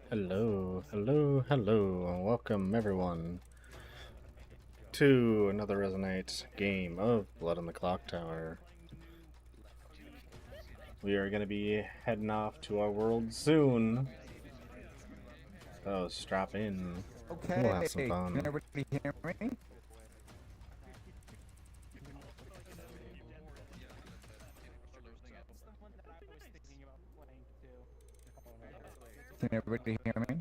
Hello, hello, hello, and welcome everyone to another Resonate game of Blood on the Clocktower. We are going to be heading off to our world soon. So strap in. Okay, We'll have some fun. can everybody hear me? Can everybody hear me?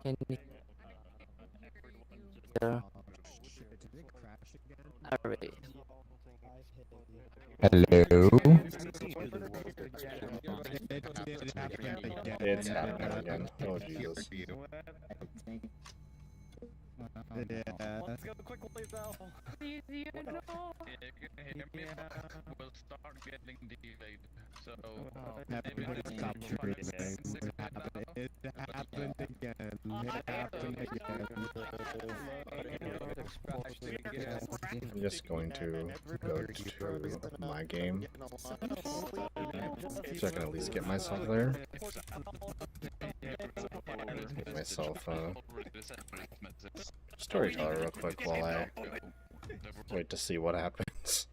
Can you hear? Alright. Hello? It's happening again. Oh, Jesus. Let's go quickly though. Easy, you know. Yeah, you can hear me, but we'll start getting delayed. So Everybody stop dreaming. It happened again. It happened again. I'm just going to go to my game so I can at least get myself there. Get myself storyteller real quick while I wait to see what happens.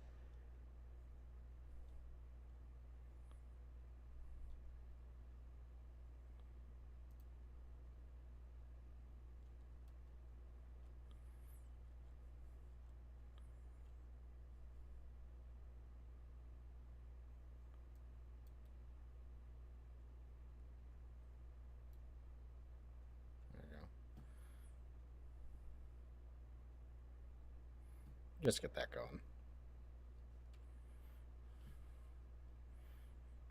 Just get that going.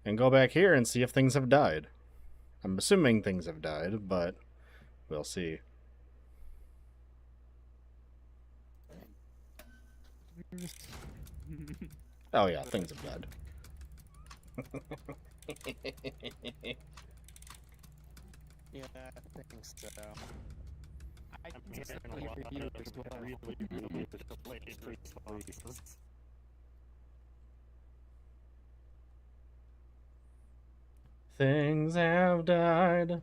And go back here and see if things have died. I'm assuming things have died, but we'll see. Oh yeah, things have died. Yeah, I think so. I can Yeah, certainly hear you as well. Things have died.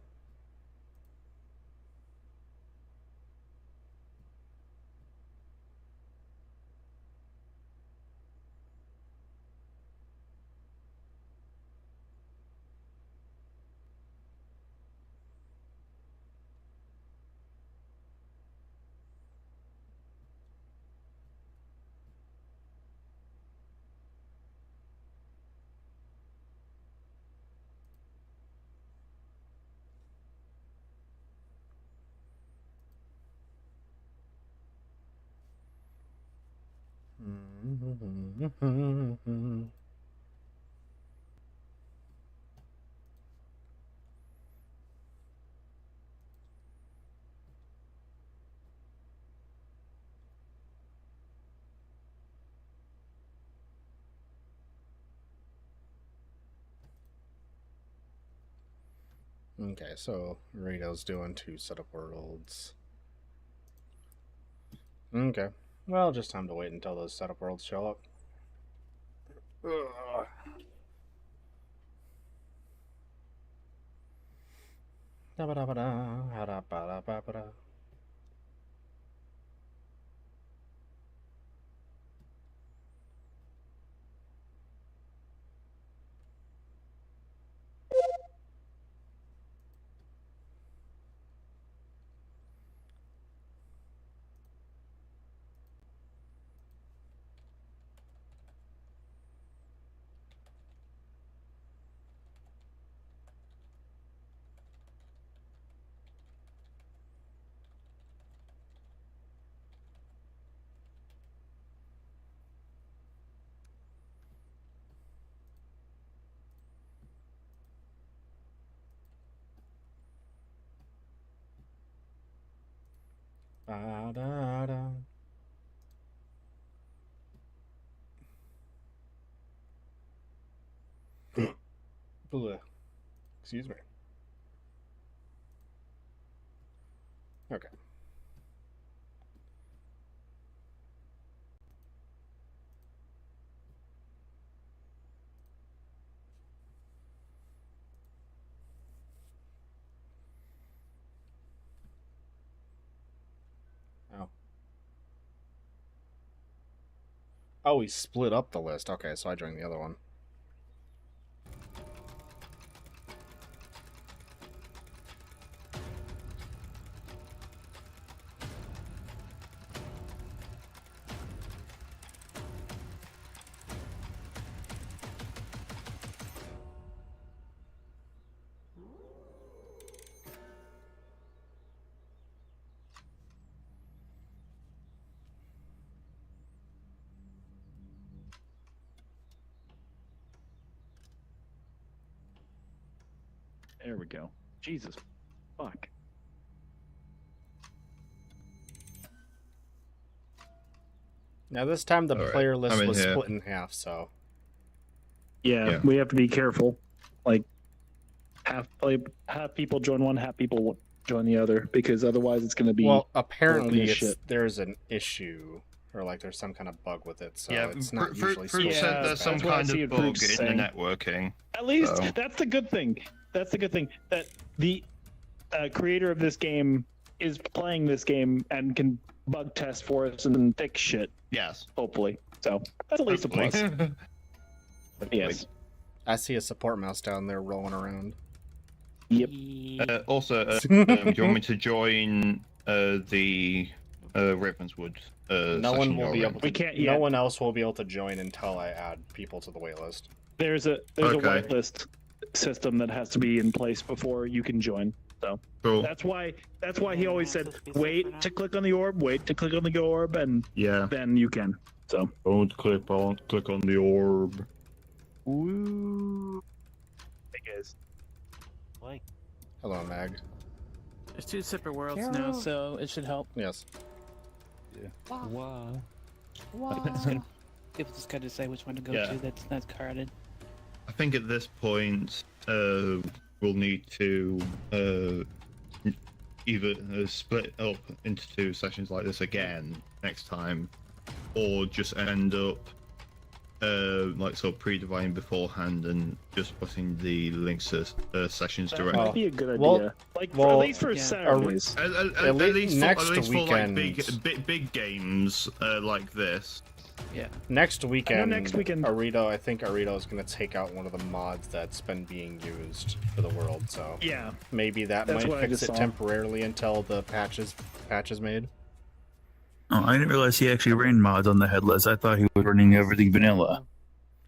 Okay, so Rito's doing 2 setup worlds. Okay, well, just time to wait until those setup worlds show up. Ugh. Ba-da-da. Bleh. Excuse me. Okay. Oh, we split up the list. Okay, so I joined the other one. There we go. Jesus. Fuck. Now this time the All right, player list I'm in was here. split in half, so Yeah, we have to be careful. Like, half people join one, half people join the other, because otherwise it's going to be. well, apparently as it's shit. there's an issue or like there's some kind of bug with it, so Yeah, it's not Fruit usually Fruit supposed said to there's be some bad. That's what I kind see of in bug Fruit's in the saying. networking. At least So- that's the good thing. That's the good thing, that the creator of this game is playing this game and can bug test for us and fix shit. Yes. Hopefully, so that's at least a plus. Yes. I see a support mouse down there rolling around. Yep. Also, do you want me to join the Ravenswood No session one will you're be in? able to. We can't No yet. one else will be able to join until I add people to the waitlist. There's a Okay. whitelist system that has to be in place before you can join. So Cool. that's why he always said wait to click on the orb, and Yeah. then you can. So Don't click on the orb. woo. Hey guys. Hello, Mag. There's two separate worlds now, so it should help. Yes. Wow. It's gonna people just gotta decide which one to go Yeah. to. That's carded. I think at this point, we'll need to either split up into two sessions like this again next time, or just end up like sort of pre-dividing beforehand and just putting the links to sessions That directly. might be a good idea. well- like well, at least for yeah. Saturdays. At least next for like weekend- big games like this. Yeah. Next weekend, next weekend- I think Arito is going to take out one of the mods that's been being used for the world, so Yeah. maybe that That's might what I fix just it saw. temporarily until the patch is made. Oh, I didn't realize he actually ran mods on the headless. I thought he was running everything vanilla.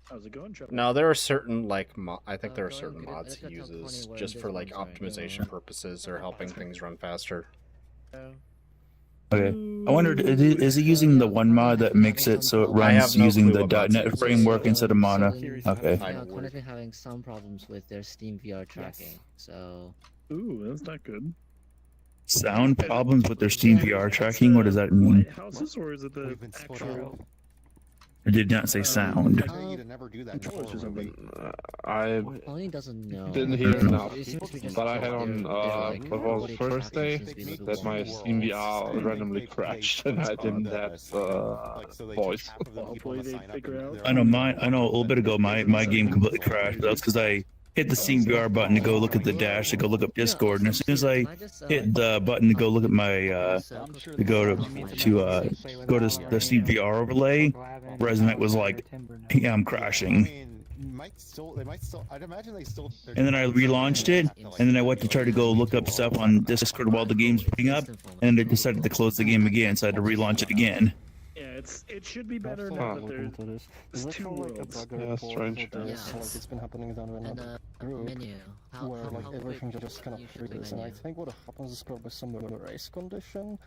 How's it going, Trevor? No, there are certain I think there are Going certain good. mods he That's top 20 uses where just this for like one's right, optimization purposes or helping things run faster. Okay. I wondered, is he using the one mod that makes it so it I have runs no using clue the what mods he .NET uses. framework instead of Mana? Curious. Okay. I Now, would. Connect having some problems with their Steam VR tracking, so Ooh, that's not good. Sound problems with their Steam VR tracking? What does that mean? Houses, or is it the We've been split actual? up. It did not say sound. I dare you to never do that in Controllers or horror movie. something. I Tony doesn't know. didn't hear It enough, seems to be just but I had they're- on they're like, what was body first tracking day seems to be a little that my wonky. Steam VR randomly crashed and I didn't have voice. Hopefully they figure out. I know a little bit ago my game completely crashed, but that's because I hit the Steam VR button to go look at the dash to go look up Discord, and as soon as I hit the button to go look at my to go to the Steam VR overlay, Resonate was like, yeah, I'm crashing. I'd imagine they still. And then I relaunched it, and then I went to try to go look up stuff on Discord while the game's putting up, and then it decided to close the game again, so I had to relaunch it again. Yeah, it should be better now that there's two worlds. Yeah, strange. Yes. Like it's been happening down in And another group menu. where like how everything quick just kind of usually freezes, and I menu? think what happens is probably some race condition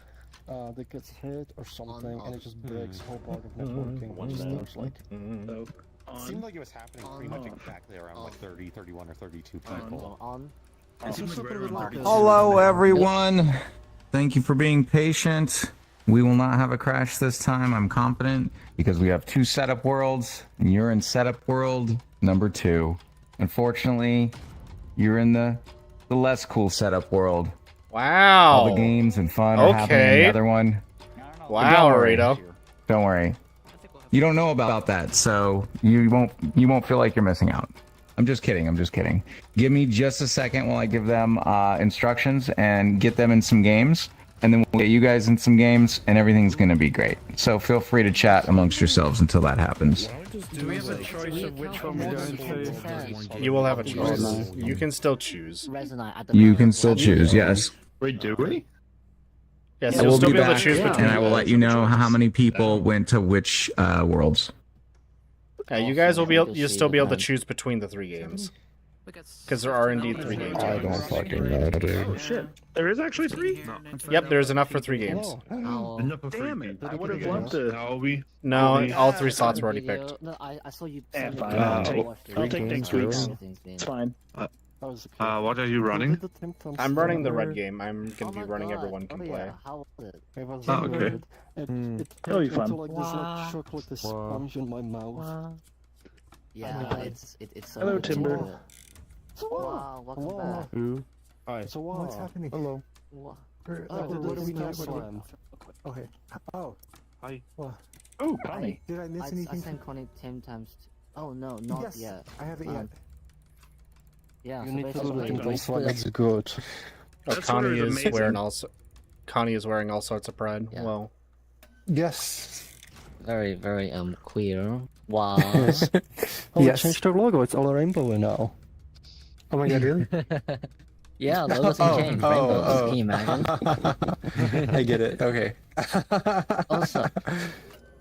that gets hit or something, and it just breaks whole part of networking. Which starts like. So, It seemed like it was happening pretty much exactly around like 30, 31, or 32 people. Hello, everyone. Thank you for being patient. We will not have a crash this time, I'm confident, because we have two setup worlds, and you're in setup world number 2. Unfortunately, you're in the less cool setup world. Wow. All the games and fun are happening in Okay. the other one. Wow, Don't worry. Arito. Don't worry. You don't know about that, so you won't feel like you're missing out. I'm just kidding. Give me just a second while I give them instructions and get them in some games. and then we'll get you guys in some games, and everything's gonna be great. So feel free to chat amongst yourselves until that happens. Do we have a choice of which one we're going to? You will have a choice. You can still choose. You can still choose, yes. Wait, do we? Yes, I you'll will still be be able to back, choose between. and I will let you know how many people went to which worlds. Yeah, you guys will be able. You'll still be able to choose between the 3 games. Because there are indeed 3 games. I don't fucking know, dude. Oh shit! There is actually 3. Yep, there's enough for 3 games. Damn it! I would have loved to. No, all 3 slots were already picked. No, I saw you. Yeah, fine. I'll take next week's. It's fine. What are you running? I'm running the red game. I'm gonna be running everyone can play. How was it? It was Oh, okay. good. It'll be fun. Like this like chocolate sponge in my mouth. Yeah, it's so Hello, good to Timber. do it. Wow, welcome back. Who? Hi. So what's happening? Hello. Wow. What do we not slam? Okay. Oh. Hi. What? Oh, Connie. Did I miss I anything? sent Connie 10 times. Oh no, not Yes, yet. I haven't yet. Yeah, You so need to do it basically, in both one. That's good. Oh, That's Connie what is is amazing. wearing all sorts of pride. Yeah. Well, Yes. very, very queer. Wow. Oh, yes. Changed their logo. It's all rainbow now. Oh my god, really? Yeah, logos can change. Rainbows. Can you imagine? I get it. Okay. Also,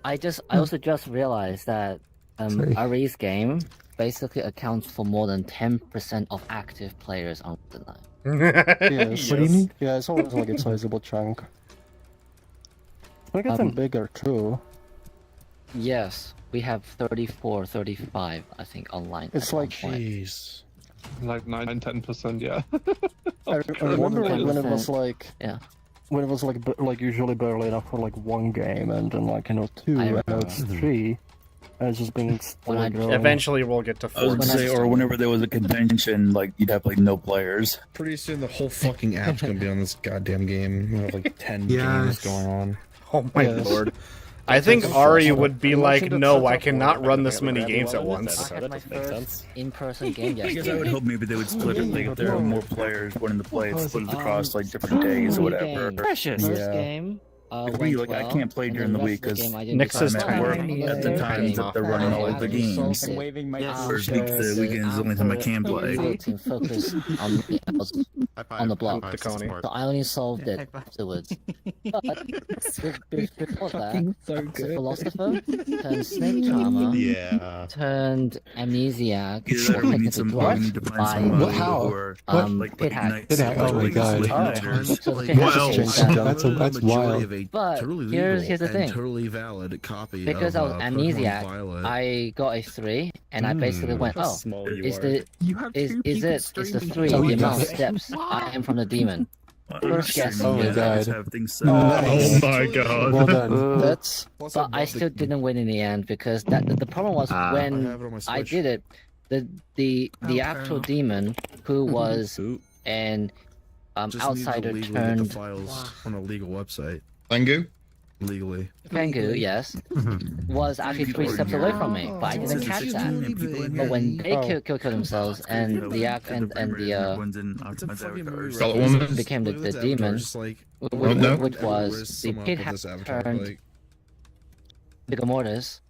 I also just realized that Ari's game basically accounts for more than 10% of active players on the line. Yes. What do you mean? Yeah, it's always like a sizable chunk. We're getting bigger too. Yes, we have 34, 35, I think, online. It's at like, one point. Jeez. Like 9-10%, yeah. I remember like when it was 100%. like, Yeah. when it was like usually barely enough for like 1 game, and then like 2, and now it's 3. And it's just been When growing. eventually we'll get to I was 4. gonna say, or whenever there was a convention, like you'd have like no players. Pretty soon the whole fucking app's gonna be on this goddamn game. We have like 10 games going on. Oh my lord. I think Ari would be like, no, I cannot run this many games at once. I had my first in-person game I guess I yesterday. would hope maybe they would split it. Like if there are more players wanting to play, it's split it across like different days or whatever. Precious. First game. For went me, like I well, can't play and during the rest week of because game I didn't Nick's do is well. I'm at work And the at the third times game, that they're running all of the I solved games. it. First week, the weekend is the only time I can play. To focus on the block. The Coney. So I only solved it afterwards. But before that, the philosopher turned snake charmer, turned amnesiac, Either that or we need technically some, we need to find by some What? How? who are Pit hack. nights, Pit hack, oh my like, god. late Oh. nighters. So the Like, pit hack What has else? changed that. That's wild. But here's the thing. Totally valid copy Because I was amnesiac, I got a 3, and I basically went, oh, is the 3 Oh, the you amount of got it. steps I am from the demon? First guess. Oh my Yeah. god. Have things set Oh, up. Oh my god. Well done. That's But I still didn't win in the end because the problem was I when have it on my I Switch. did it, the actual demon who was an outsider turned files on a legal website Tengu? legally. Pengu, yes, was actually 3 steps away from me, but I didn't catch that. But when they killed themselves and the Scarlet Woman? became the demon, No. which was the pit hack turned rigor mortis.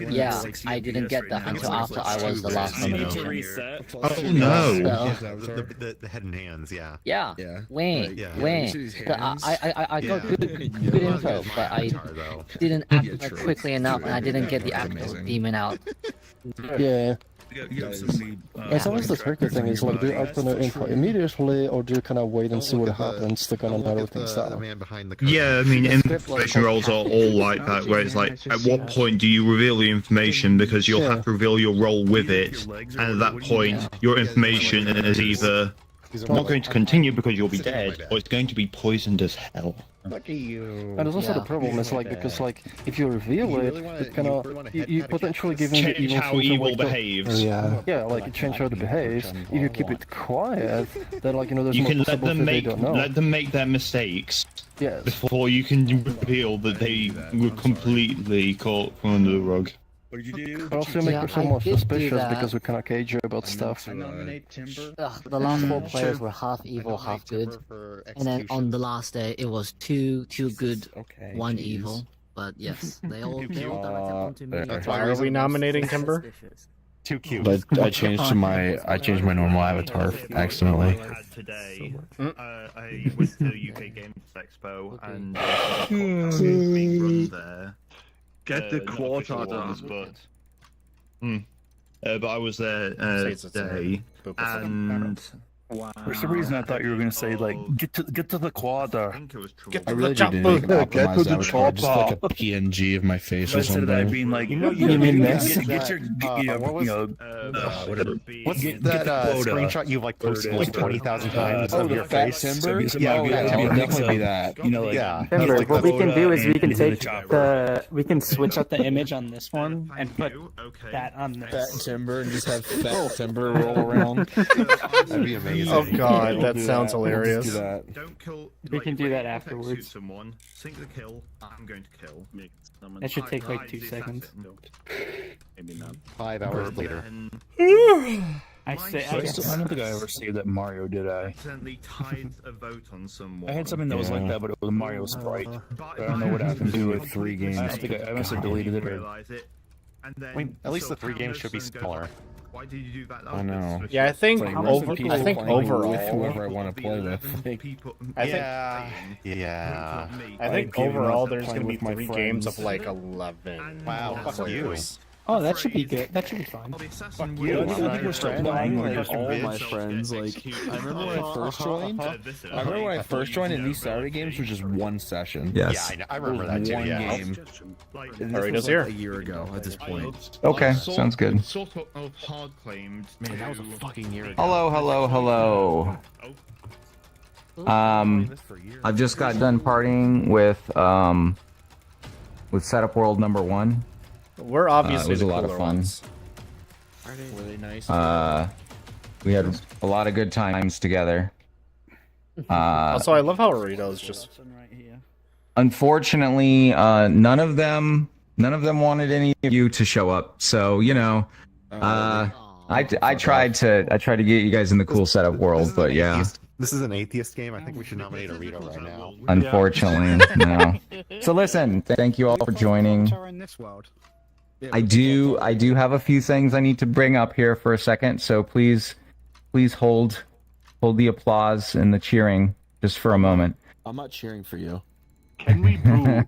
Yeah, I didn't get that until after I was the last one. Oh no. The head and hands, yeah. Yeah, Yeah. wait. Yeah. I got good info, but I didn't act quickly enough, and I didn't get the actual demon out. yeah. It's always the tricky thing is like, do you act on the info immediately, or do you kind of wait and see what happens to kind of narrow things down? Yeah, I mean, information roles are all like that, where it's like, at what point do you reveal the information because you'll have to reveal your role with it, and at that point, your information is either not going to continue because you'll be dead, or it's going to be poisoned as hell. And there's also the problem is like, because like if you reveal it kind of you potentially giving the Change evil how thing evil away to- behaves. Yeah, like you change how it behaves. If you keep it quiet, then like there's You more can let possibility them they make don't know. their mistakes Yes. before you can reveal that they were completely caught from under the rug. What did you do? But also make Yeah, yourself I more did do suspicious that. because we cannot cage you about stuff. I nominate Timber. The last 4 players were half evil, half good, and then on the last day it was two good, Okay, 1 jeez. evil. But yes, they all directed onto me. Why are we nominating Timber? Too cute. But I changed my normal avatar accidentally. Today, I went to UK Games Expo and being run there. Get the not quota official down. ones, but I was there today, and Wow. For some reason, I thought you were going to say like get to the I quad. think it was Get I to really the did make an chopper. optimized avatar, just like a PNG of my face or Instead of something. that being like, You mean this? get your, whatever. What's get that the quota. screenshot you've like posted like 20,000 times Oh, of the your fat face? timber? Somebody Yeah, to be it'll a mix definitely be of, that. you know, like, Yeah. get Timber, the what we can quota do is we and can into the take chopper. we can switch up the image on this one and put Okay. that on Fat this. timber and just have fat timber roll around. That'd be amazing. Oh god, We'll that do sounds that. We'll just hilarious. do that. Don't kill. We can do that if I afterwards. execute someone, sink the kill. I'm going to kill. That should take like I 2 did seconds. assassin. Maybe not. 5 hours later. Then I don't think I ever saved that Mario, did I? accidentally tied a vote on someone. I had something that was like that, but it was a Mario sprite. But I don't know what happened to it. 3 games. I think I must have deleted it. Or... Realize it. And then, I mean, at least so the 3 games should be Candace then smaller. goes, Why did you do that? I know. Yeah, I think Like, over. rest in I peace think playing with overall. whoever I want to play with. I think. Yeah. I think giving overall up there's playing gonna be with my 3 games of friends. like 11. Wow, fuck you. players. Oh, that should be good. That should be fine. Fuck you. you. I think we're still playing like Just all convince my friends. Like I remember when I first joined. I remember when I first joined, and these Saturday games were just one session. Yes. Yeah, I remember that too. One Yeah. game. And this Alright, was it's here. like a year ago at this point. Okay, sounds good. Sort of hard claimed. Man, that was a fucking year ago. Hello. I've just got done partying with Setup World number 1. We're obviously it was the a lot cooler of fun. ones. Were they nice? We had a lot of good times together. Also, I love how Rito's just. Unfortunately, none of them wanted any of you to show up. So I tried to get you guys in the cool Setup World, but yeah. This is an atheist game. I think we should nominate a Rito right now. Unfortunately, no. So listen, thank you all for joining. I do have a few things I need to bring up here for a second, so please hold the applause and the cheering just for a moment. I'm not cheering for you. Can we boo?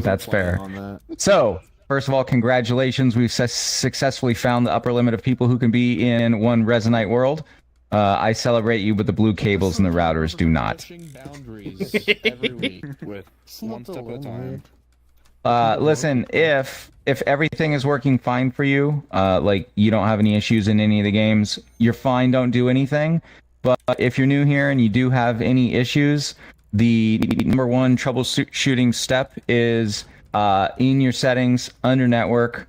That's fair. On that. So, first of all, congratulations. We've successfully found the upper limit of people who can be in one Resonite world. I celebrate you, but the blue cables and the routers do not. Pushing boundaries every week with one step at a time. Listen, if everything is working fine for you, like you don't have any issues in any of the games, you're fine. Don't do anything. But if you're new here and you do have any issues, the number 1 troubleshooting step is in your settings under network.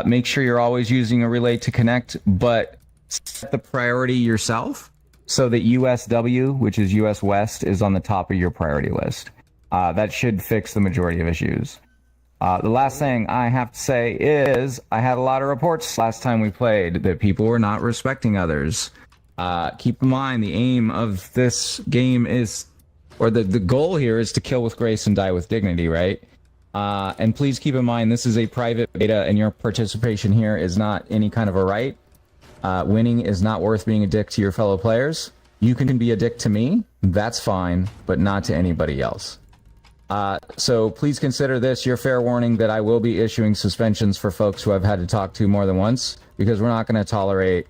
Make sure you're always using a relay to connect, but set the priority yourself so that USW, which is US West, is on the top of your priority list. That should fix the majority of issues. The last thing I have to say is I had a lot of reports last time we played that people were not respecting others. Keep in mind the aim of this game is, or the goal here is to kill with grace and die with dignity, right? And please keep in mind this is a private beta and your participation here is not any kind of a right. Winning is not worth being a dick to your fellow players. You can be a dick to me, that's fine, but not to anybody else. So please consider this your fair warning that I will be issuing suspensions for folks who I've had to talk to more than once, because we're not going to tolerate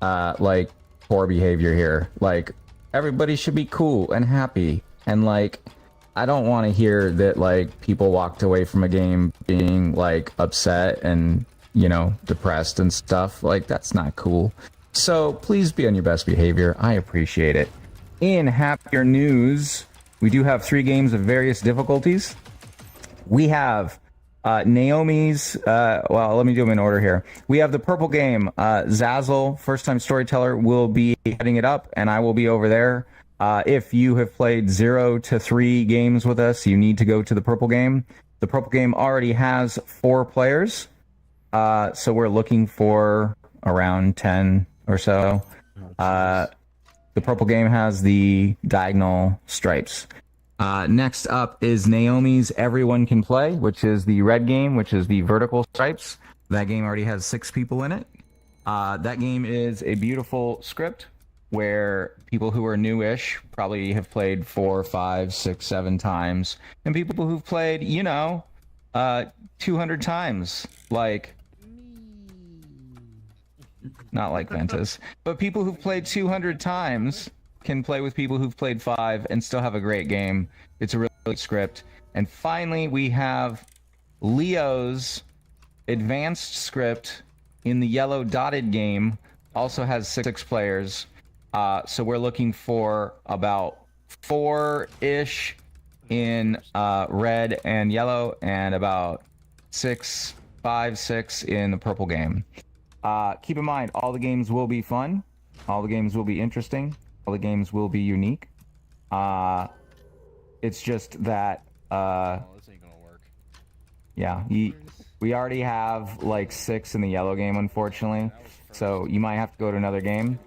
like poor behavior here. Like, everybody should be cool and happy, and like I don't want to hear that like people walked away from a game being like upset and, you know, depressed and stuff. Like, that's not cool. So please be on your best behavior. I appreciate it. In happier news, we do have 3 games of various difficulties. We have Naomi's, well, let me do them in order here. We have the purple game. Zazzle, first-time storyteller, will be heading it up, and I will be over there. If you have played 0 to 3 games with us, you need to go to the purple game. The purple game already has 4 players. So we're looking for around 10 or so. The purple game has the diagonal stripes. Next up is Naomi's Everyone Can Play, which is the red game, which is the vertical stripes. That game already has 6 people in it. That game is a beautiful script where people who are newish probably have played 4, 5, 6, 7 times, and people who've played, 200 times, like, not like Ventus, but people who've played 200 times can play with people who've played 5 and still have a great game. It's a really good script. And finally, we have Leo's advanced script in the yellow dotted game, also has 6 players. So we're looking for about 4-ish in red and yellow, and about 5, 6 in the purple game. Keep in mind, all the games will be fun. All the games will be interesting. All the games will be unique. It's just that, this ain't gonna work. yeah, we already have like 6 in the yellow game, unfortunately. So you might have to go to another game.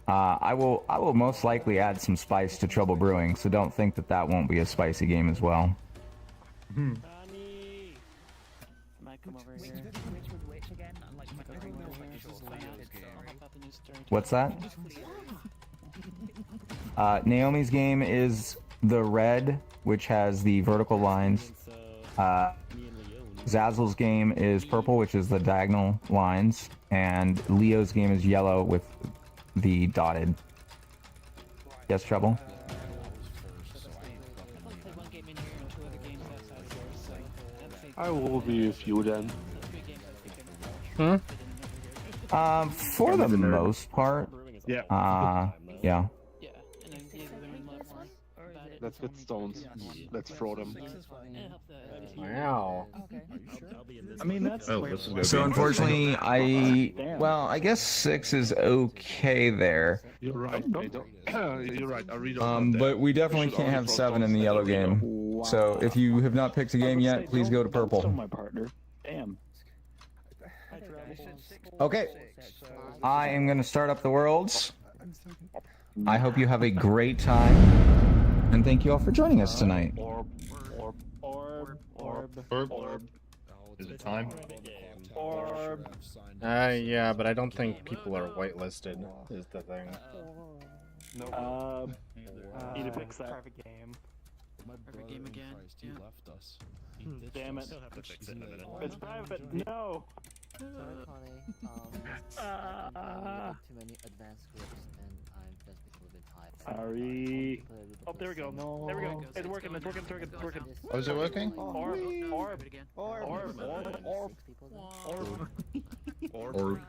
I will most likely add some spice to Trouble Brewing, so don't think that won't be a spicy game as well. Honey! Might come over here. What's that? Naomi's game is the red, which has the vertical lines. Zazzle's game is purple, which is the diagonal lines. And Leo's game is yellow with the dotted. Yes, Trouble? I will be with you then. For the most part. Yeah. Yeah. Let's get stones. Let's throw them. Wow. I mean, that's So unfortunately, I guess 6 is okay there. You're right. You're right. I read But we definitely can't have 7 in the yellow game. Wow. So if you have not picked a game yet, please go to purple. Don't my partner. Damn. Okay. I am going to start up the worlds. I hope you have a great time. And thank you all for joining us tonight. Orb. Is it time? Orb. Yeah, but I don't think people are whitelisted, is the thing. Need to fix that. Private game. Private game again. He left us. Damn it. It's private. No. Sorry, Connie. Too many advanced scripts, and I'm just a little bit tired. Sorry. Oh, there we go. No. There we go. It's working. It's working. It's working. It's working. Oh, is it working? Orb. Or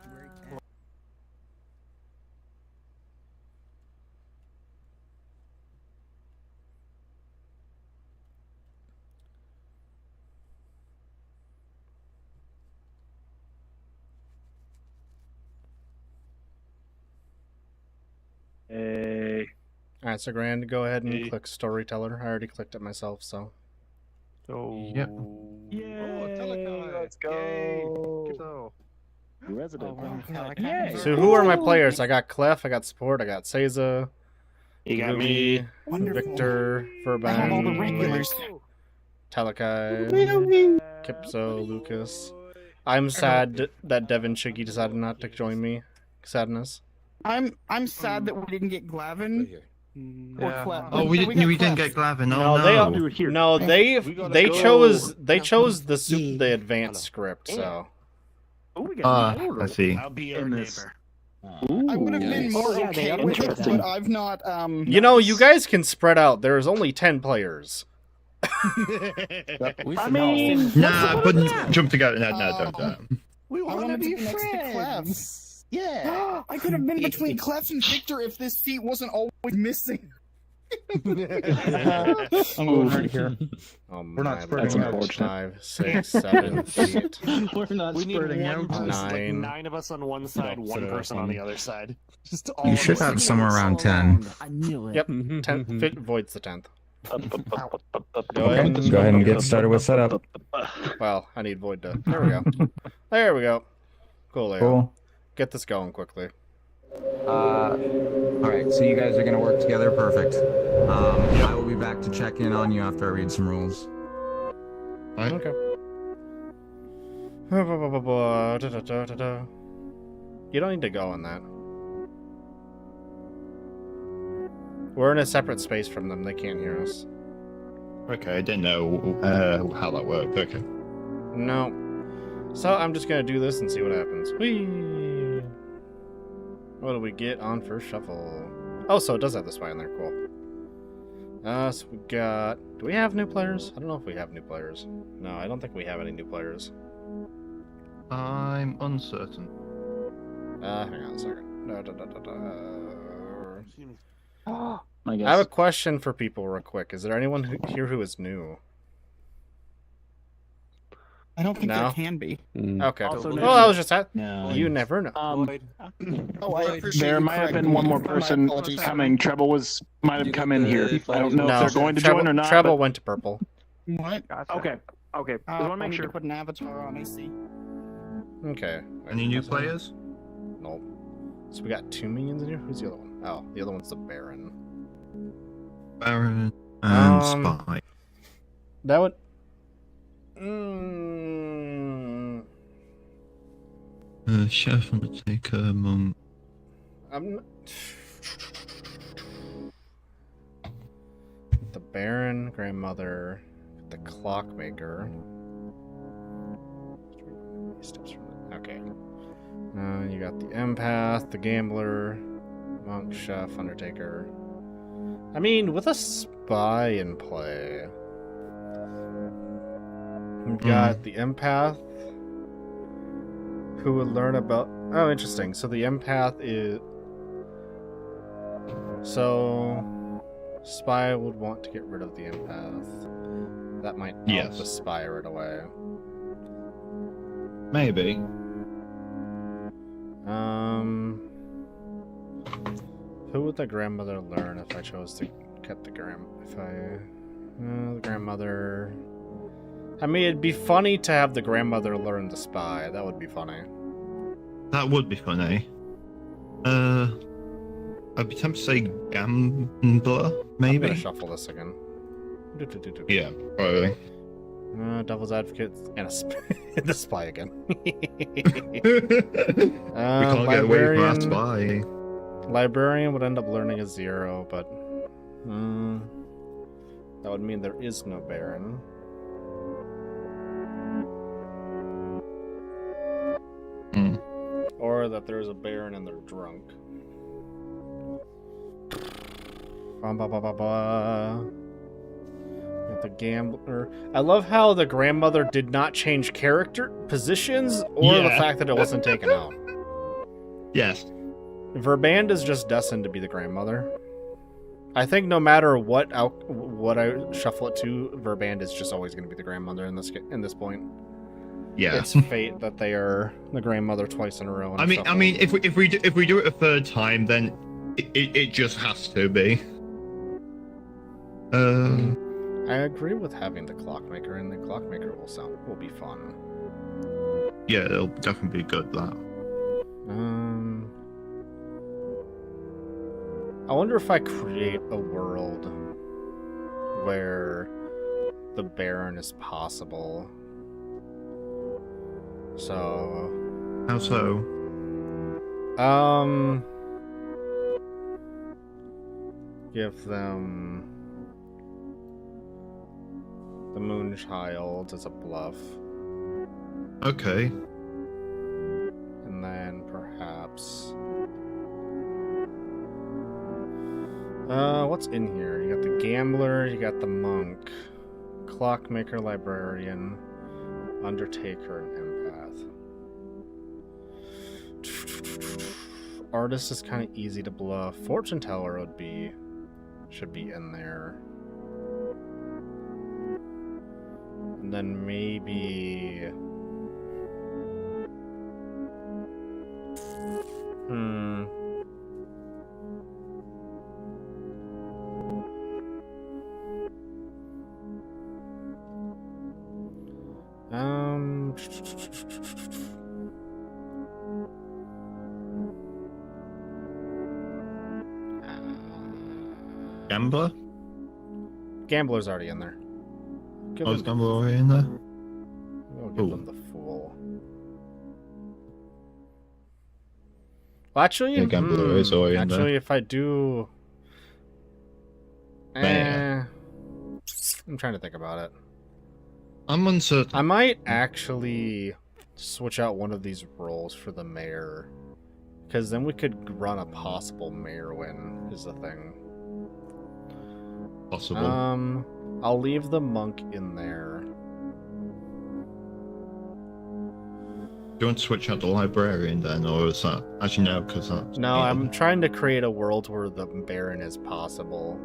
Hey. Alright, so Grand, go ahead and click Storyteller. I already clicked it myself, so. Oh. Yep. Yay! Let's go. Resident. Yay! So who are my players? I got Clef, I got Support, I got Seiza, You got Lumi, me. Victor, Furban, I have all the regulars. Talakai, Kipso, Lucas. I'm sad that Devin Shiggy decided not to join me. Sadness. I'm sad that we didn't get Glavin or Clef. oh, we didn't get Glavin. Oh No, they chose the advanced script. So. Oh, we got I see. I'll be your neighbor. I would have been more okay with it, but I've not. You know, you guys can spread out. There's only 10 players. I mean, nah, but jump together. No, don't. We want to be friends. Yeah. I could have been between Clef and Victor if this seat wasn't always missing. I'm going right here. We're not spreading out. 5, 6, 7, 8. We're not spreading out. 9. 9 of us on one side, one person on the other side. Just all You of should us. have somewhere around 10. I knew it. Yep, 10. Void's the 10th. Go ahead and, Go ahead and get started with setup. Well, I need Void to. There we go. There we go. Cool, Leo. Cool. Get this going quickly. All right, so you guys are gonna work together. Perfect. I will be back to check in on you after I read some rules. Okay. You don't need to go on that. We're in a separate space from them. They can't hear us. Okay, I didn't know how that worked. Okay. No. So I'm just gonna do this and see what happens. Whee! What do we get on first shuffle? Oh, so it does have the spy in there. Cool. So we got... Do we have new players? I don't know if we have new players. No, I don't think we have any new players. I'm uncertain. Hang on a second. I I have a question for people real quick. Is there anyone here who is new? I don't think No? there can be. Okay. Also Well, I was just at. No. You never know. Oh, I appreciate There you might have correcting been one me. more My person apologies. coming. Treble might have come in here. I don't know No, if they're going to Treble, join or not. Treble but- went to purple. What? Okay. Okay. Just want to I make need sure. to put an avatar on. I see. Okay. Any new players? Nope. So we got 2 minions in here? Who's the other one? Oh, the other one's the Baron. Baron and Spy. That would... Chef, Undertaker, Monk. I'm not... The Baron, Grandmother, the Clockmaker. Okay. You got the Empath, the Gambler, Monk, Chef, Undertaker. I mean, with a Spy in play, we've got the Empath, who would learn about... Oh, interesting. So the Empath is... So... Spy would want to get rid of the Empath. That might help the Spy right away. Maybe. Who would the Grandmother learn if I chose to cut the the Grandmother... I mean, it'd be funny to have the Grandmother learn the Spy. That would be funny. That would be funny. I'd be tempted to say Gambler, maybe? I'm gonna shuffle this again. Yeah, probably. Devil's Advocate and the Spy again. We can't get away from our Spy. Librarian would end up learning a 0, but that would mean there is no Baron. Or that there's a Baron and they're drunk. Got the Gambler. I love how the Grandmother did not change character positions or the fact that it wasn't taken out. Yes. Verband is just destined to be the Grandmother. I think no matter what I shuffle it to, Verband is just always going to be the Grandmother in this point. Yeah. It's fate that they are the Grandmother twice in a row. I mean, if we do it a third time, then it just has to be. I agree with having the Clockmaker, and the Clockmaker will be fun. Yeah, it'll definitely be good. That. I wonder if I create a world where the Baron is possible. So. How so? Give them the Moonchild as a bluff. Okay. And then perhaps... what's in here? You got the Gambler, you got the Monk, Clockmaker, Librarian, Undertaker, and Empath. Artist is kind of easy to bluff. Fortune Teller should be in there. And then maybe... Um. Gambler? Gambler's already in there. Give Oh, is him- Gambler already in there? We'll give Ooh. them the fool. Well, actually, Yeah, Gambler is already in there. actually, if I do, Mayor. I'm trying to think about it. I'm uncertain. I might actually switch out one of these roles for the mayor, because then we could run a possible mayor win. Is the thing. Possible. I'll leave the monk in there. Do you want to switch out the librarian then, or is that actually no? Because that's No, I'm trying to create a world where the Baron is possible.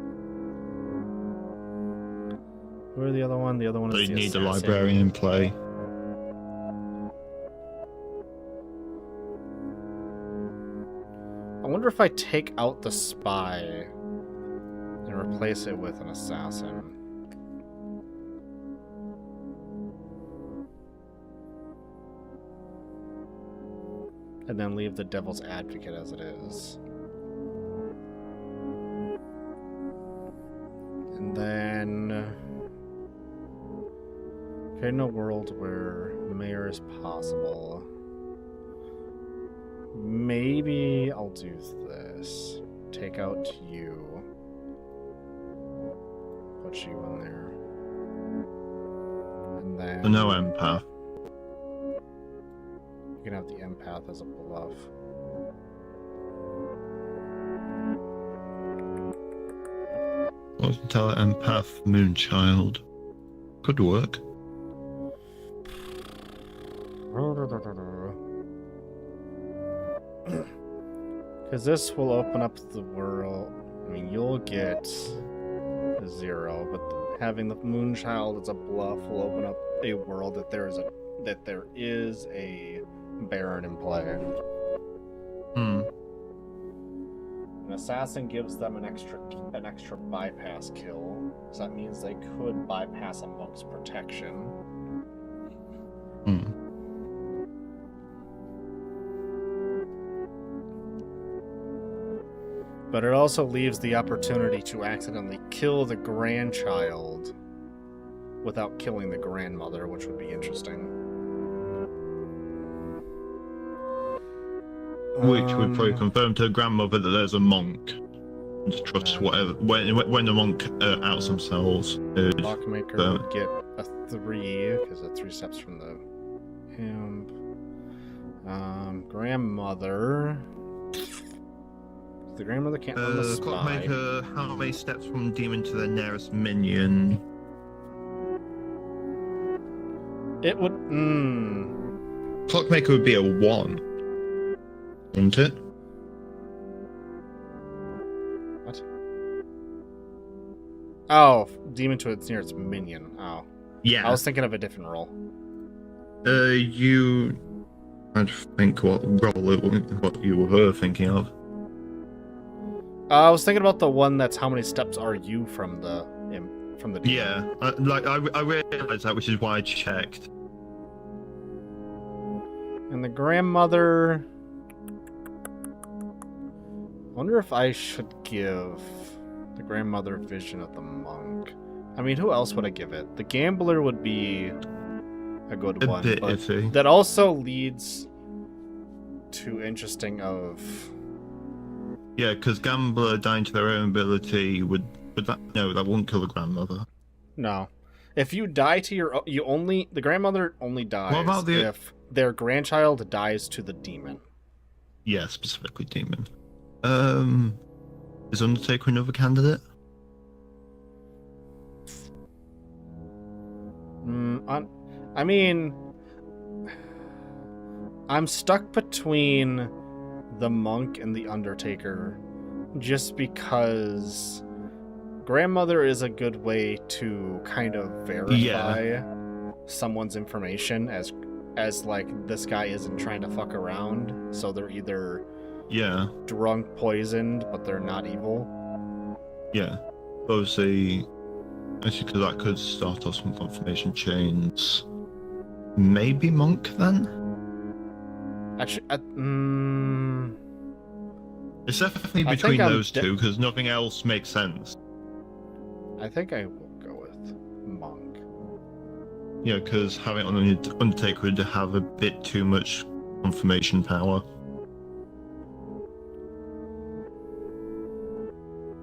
Who are the other one? The other one So is you the need the assassin. librarian in play. I wonder if I take out the spy and replace it with an assassin. And then leave the devil's advocate as it is. And then create a world where mayor is possible. Maybe I'll do this. Take out you. Put you in there. And then So no empath. you can have the empath as a bluff. Or tell empath Moonchild. Could work. Because this will open up the world. I mean, you'll get 0, but having the Moonchild as a bluff will open up a world that there is a Baron in play. Hmm. An assassin gives them an extra bypass kill, so that means they could bypass a monk's protection. Hmm. But it also leaves the opportunity to accidentally kill the grandchild without killing the grandmother, which would be interesting. Which would probably confirm to the grandmother that there's a monk. Just trust whatever. When the monk outs themselves. Clockmaker would get a 3, because it's 3 steps from the him. Grandmother. The grandmother can't run the spy. Clockmaker, how many steps from demon to the nearest minion? It would. Clockmaker would be a 1. Wouldn't it? What? Oh, demon to its nearest minion. Oh. Yeah. I was thinking of a different role. You. I think what you were thinking of. I was thinking about the one that's how many steps are you from the demon. Yeah, I realized that, which is why I checked. And the grandmother. I wonder if I should give the grandmother vision of the monk. I mean, who else would I give it? The gambler would be a good one, bit but iffy. that also leads to interesting of. Yeah, because gambler dying to their own ability would that wouldn't kill the grandmother. No, if you die to the grandmother only dies What about if their grandchild dies to the demon. Yeah, specifically demon. Is Undertaker another candidate? I mean, I'm stuck between the monk and the Undertaker just because grandmother is a good way to kind of verify someone's information as like this guy isn't trying to fuck around, so they're either drunk, poisoned, but they're not evil. Yeah, obviously, actually, because that could start off some confirmation chains. maybe Monk then? Actually, It's definitely I between think I'm those two because nothing else makes sense. I think I will go with Monk. Yeah, because having on an Undertaker would have a bit too much confirmation power.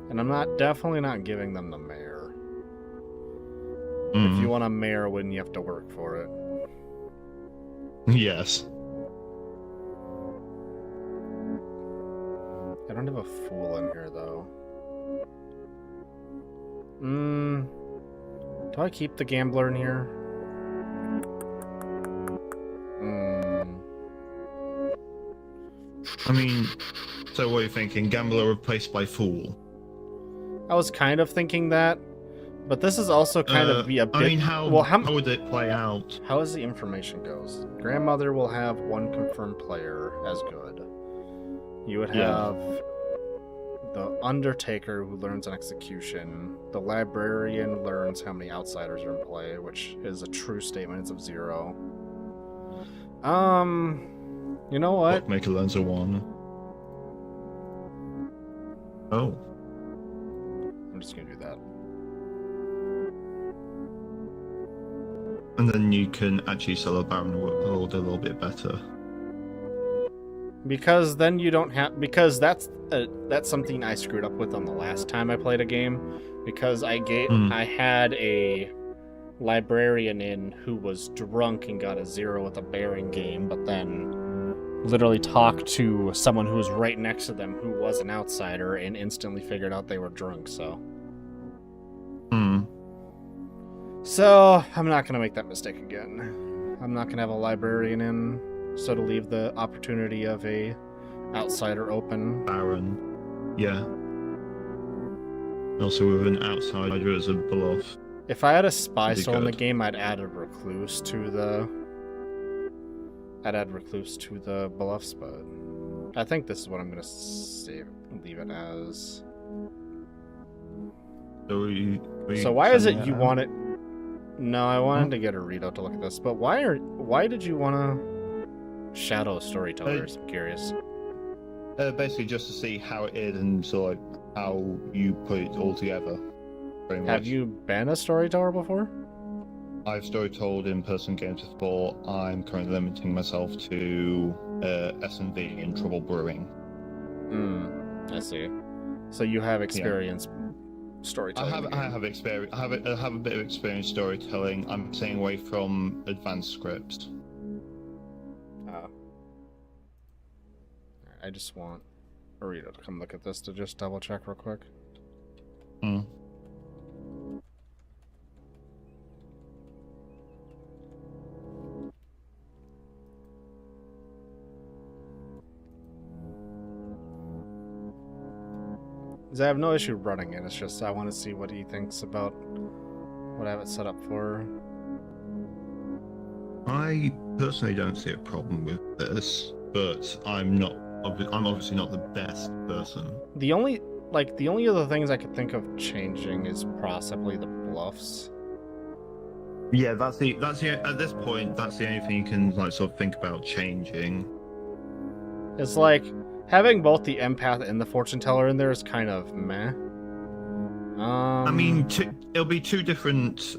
And I'm definitely not giving them the mayor. Mm. If you want a mayor win, you have to work for it. Yes. I don't have a fool in here, though. Do I keep the gambler in here? I mean, so what are you thinking? Gambler replaced by fool? I was kind of thinking that, but this is also kind of be a bit... I mean, how would it play out? How as the information goes? Grandmother will have one confirmed player as good. You would have the Undertaker who learns an execution. The Librarian learns how many outsiders are in play, which is a true statement. It's of 0. You know what? Bookmaker learns a 1. Oh. I'm just gonna do that. And then you can actually sell a Baron World a little bit better. Because then you don't have... Because that's something I screwed up with on the last time I played a game. Because I had a Librarian in who was drunk and got a 0 with a Baron game, but then literally talked to someone who was right next to them who was an outsider and instantly figured out they were drunk, so... So, I'm not going to make that mistake again. I'm not going to have a Librarian in, so to leave the opportunity of a outsider open. Baron. Yeah. Also with an outsider as a bluff. If I had a spy soul in the game, I'd add a recluse to the... I'd add recluse to the bluffs, but I think this is what I'm going to leave it as. So why is it you want it... No, I wanted to get a readout to look at this, but why did you want to shadow storytellers? I'm curious. Basically just to see how it is and sort of how you put it all together. Have you been a storyteller before? I've storytold in person games before. I'm currently limiting myself to S&V and Trouble Brewing. I see. So you have experience storytelling. I have experience. I have a bit of experience storytelling. I'm staying away from advanced scripts. I just want Arita to come look at this to just double check real quick. I have no issue running it, it's just I want to see what he thinks about what I have it set up for. I personally don't see a problem with this, but I'm obviously not the best person. The only other things I could think of changing is possibly the bluffs. Yeah, that's the at this point that's the only thing you can sort of think about changing. It's like having both the empath and the fortune teller in there is kind of meh. I mean, it'll be two different.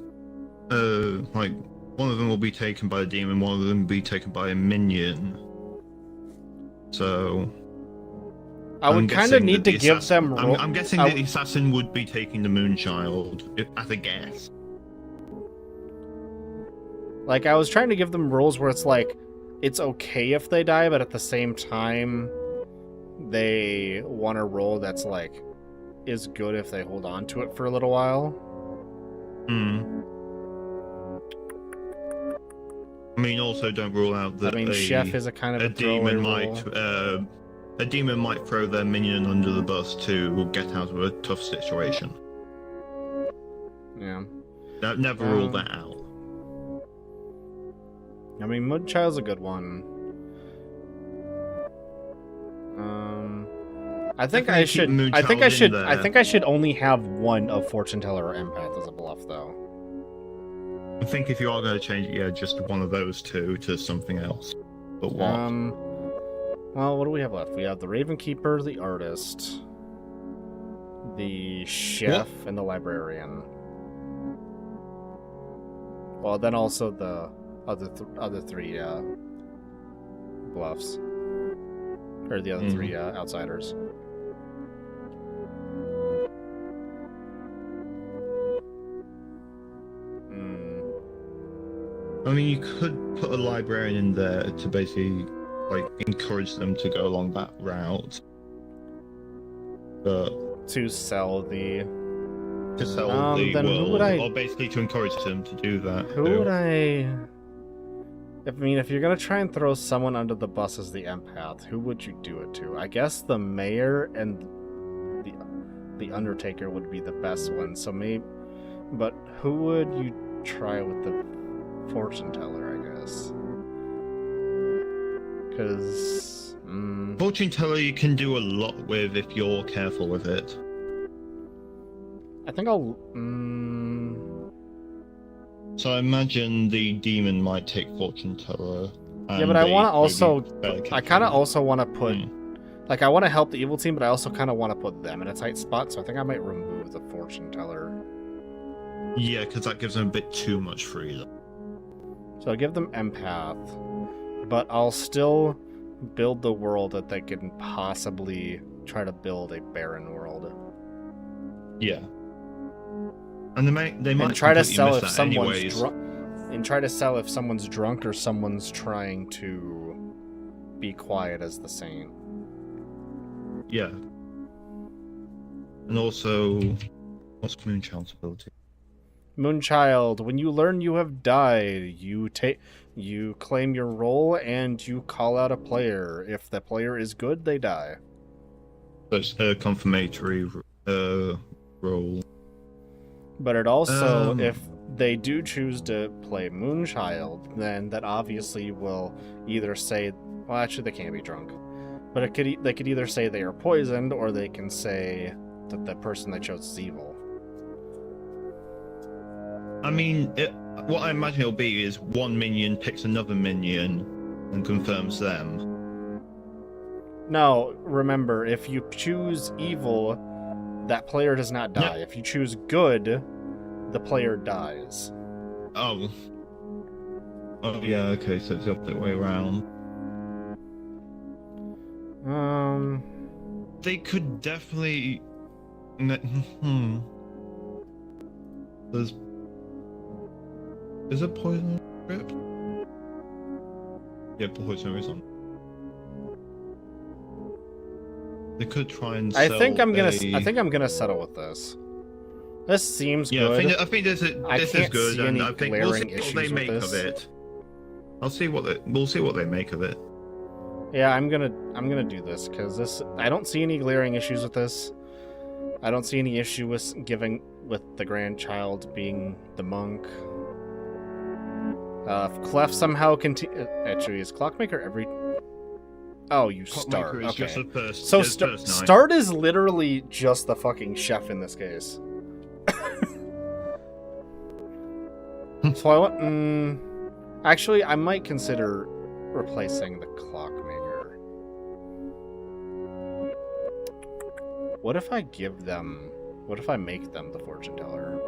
One of them will be taken by a demon, one of them will be taken by a minion. So I would kind of need to give them. I'm guessing the assassin would be taking the Moonchild, as a guess. Like, I was trying to give them rules where it's like, it's okay if they die, but at the same time, they want a role that's like, is good if they hold on to it for a little while. I mean, also don't rule out that Chef is a kind of a demon might throw their minion under the bus to get out of a tough situation. Yeah. Never rule that out. I mean, Moonchild's a good one. I think I should only have one of Fortune Teller or Empath as a bluff, though. I think if you are going to change it, yeah, just one of those two to something else. But what? Well, what do we have left? We have the Ravenkeeper, the artist, the chef, and the librarian. Well, then also the other three bluffs, or the other three outsiders. I mean, you could put a librarian in there to basically like encourage them to go along that route, but to sell the then world, or basically to encourage them to do that. Who would I? I mean, if you're gonna try and throw someone under the bus as the empath, who would you do it to? I guess the mayor and the Undertaker would be the best one. So maybe, but who would you try with the fortune teller? I guess. Because fortune teller you can do a lot with if you're careful with it. I think I'll. So I imagine the demon might take fortune teller. Yeah, but I want to also. I kind of also want to put. Like, I want to help the evil team, but I also kind of want to put them in a tight spot. So I think I might remove the fortune teller. Yeah, because that gives them a bit too much freedom. So I'll give them empath, but I'll still build the world that they can possibly try to build a barren world. Yeah. And they might try to sell if someone's drunk. And try to sell if someone's drunk or someone's trying to be quiet as the saint. Yeah. And also, what's Moonchild's ability? Moonchild, when you learn you have died, you claim your role and you call out a player. If the player is good, they die. That's a confirmatory role. But it also, if they do choose to play Moonchild, then that obviously will either say, well, actually they can't be drunk, but they could either say they are poisoned, or they can say that the person they chose is evil. I mean, what I imagine it'll be is one minion picks another minion and confirms them. No, remember, if you choose evil, that player does not die. If you choose good, the player dies. Oh. Oh yeah, okay, so it's the opposite way around. They could definitely... Is it poison script? Yeah, poison is on. They could try and sell I think I'm gonna settle with this. This seems good. I think this is good, and I think we'll see what they make of it. We'll see what they make of it. Yeah, I'm gonna do this because I don't see any glaring issues with this. I don't see any issue with the grandchild being the monk. If Clef somehow actually is Clockmaker every. Oh, you start. Okay. So start is literally just the fucking chef in this case. So I want. Actually, I might consider replacing the Clockmaker. What if I give them? What if I make them the fortune teller?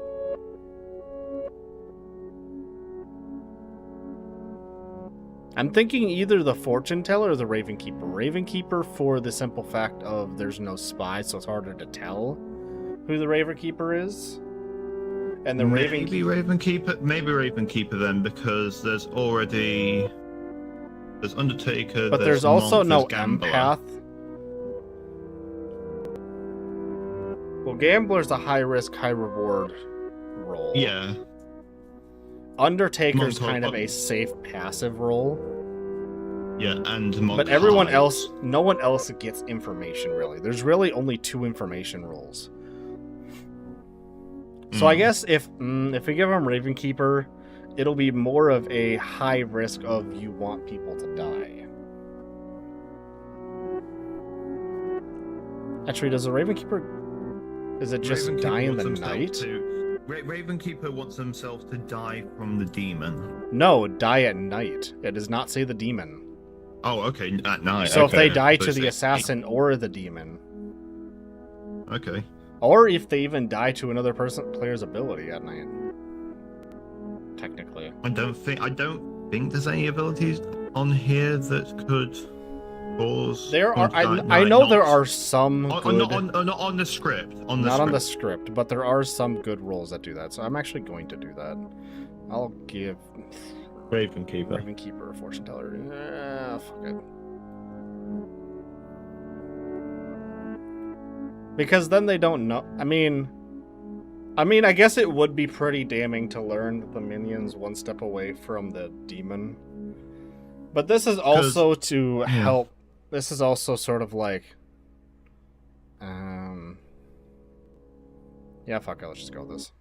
I'm thinking either the fortune teller or the Ravenkeeper. Ravenkeeper for the simple fact of there's no spy, so it's harder to tell who the Ravenkeeper is. And the maybe Ravenkeeper then, because there's Undertaker, but there's also no empath. Well, Gambler's a high risk, high reward role. Yeah. Undertaker's kind of a safe passive role. Yeah, and but everyone else, no one else gets information really. There's really only 2 information roles. So I guess if we give him Ravenkeeper, it'll be more of a high risk of you want people to die. Actually, does a Ravenkeeper? Is it just die in the night? Ravenkeeper wants themselves to die from the demon. No, die at night. It does not say the demon. Oh, okay, at night. So okay. if they die So to the it's- assassin or the demon. Okay. Or if they even die to another player's ability at night. Technically. I don't think there's any abilities on here that could cause. There are. someone to die I at know night. there are some good. Not on the script. Not on the script, but there are some good roles that do that. So I'm actually going to do that. I'll give Ravenkeeper a fortune teller. Fuck it. Because then they don't know. I mean, I guess it would be pretty damning to learn that the minion's one step away from the demon. But this is also to help. This is also sort of like, yeah, fuck it. Let's just go with this.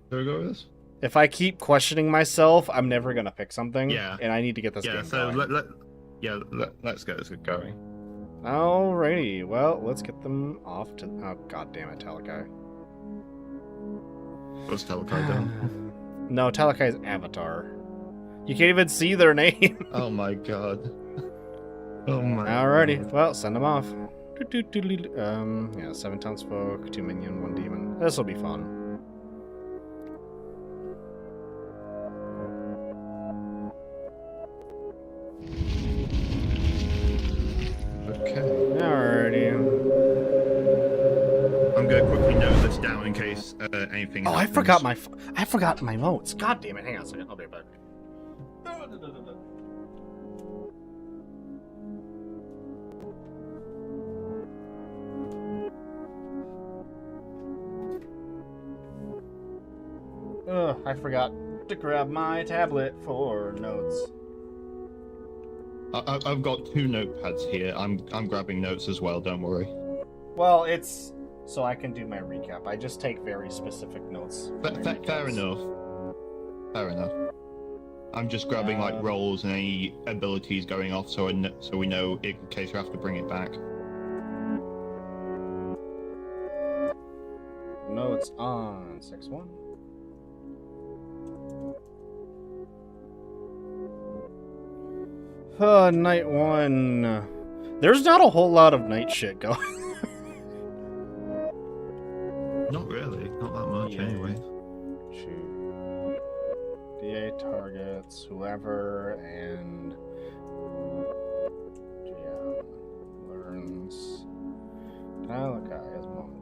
Should we go with this? If I keep questioning myself, I'm never gonna pick something. Yeah. And I need to get this game going. Let's get this going. Alrighty, well, let's get them off to. Oh, god damn it, Talakai. What's Talakai done? No, Talakai's avatar. You can't even see their name. Oh my god. Oh my. Alrighty, well, send them off. Yeah, 7 townsfolk, 2 minion, 1 demon. This will be fun. Okay. Alrighty. I'm gonna quickly note this down in case anything. Oh, happens. I forgot my notes. God damn it! Hang on a second. I'll be right back. Ugh, I forgot to grab my tablet for notes. I've got 2 notepads here. I'm grabbing notes as well. Don't worry. Well, it's so I can do my recap. I just take very specific notes. Fair enough. Fair enough. I'm just grabbing like rolls and any abilities going off, so we know in case we have to bring it back. Notes on 6-1. Night 1. There's not a whole lot of night shit going. Not really. Not that much, anyway. DA targets whoever and GM learns Talakai as monk.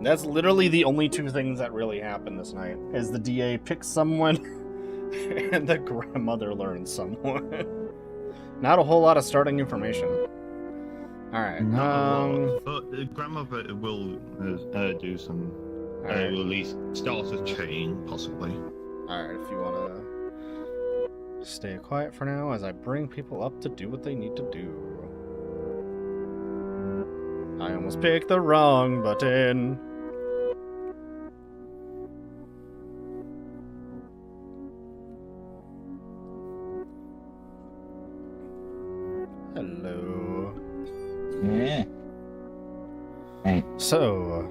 That's literally the only 2 things that really happen this night. Is the DA picks someone and the grandmother learns someone. Not a whole lot of starting information. Alright, but the grandmother will do some. Will at least start a chain, possibly. Alright, if you want to stay quiet for now as I bring people up to do what they need to do. I almost picked the wrong button. Hello. Yeah. Hey. So,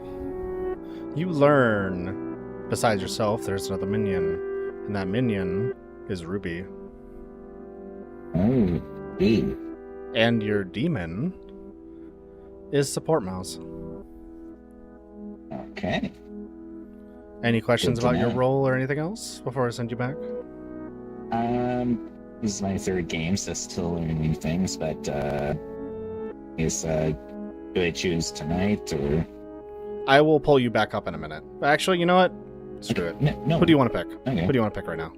you learn, besides yourself, there's another minion, and that minion is Ruby. Oh, hey. And your demon is Support Mouse. Okay. Any questions Good to about your know. role or anything else before I send you back? This is my 3rd game, so still learning new things, but, do I choose tonight, or? I will pull you back up in a minute. Actually, you know what? Screw it. No. Who do you want to pick? Okay. Who do you want to pick right now?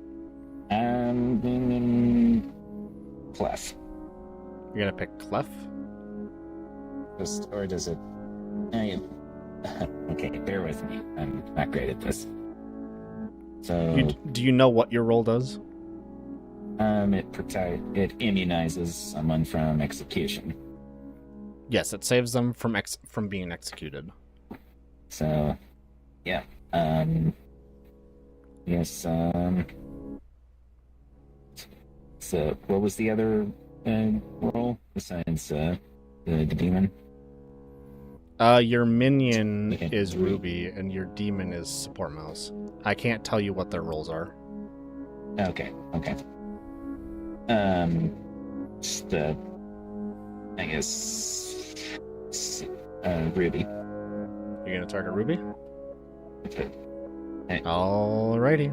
Clef. You're gonna pick Clef? Or does it? Okay, bear with me. I'm not great at this. So, Do you know what your role does? it immunizes someone from execution. Yes, it saves them from being executed. So, yeah. Yes. So, what was the other role besides the demon? Your minion is Ruby, and your demon is support mouse. I can't tell you what their roles are. Okay. Just I guess Ruby. You're gonna target Ruby? Okay. Alrighty.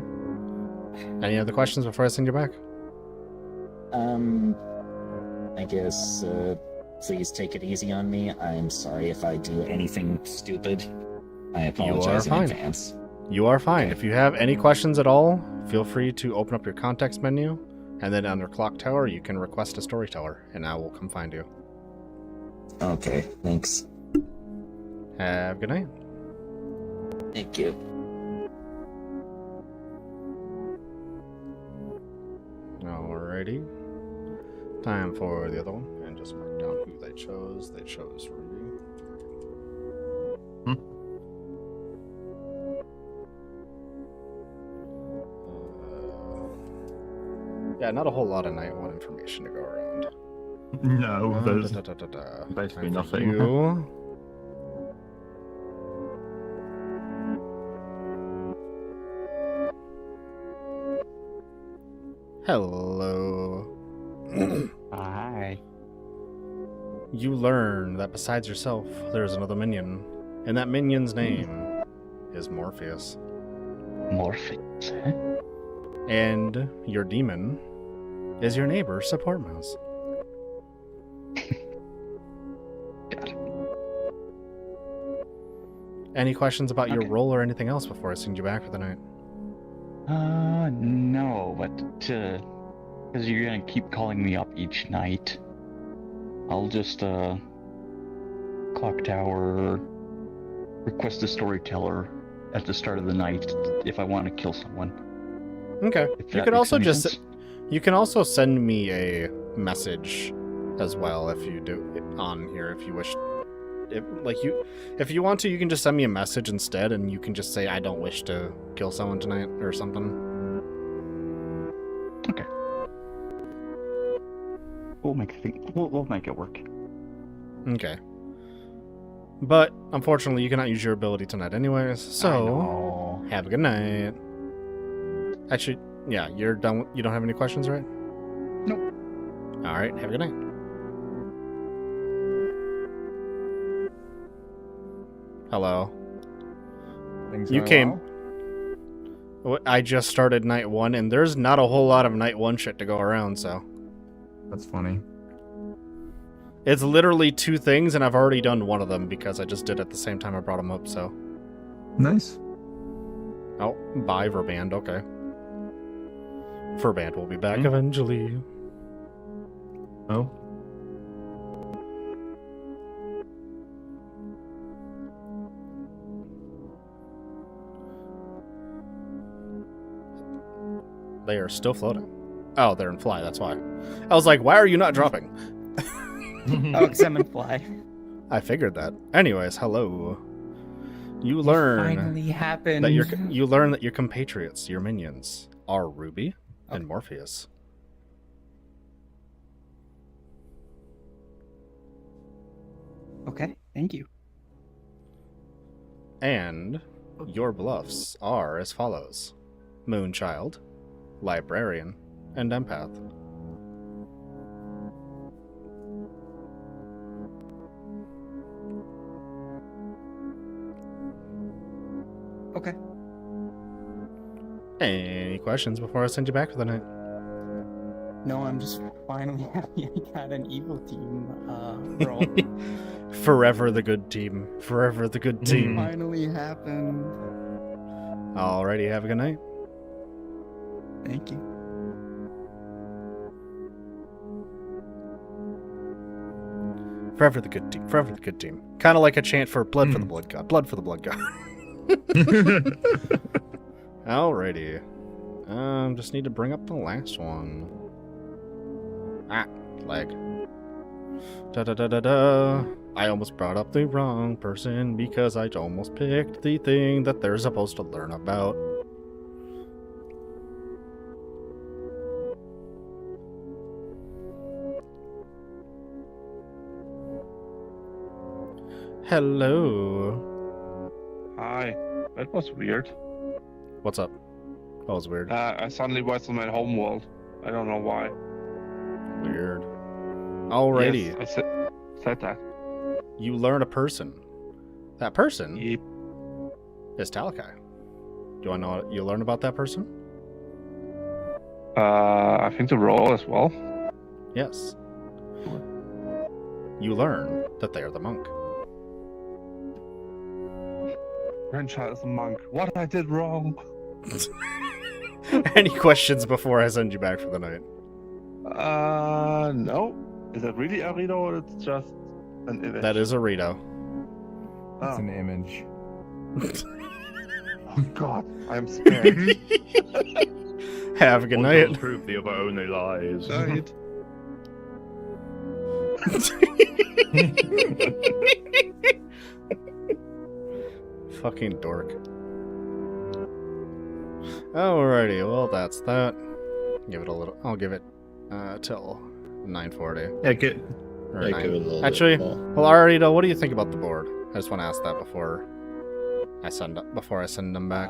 Any other questions before I send you back? I guess please take it easy on me. I'm sorry if I do anything stupid. I apologize in advance. You are fine. If you have any questions at all, feel free to open up your context menu, and then under Clocktower, you can request a storyteller, and I will come find you. Okay, thanks. Have a good night. Thank you. Alrighty. Time for the other one, and just mark down who they chose. They chose Ruby. Yeah, not a whole lot of night one information to go around. No, there's basically nothing. You. Hello. Hi. You learn that besides yourself, there's another minion, and that minion's name is Morpheus. Morpheus, huh? And your demon is your neighbor, Support Mouse. Got it. Any questions about your role or anything else before I send you back for the night? No, but because you're gonna keep calling me up each night, I'll just Clocktower request a storyteller at the start of the night if I want to kill someone. Okay. You could also just you can also send me a message as well if you do it on here if you wish. If you want to, you can just send me a message instead, and you can just say I don't wish to kill someone tonight or something. Okay. We'll make it work. Okay. But unfortunately, you cannot use your ability tonight, anyways. So have a good night. Actually, yeah, you're done. You don't have any questions, right? Nope. All right. Have a good night. Hello. You came. I just started night one, and there's not a whole lot of night one shit to go around, so. That's funny. It's literally 2 things, and I've already done one of them because I just did it at the same time I brought them up, so. Nice. Oh, bye, Verband, okay. Verband will be back eventually. Oh. They are still floating. Oh, they're in fly, that's why. I was like, why are you not dropping? Oh, because I'm in fly. I figured that. Anyways, hello. You learn finally happened. that you learn that your compatriots, your minions, are Ruby and Morpheus. Okay, thank you. And your bluffs are as follows: Moonchild, Librarian, and Empath. Okay. Any questions before I send you back for the night? No, I'm just finally happy I got an evil team role. Forever the good team. Forever the good team. Finally happened. Alrighty, have a good night. Thank you. Forever the good team. Forever the good team. Kind of like a chant for blood for the blood god. Blood for the blood god. Alrighty. Just need to bring up the last one. Ah, lag. Da-da-da-da-da. I almost brought up the wrong person because I almost picked the thing that they're supposed to learn about. Hello. Hi. That was weird. What's up? That was weird. I suddenly was on my home world. I don't know why. Weird. Alrighty. Yes, I said that. You learn a person. That person Yep. is Talakai. Do you want to know what you learn about that person? I think the role as well. Yes. You learn that they are the monk. Grandchild is a monk. What I did wrong? Any questions before I send you back for the night? No. Is it really a Rito or it's just an image? That is a Rito. It's an image. Oh God, I'm scared. Have a good night. Prove the other only lies. Night. Fucking dork. Alrighty, well that's that. Give it a little. I'll give it till 9:40. Yeah, give Or yeah, 9. give it a little Actually, bit more. well, Arito, what do you think about the board? I just want to ask that before I send them back.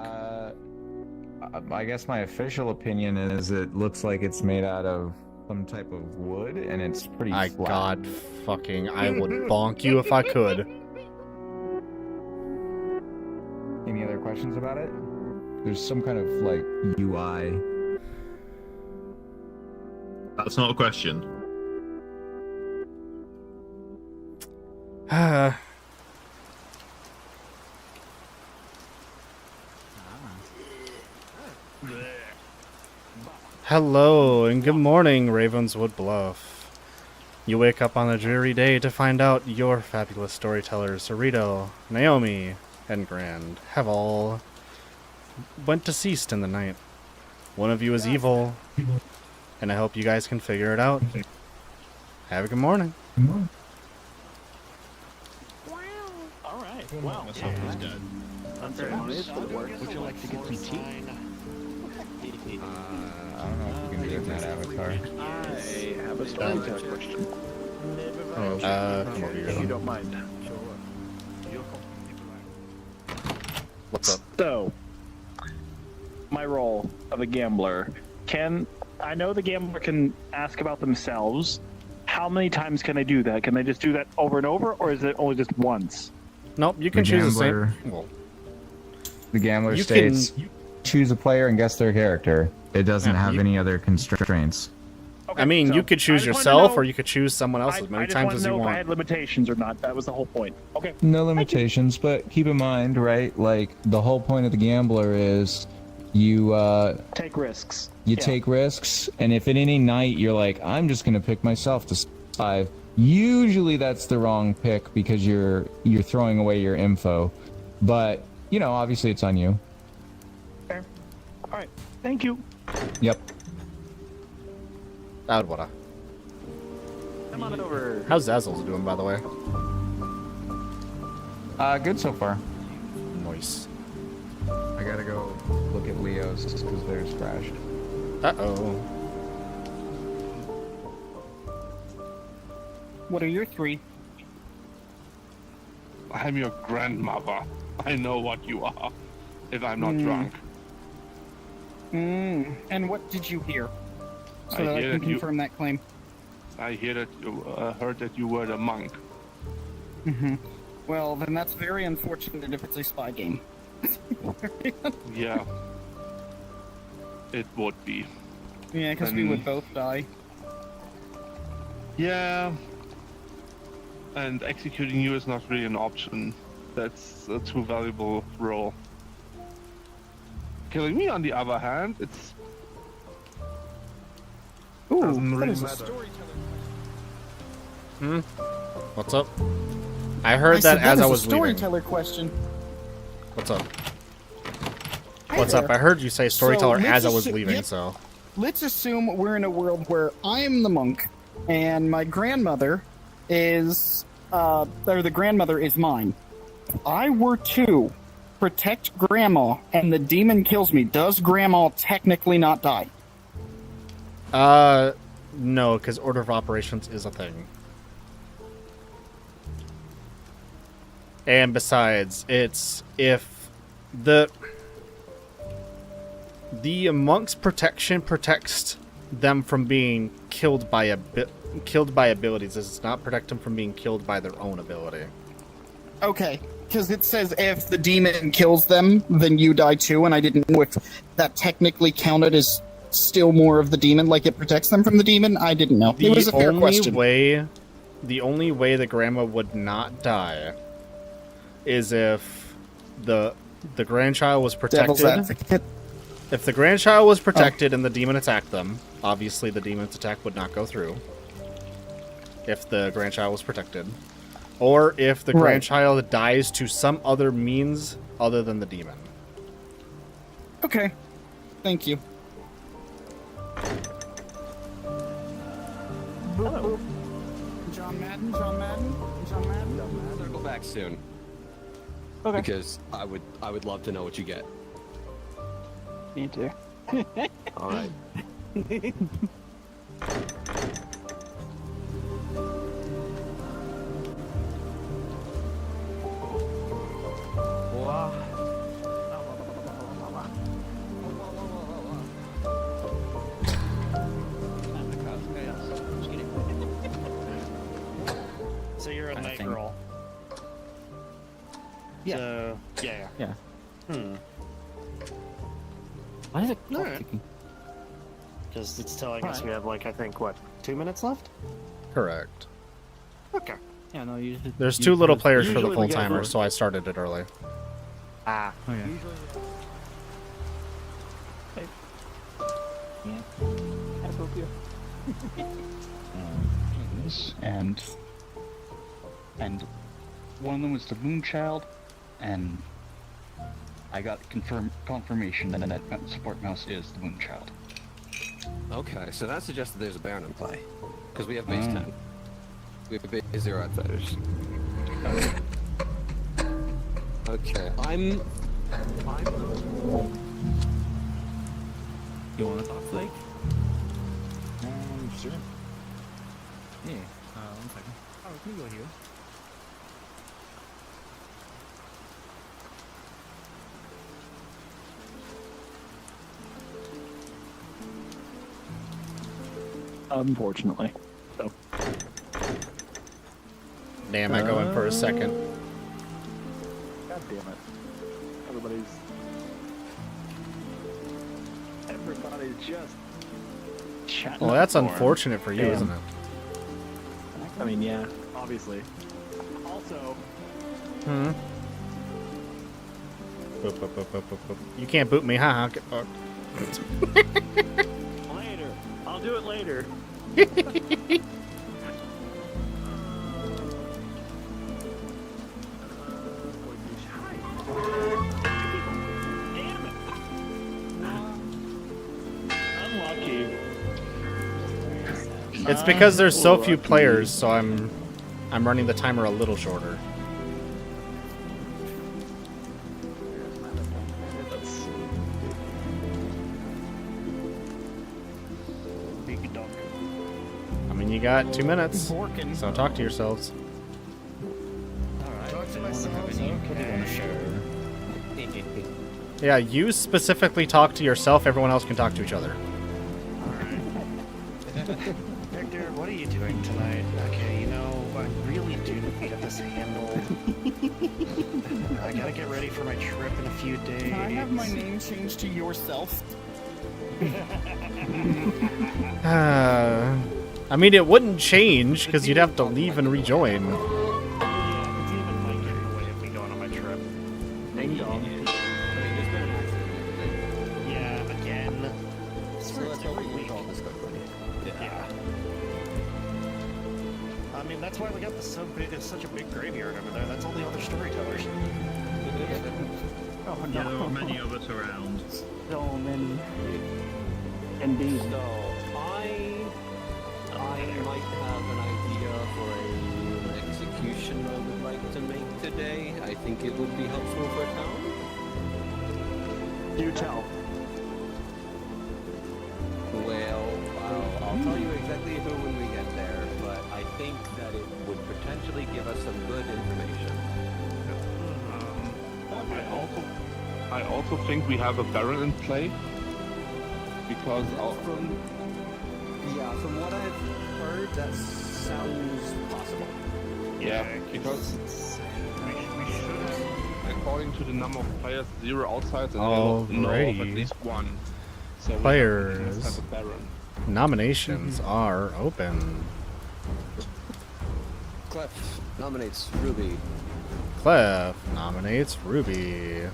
I guess my official opinion is it looks like it's made out of some type of wood, and it's pretty flat. God fucking, I would bonk you if I could. Any other questions about it? There's some kind of, like, UI. That's not a question. Hello and good morning, Ravenswood Bluff. You wake up on a dreary day to find out your fabulous storytellers, Arito, Naomi, and Grand, have all went deceased in the night. One of you is evil, and I hope you guys can figure it out. Have a good morning. Alright, wow. Would you like to get some tea? I don't know if you can do it in that avatar. I have a storyteller question. Come over here. If you don't mind. What's up? So, my role of a gambler. I know the gambler can ask about themselves. How many times can I do that? Can I just do that over and over, or is it only just once? Nope, you can choose the same. Well, The gambler you states, can- choose a player and guess their character. It doesn't Yeah, have any other constraints. I mean, so you could I choose just wanted to yourself, know- or you could choose someone else as many I just times wanted as to you know if I want. had limitations or not. That was the whole point. Okay. No limitations, but keep in mind, right? Like the whole point of the gambler is you Take risks. you Yeah. take risks, and if at any night you're like, I'm just gonna pick myself to survive, usually that's the wrong pick because you're throwing away your info. But you know, obviously it's on you. Fair. All right. Thank you. Yep. Out what? Come on over. How's Zazzles doing, by the way? Good so far. Nice. I gotta go look at Leo's because theirs crashed. Uh-oh. What are your three? I'm your grandmother. I know what you are. If I'm not drunk. And what did you hear? So I that I hear can that you- confirm that claim. I hear that you heard that you were the monk. Well, then that's very unfortunate if it's a spy game. Yeah. It would be. Yeah, because we would both die. Yeah. And executing you is not really an option. That's a too valuable role. Killing me, on the other hand, it's... Ooh, Doesn't that really is a matter. storyteller. What's up? I heard said that as is I a was leaving. storyteller question. What's up? Hi What's there. up? I heard you say storyteller So, as I let's was assu- leaving, yep. so... Let's assume we're in a world where I'm the monk, and my grandmother is, or the grandmother is mine. If I were to protect Grandma, and the demon kills me, does Grandma technically not die? No, because order of operations is a thing. And besides, it's if the monk's protection protects them from being killed by abilities. It does not protect them from being killed by their own ability. Okay, because it says if the demon kills them, then you die too, and I didn't know if that technically counted as still more of the demon, like it protects them from the demon. I didn't know. It was a fair question. The only way the grandma would not die is if the grandchild was protected. If the grandchild was protected and the demon attacked them, obviously the demon's attack would not go through. If the grandchild was protected. Or if the grandchild dies to some other means other than the demon. Okay. Thank you. Hello. John Madden. Circle back soon. Okay. Because I would love to know what you get. Me too. All right. So you're a night girl. Yeah. So, yeah. Yeah. Why is it ticking? Because it's telling us we have, like, I think, what, 2 minutes left? Correct. Okay. Yeah, no, usually... There's too little players for the full timer, so I started it early. Ah. Okay. and one of them was the Moonchild, and I got confirmation that that support mouse is the Moonchild. Okay, so that suggests that there's a Baron in play. Because we have base 10. We have base 0 outsiders. Okay, I'm... You want to talk, Flake? Sure. Yeah, 1 second. Oh, can you go here? Unfortunately. So. Damn, I go in for a second. God damn it. Everybody's just chatting. Well, that's unfortunate for you, isn't it? I mean, yeah, obviously. Also... Boop, boop, boop, boop, boop, boop. You can't boot me, haha. Get fucked. Later. I'll do it later. Unlucky. It's because there's so few players, so I'm running the timer a little shorter. I mean, you got 2 minutes, so talk to yourselves. Talk to myself. Yeah, you specifically talk to yourself, everyone else can talk to each other. Victor, what are you doing tonight? Okay, you know, I really do need to get this handled. I gotta get ready for my trip in a few days. Can I have my name changed to yourself? I mean, it wouldn't change, because you'd have to leave and rejoin. Ding dong. Yeah, again. So let's hope we resolve this quickly. Yeah. I mean, that's why we got it's such a big graveyard over there. That's all the other storytellers. Oh, Yeah, there are many of us around. So many. Indeed. So, I might have an idea for an execution I would like to make today. I think it would be helpful for town. Do tell. Well, I'll tell you exactly who when we get there, but I think that it would potentially give us some good information. I also think we have a Baron in play because from what I've heard, that sounds possible. yeah, because we should, according to the number of players, 0 outside and know of at Alrighty. least 1. So Players. we must have a Baron. Nominations are open. Clef nominates Ruby. Clef nominates Ruby.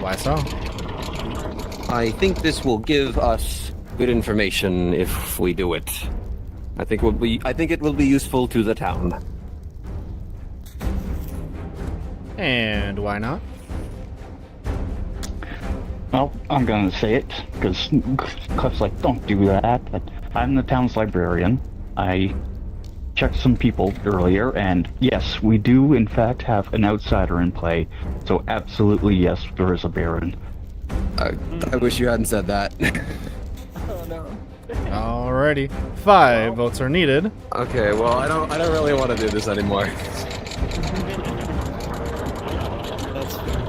Why so? I think this will give us good information if we do it. I think it will be useful to the town. And why not? Well, I'm gonna say it, because Clef's like, don't do that, but I'm the town's librarian. I checked some people earlier, and yes, we do in fact have an outsider in play, so absolutely yes, there is a Baron. I wish you hadn't said that. Oh no. Alrighty. 5 votes are needed. Okay, well, I don't really want to do this anymore. That's fair.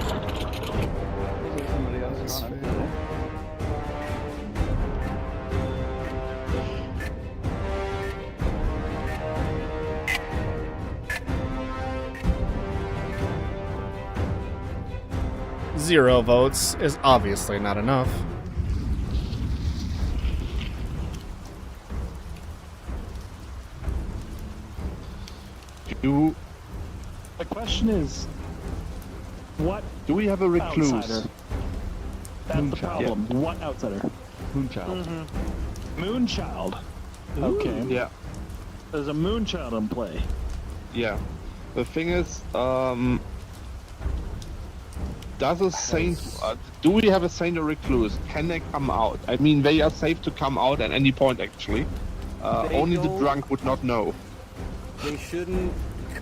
0 votes is obviously not enough. The question is, what do we have a recluse? Outsider? That's the problem. Yeah. What outsider? Moonchild. Moonchild. Okay. Yeah. There's a Moonchild in play. Yeah. The thing is, does a saint? Do we have a saint or recluse? Can they come out? I mean, they are safe to come out at any point. Actually, only the drunk would not know. They shouldn't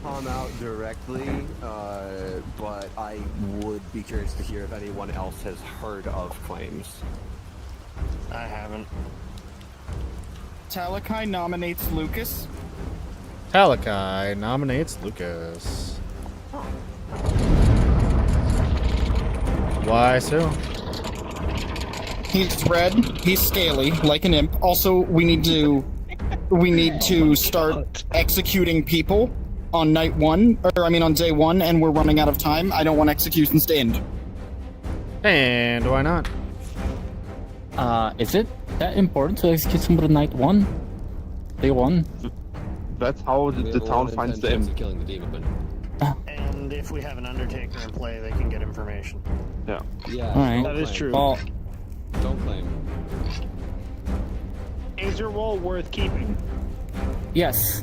come out directly, but I would be curious to hear if anyone else has heard of claims. I haven't. Talakai nominates Lucas. Talakai nominates Lucas. Why so? He's red. He's scaly, like an imp. Also, we need to start executing people on night 1, or I mean on day 1, and we're running out of time. I don't want executions to end. And why not? Is it that important to execute somebody night 1? Day 1? That's how the town finds the imp. Killing the demon. And if we have an Undertaker in play, they can get information. Yeah. Yeah. Alright. That is true. Well, Don't claim. Is your role worth keeping? yes.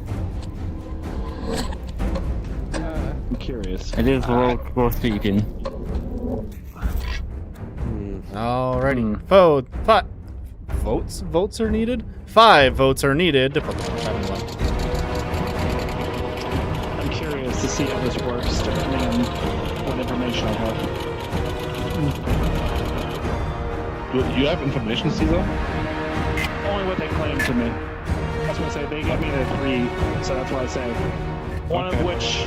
I'm curious. It is worth keeping. Alrighty. Votes are needed? 5 votes are needed to put the contract in. I'm curious to see how this works, depending on what information I have. Do you have information, Caesar? Only what they claim to me. That's what I say. They gave me the 3, so that's why I say. One of which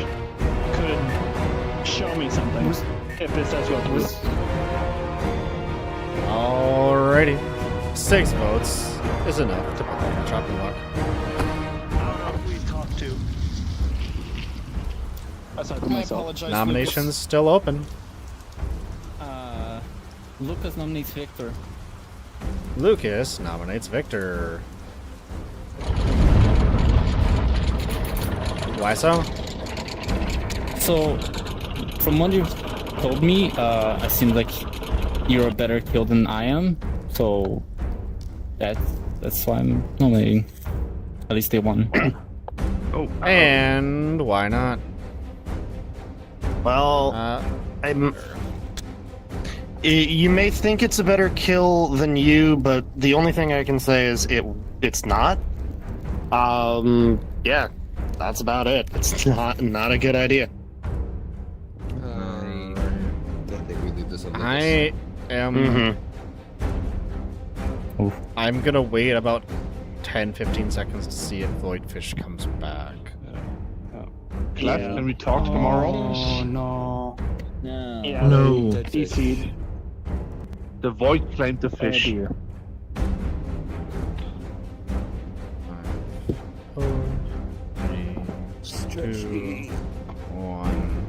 could show me something, if this does go through. Alrighty. 6 votes is enough to put the contract in luck. I don't know who we talked to. Aside from I myself. apologize. Nominations still open. Lucas nominates Victor. Lucas nominates Victor. Why so? So, from what you've told me, it seems like you're a better kill than I am. So, that's why I'm nominating. At least they won. And why not? Well, you may think it's a better kill than you, but the only thing I can say is it's not. Yeah, that's about it. It's not a good idea. I think we leave this on I am. I'm gonna wait about 10-15 seconds to see if Voidfish comes back. left. Can we talk tomorrow? Oh no. No. Yeah, No. CC'd. The void claimed the fish. Dear. Two, one.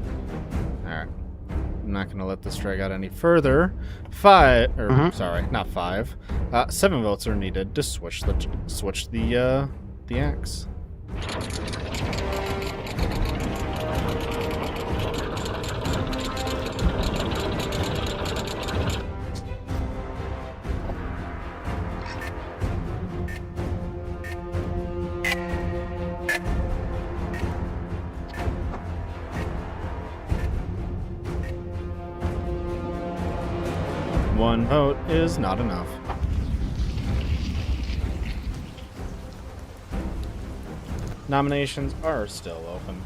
Alright. I'm not gonna let this drag out any further. Sorry, not 5. 7 votes are needed to switch the axe. One vote is not enough. Nominations are still open.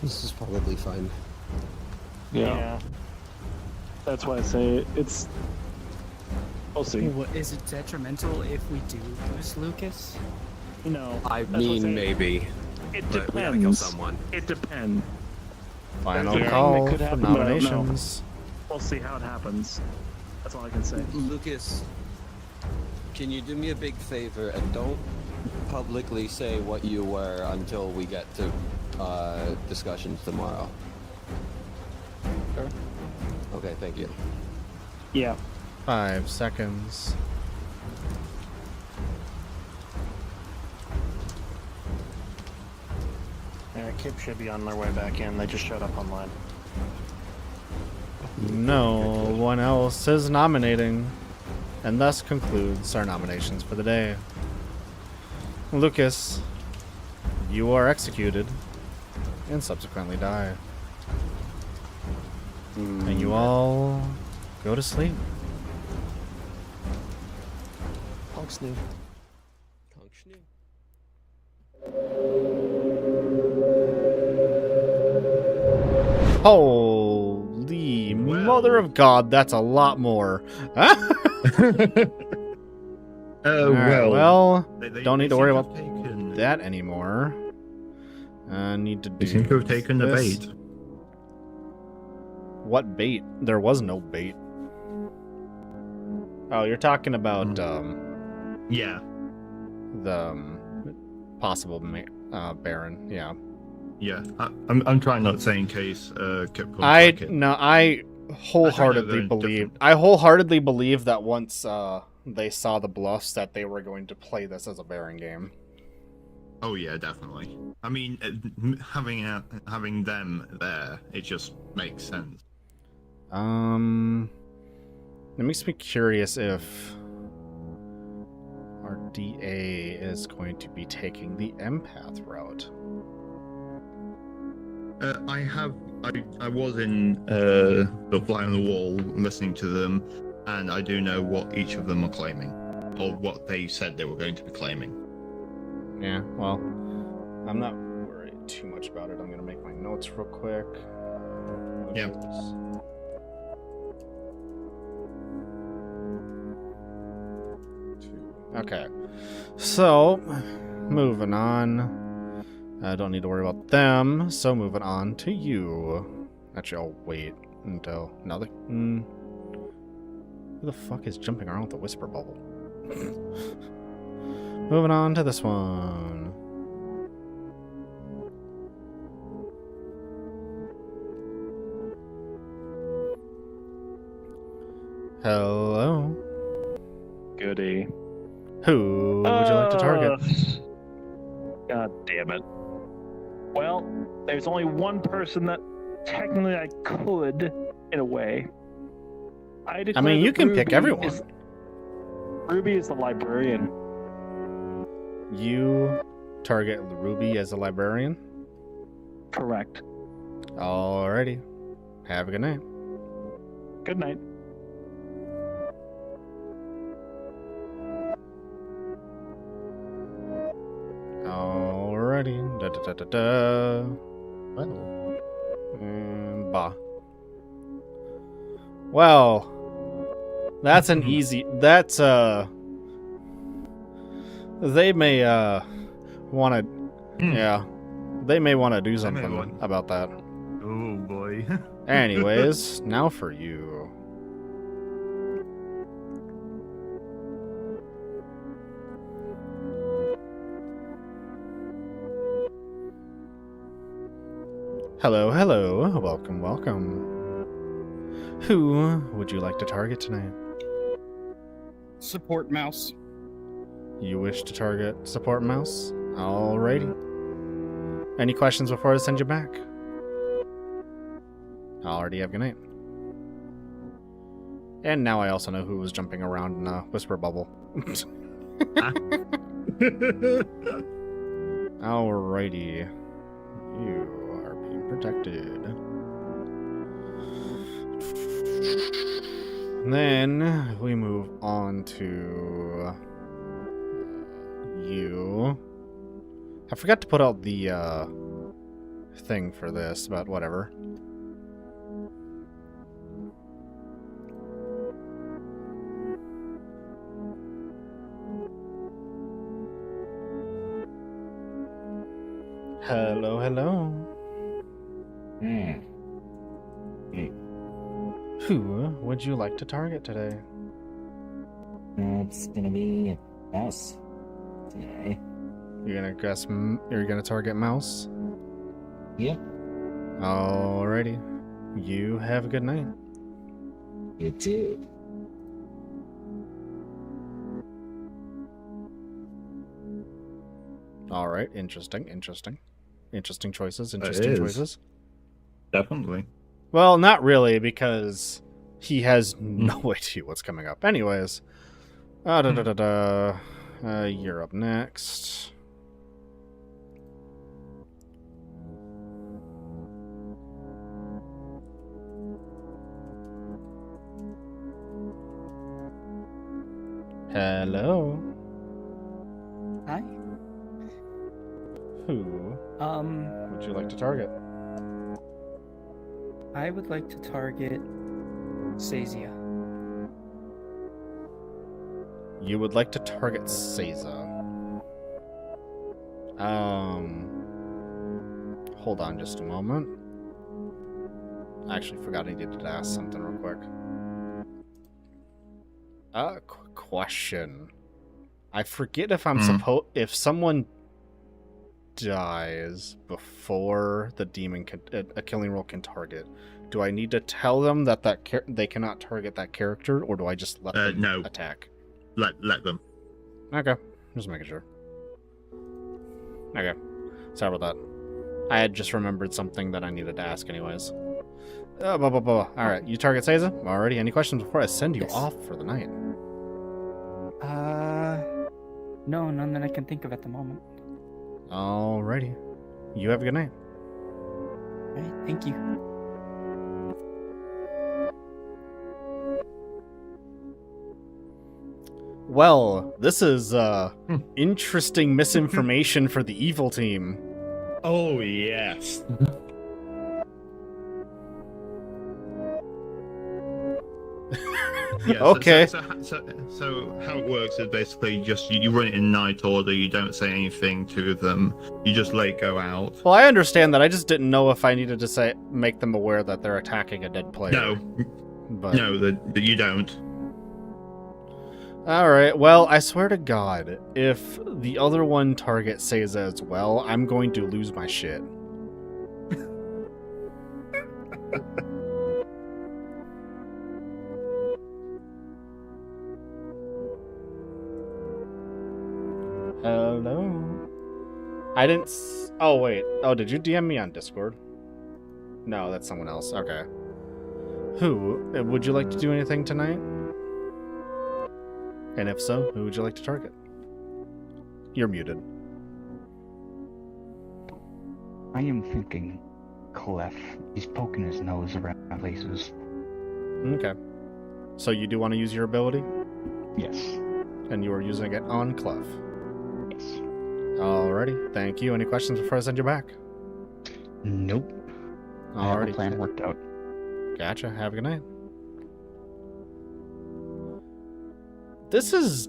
This is probably fine. Yeah. That's why I say it's. We'll see. Is it detrimental if we do lose Lucas? No. I that's what I'm mean, saying. maybe. It But we gotta kill depends. someone. It depends. Final There's a call thing that could for happen, but I don't know. nominations. We'll see how it happens. That's all I can say. Lucas, can you do me a big favor and don't publicly say what you were until we get to discussions tomorrow? Sure. Okay, thank you. Yeah. 5 seconds. Kip should be on their way back in. They just showed up online. No one else is nominating, and thus concludes our nominations for the day. Lucas, you are executed and subsequently die. And you all go to sleep. Honks new. Holy mother of God, that's a lot more. Well, don't need to worry about that anymore. Need to do. They seem to have taken the this. bait. What bait? There was no bait. Oh, you're talking about Yeah. the possible Baron. Yeah. Yeah. I'm trying not to say in case Kip comes back in. I wholeheartedly believe that once they saw the bluffs that they were going to play this as a Baron game. Oh yeah, definitely. I mean, having them there, it just makes sense. It makes me curious if our DA is going to be taking the empath route. I was in the fly on the wall listening to them, and I do know what each of them are claiming, or what they said they were going to be claiming. Yeah, well, I'm not worried too much about it. I'm gonna make my notes real quick. Yeah. Okay, so moving on. I don't need to worry about them, so moving on to you. Actually, I'll wait until now. Who the fuck is jumping around with the whisper bubble? Moving on to this one. Hello. Goody. Who would you like to target? God damn it. Well, there's only one person that technically I could, in a way. I mean, you that can pick Ruby everyone. Ruby is the librarian. You target Ruby as a librarian? Correct. Alrighty. Have a good night. Good night. Alrighty. Da da da da da. Well. Bah. Well. That's an easy. That's They may want to, yeah, they may want to do something about that. Oh boy. Anyways, now for you. Hello, hello. Welcome, welcome. Who would you like to target tonight? Support mouse. You wish to target support mouse? Alrighty. Any questions before I send you back? Already have good night. And now I also know who was jumping around in a whisper bubble. Alrighty. You are being protected. And then we move on to you. I forgot to put out the thing for this, but whatever. Hello, hello. Who would you like to target today? It's gonna be Mouse today. You're gonna guess. You're gonna target mouse. Yep. Alrighty. You have a good night. You too. All right. Interesting. Interesting. Interesting choices. It Interesting is. choices. Definitely. Well, not really, because he has no idea what's coming up. Anyways. You're up next. Hello. Hi. Who would you like to target? I would like to target Sazia. You would like to target Seiza. Hold on just a moment. I actually forgot I needed to ask something real quick. Question. I forget if I'm if someone dies before the demon a killing roll can target, do I need to tell them that they cannot target that character, or do I just let them attack? Let them. Okay, just making sure. Okay, sorry about that. I had just remembered something that I needed to ask anyways. Alright, you target Seiza? Alrighty, any questions before I send you off for the night? No, none that I can think of at the moment. Alrighty. You have a good night. Alright, thank you. Well, this is interesting misinformation for the evil team. Oh, yes. Yeah, okay. So how it works is basically just you run it in night order. You don't say anything to them. You just let it go out. Well, I understand that. I just didn't know if I needed to make them aware that they're attacking a dead player. No, but... no, that you don't. All right. Well, I swear to God, if the other one targets Seiza as well, I'm going to lose my shit. Hello. I didn't. Oh wait. Oh, did you DM me on Discord? No, that's someone else. Okay. Who would you like to do anything tonight? And if so, who would you like to target? You're muted. I am thinking Clef. He's poking his nose around places. Okay. So you do want to use your ability? Yes. And you are using it on Clef? Yes. Alrighty. Thank you. Any questions before I send you back? Nope. I have a plan worked out. Gotcha. Have a good night. This is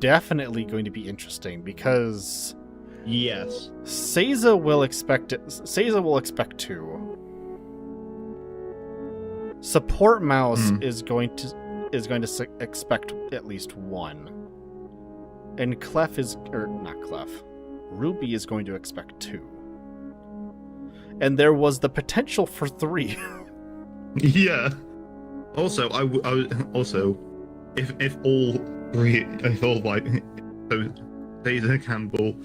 definitely going to be interesting because yes, Seiza will expect it. Seiza will expect 2. Support Mouse is going to expect at least 1, and Clef is not Clef. Ruby is going to expect 2, and there was the potential for 3. Yeah. Also, also, if all 3, if all like, so Taser Campbell,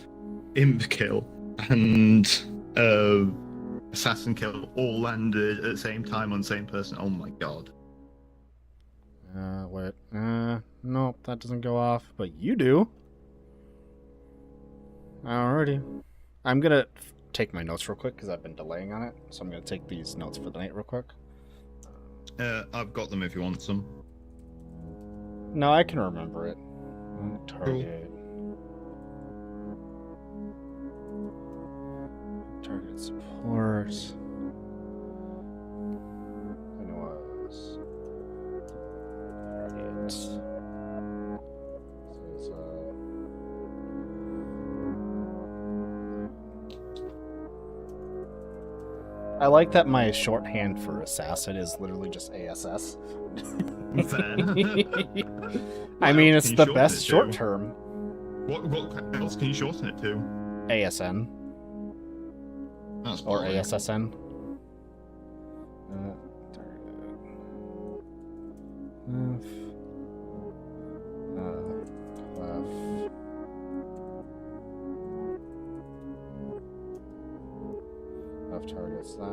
Imp Kill, and Assassin Kill all landed at the same time on the same person. Oh my god. Wait. Nope, that doesn't go off, but you do. Alrighty. I'm gonna take my notes real quick because I've been delaying on it, so I'm gonna take these notes for the night real quick. I've got them if you want some. No, I can remember it. Target. Target support. And it was. Target. I like that my shorthand for assassin is literally just ASS. I mean, it's the best short term. What else can you shorten it to? ASN. That's or ASSN. Left targets that.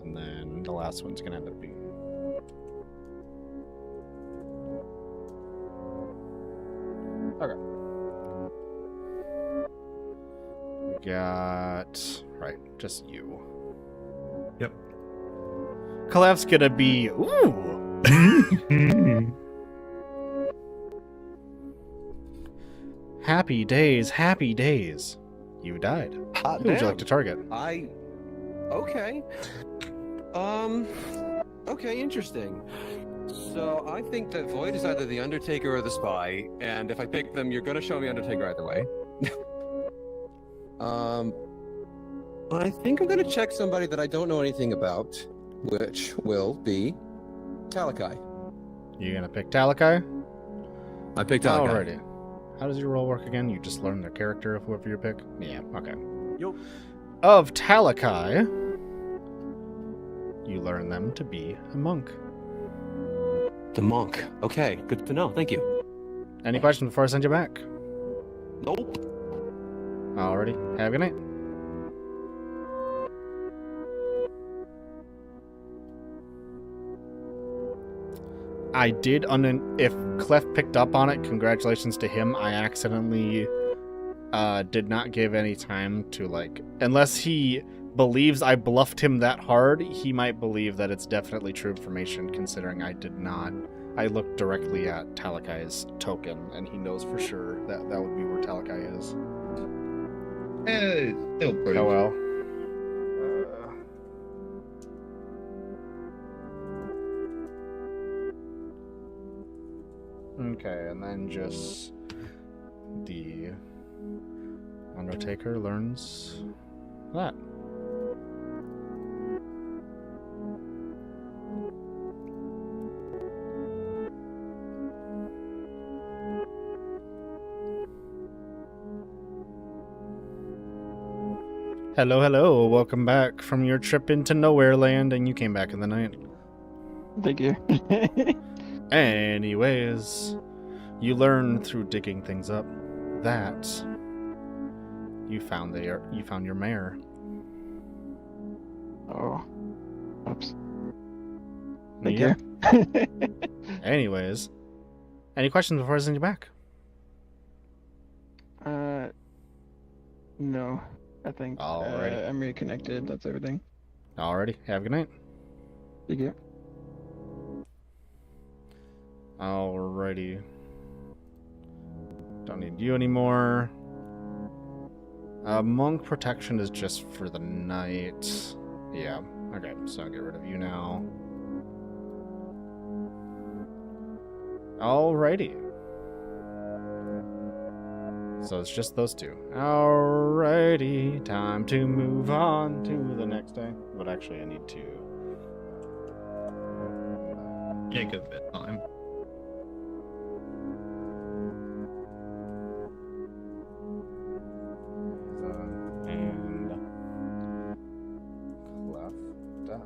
And then the last one's gonna end up being. Okay. We got right, just you. Yep. Collapse gonna be ooh. Happy days, happy days. You died. Who would you like to target? Okay. Okay, interesting. So I think that Void is either the Undertaker or the Spy, and if I pick them, you're gonna show me Undertaker either way. I think I'm gonna check somebody that I don't know anything about, which will be Talakai. You gonna pick Talakai? I picked Talakai. Alrighty. How does your role work again? You just learn the character of whoever you pick? Yeah, okay. Yep. Of Talakai, you learn them to be a monk. The monk. Okay, good to know. Thank you. Any questions before I send you back? Nope. Alrighty. Have a good night. I did if Clef picked up on it, congratulations to him. I accidentally did not give any time to, like, unless he believes I bluffed him that hard, he might believe that it's definitely true information, considering I did not. I looked directly at Talakai's token, and he knows for sure that that would be where Talakai is. It'll prove. Oh well. Okay, and then just the Undertaker learns that. Hello, hello. Welcome back from your trip into Nowhere Land, and you came back in the night. Thank you. Anyways, you learn through digging things up that you found your mare. Oh. Oops. Thank Yep. you. Anyways, any questions before I send you back? No. I think Alrighty. I'm reconnected. That's everything. Alrighty. Have a good night. Thank you. Alrighty. Don't need you anymore. Monk protection is just for the night. Yeah. Okay, so I'll get rid of you now. Alrighty. So it's just those two. Alrighty, time to move on to the next day. But actually, I need to. Yeah, good bit of time. And Clef die.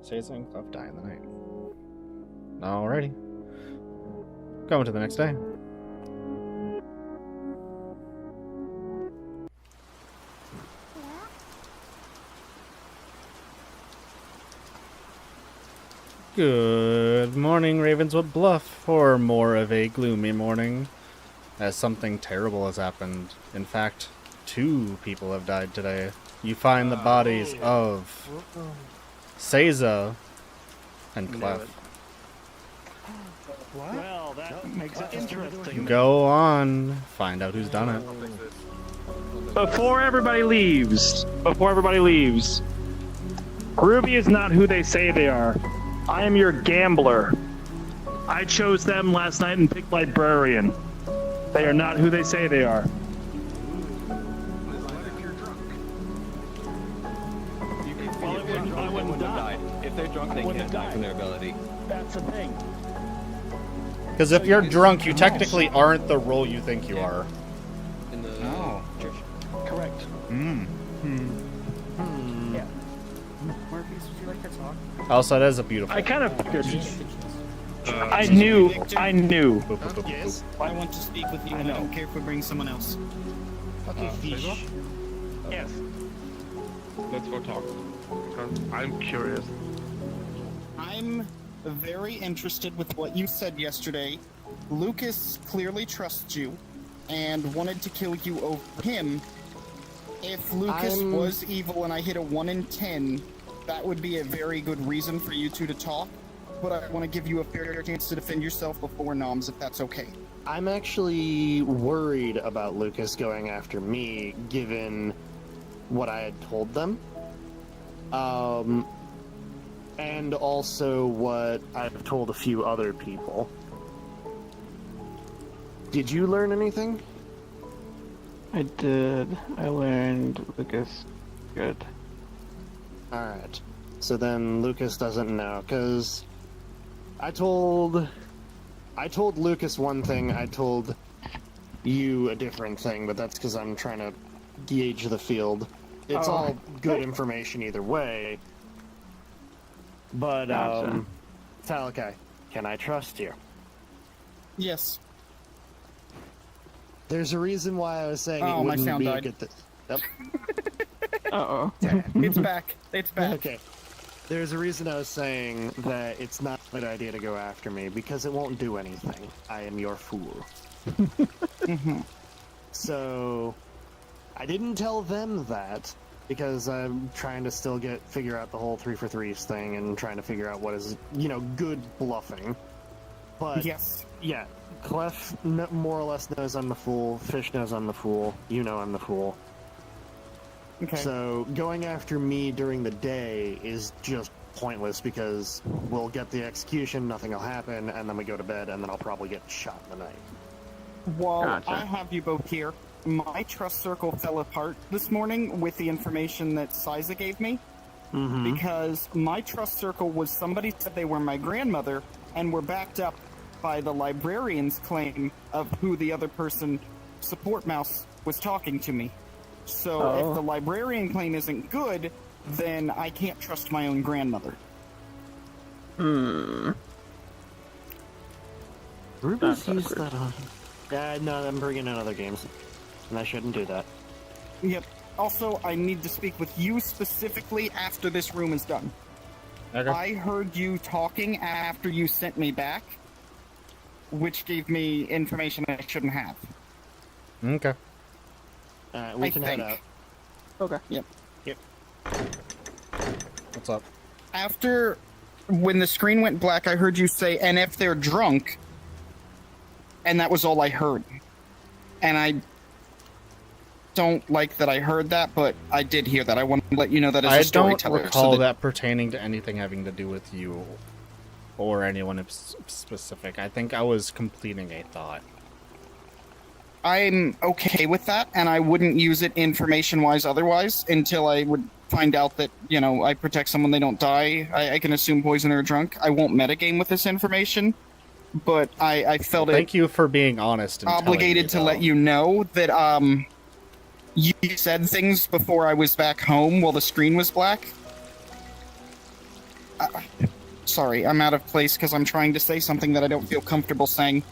Seiza and Clef die in the night. Alrighty. Going to the next day. Good morning, Ravenswood Bluff, or more of a gloomy morning, as something terrible has happened. In fact, 2 people have died today. You find the bodies of Seiza and Clef. Well, that makes it interesting. Go on, find out who's done it. Before everybody leaves, Ruby is not who they say they are. I am your gambler. I chose them last night and picked librarian. They are not who they say they are. I wouldn't have died. If they're drunk, they can't die from their ability. That's the thing. Because if you're drunk, you technically aren't the role you think you are. In the church. Correct. Yeah. Marcus, would you like to talk? Also, that is a beautiful. I kind of figured. I knew. Yes. I want to speak with you, and I don't care if we bring someone else. Okay, fish. Yes. Let's go talk. Because I'm curious. I'm very interested with what you said yesterday. Lucas clearly trusts you and wanted to kill you over him. If Lucas was evil and I hit a 1 in 10, that would be a very good reason for you two to talk. But I want to give you a fair chance to defend yourself before Noms, if that's okay. I'm actually worried about Lucas going after me, given what I had told them. And also what I've told a few other people. Did you learn anything? I did. I learned Lucas. Good. Alright. So then Lucas doesn't know, because I told Lucas one thing, I told you a different thing, but that's because I'm trying to gauge the field. It's all good information either way. But, Talakai, can I trust you? Yes. There's a reason why I was saying it my wouldn't sound be a died. good thing. Yep. Uh-oh. It's back. It's back. Okay. There's a reason I was saying that it's not a good idea to go after me, because it won't do anything. I am your fool. So, I didn't tell them that, because I'm trying to still figure out the whole 3 for 3s thing and trying to figure out what is, good bluffing. But, yes. Yeah, Clef more or less knows I'm the fool, Fish knows I'm the fool, you know I'm the fool. Okay. So, going after me during the day is just pointless, because we'll get the execution, nothing will happen, and then we go to bed, and then I'll probably get shot in the night. Well, Gotcha. I have you both here. My trust circle fell apart this morning with the information that Siza gave me. Because my trust circle was somebody said they were my grandmother and were backed up by the librarian's claim of who the other person, Support Mouse, was talking to me. So if the librarian claim isn't good, then I can't trust my own grandmother. Ruby's used that on. No, I'm bringing in other games, and I shouldn't do that. Yep. Also, I need to speak with you specifically after this room is done. Okay. I heard you talking after you sent me back, which gave me information I shouldn't have. Okay. We can head out. Okay. Yep. What's up? After, when the screen went black, I heard you say, and if they're drunk, and that was all I heard. And I don't like that I heard that, but I did hear that. I want to let you know that as a I don't storyteller. recall that pertaining to anything having to do with you. or anyone specific. I think I was completing a thought. I'm okay with that, and I wouldn't use it information-wise otherwise until I would find out that, you know, I protect someone, they don't die. I can assume poison or drunk. I won't metagame with this information, but I felt Thank you for being honest and obligated to telling me, let you know that, you said things before I was back home while the screen was black. Sorry, I'm out of place because I'm trying to say something that I don't feel comfortable saying.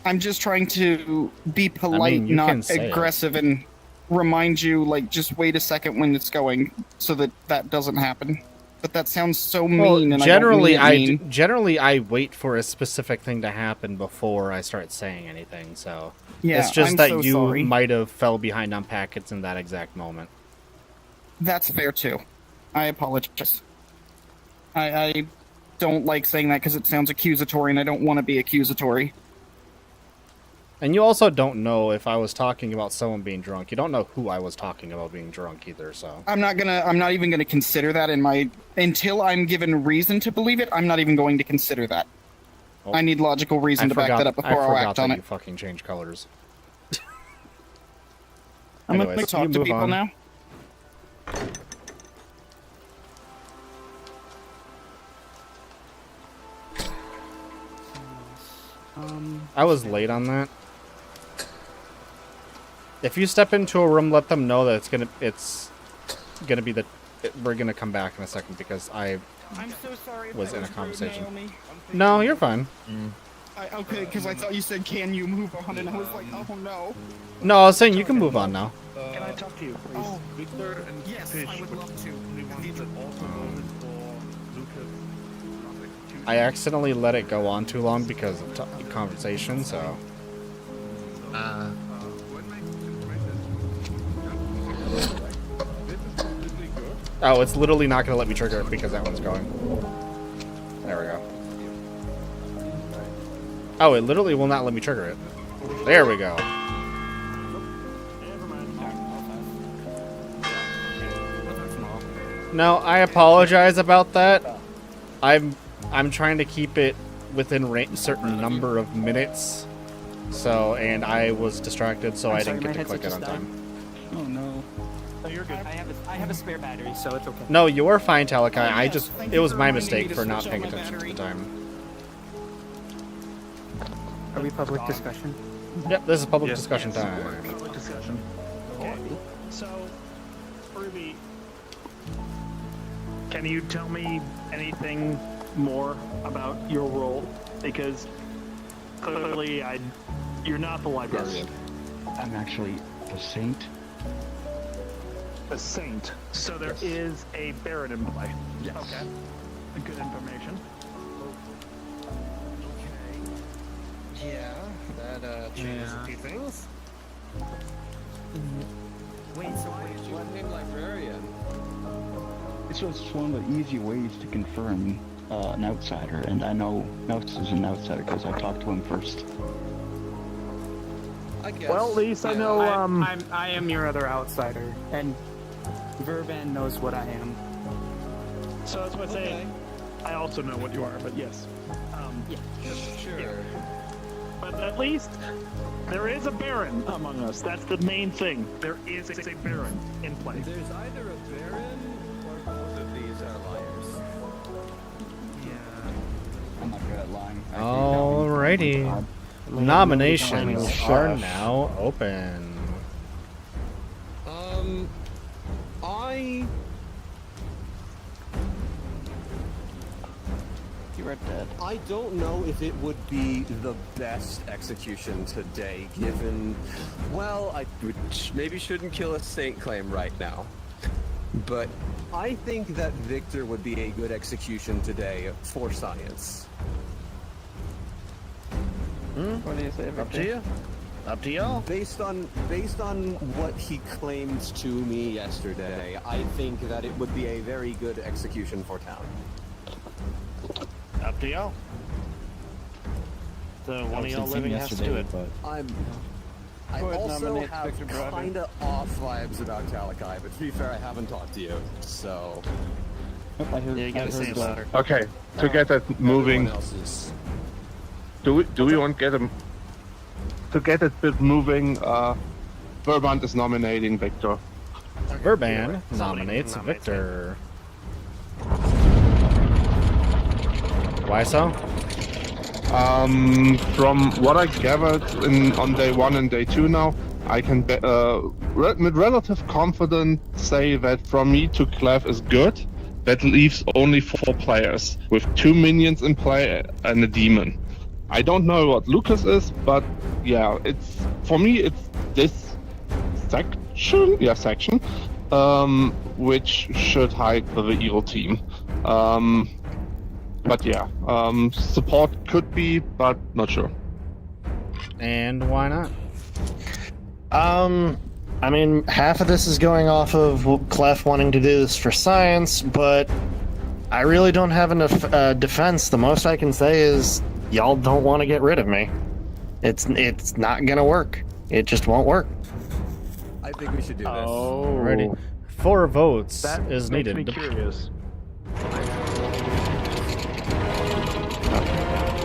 I'm just trying to be polite, you can not say aggressive, and remind you, like, just wait a second when it's going, so that that doesn't happen. But that sounds so mean, and generally, I don't mean it mean. generally I wait for a specific thing to happen before I start saying anything. So Yeah, it's just I'm that so you sorry. might have fell behind on packets in that exact moment. That's fair, too. I apologize. I don't like saying that because it sounds accusatory, and I don't want to be accusatory. And you also don't know if I was talking about someone being drunk. You don't know who I was talking about being drunk either, so. I'm not even gonna consider that until I'm given reason to believe it, I'm not even going to consider that. Oh, I need logical reason to back that up before I'll act on that it. you fucking change colors. I'm gonna Anyways, talk you to move people on. now. I was late on that. If you step into a room, let them know that it's gonna be we're gonna come back in a second because I I'm so sorry if was that in a rude, conversation. Naomi. No, you're fine. Okay, because I thought you said, "Can you move on?" and I was like, "Oh no." No, I was saying you can move on now. Can I talk to you, please? Oh, Victor and yes, Fish, I would love to. we wanted also voted for Lucas. I accidentally let it go on too long because of conversation, so. Oh, it's literally not going to let me trigger it because that one's going. There we go. Oh, it literally will not let me trigger it. There we go. No, I apologize about that. I'm trying to keep it within certain number of minutes. So, and I was distracted, so I didn't get to click it on time. Oh no. Oh, you're good. I have a spare battery, so it's okay. No, you're fine, Talakai. I yes, just, thank it you was for my reminding me mistake to for not switch paying out my attention to the battery. time. Are we public discussion? Yep, this is public Yes, discussion yes. time. Public discussion. Okay. So, Ruby, can you tell me anything more about your role? Because clearly, you're not the librarian. I'm actually a saint. A saint. So there is a Baron in play. Yes. Okay. Good information. Yeah, that changes a few things. Wait, so What name librarian? It's just one of the easy ways to confirm an outsider, and I know Notes is an outsider because I talked to him first. I guess. Well, at least I know. I am your other outsider, and Verban knows what I am. So that's what I say. Okay. I also know what you are, but yes. Yeah. Sure. Yeah. But at least there is a Baron among us. That's the main thing. There is a Baron in play. There's either a Baron or both of these are liars. I'm not good at lying. Alrighty. Nominations are now open. I don't know if it would be the best execution today, given, well, I maybe shouldn't kill a saint claim right now. But I think that Victor would be a good execution today for science. What do you say? Up to you. Up to y'all. Based on what he claimed to me yesterday, I think that it would be a very good execution for town. Up to y'all. So one of y'all living has to do it. I Go ahead, also nominate have Victor Bradley. kind of off vibes about Talakai, but to be fair, I haven't talked to you, so I heard, Yeah, you gotta say it louder. Okay, to get that moving. Do we want to get it bit moving? Verband is nominating Victor. Verban nominates Victor. Why so? From what I gathered on day 1 and day 2 now, I can with relative confidence say that from me to Clef is good. That leaves only 4 players with 2 minions in play and a demon. I don't know what Lucas is, but yeah, it's for me it's this section, which should hide for the evil team. But yeah, support could be, but not sure. And why not? I mean, half of this is going off of Clef wanting to do this for science, but I really don't have enough defense. The most I can say is y'all don't want to get rid of me. It's not gonna work. It just won't work. I think we should do this. Alrighty. 4 votes is needed. Makes me curious.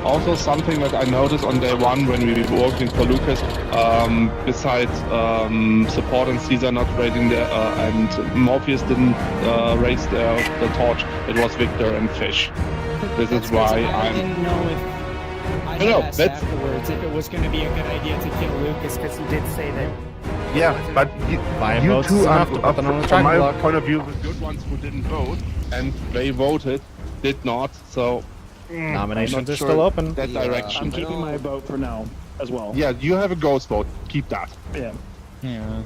Also, something that I noticed on day 1 when we were working for Lucas, besides support and Caesar not raising their and Morpheus didn't raise the torch, it was Victor and Fish. This is why I I'm. didn't know if I No, asked that's- afterwards if it was going to be a good idea to kill Lucas because he did say that. Yeah, but Five you votes two is are, enough to put them on the from chopping my block. point of view, the good ones who didn't vote, and they voted, did not. So Nominations I'm are not still sure open. That direction. I'm keeping my vote for now as well. Yeah, you have a ghost vote. Keep that. Yeah. Yeah.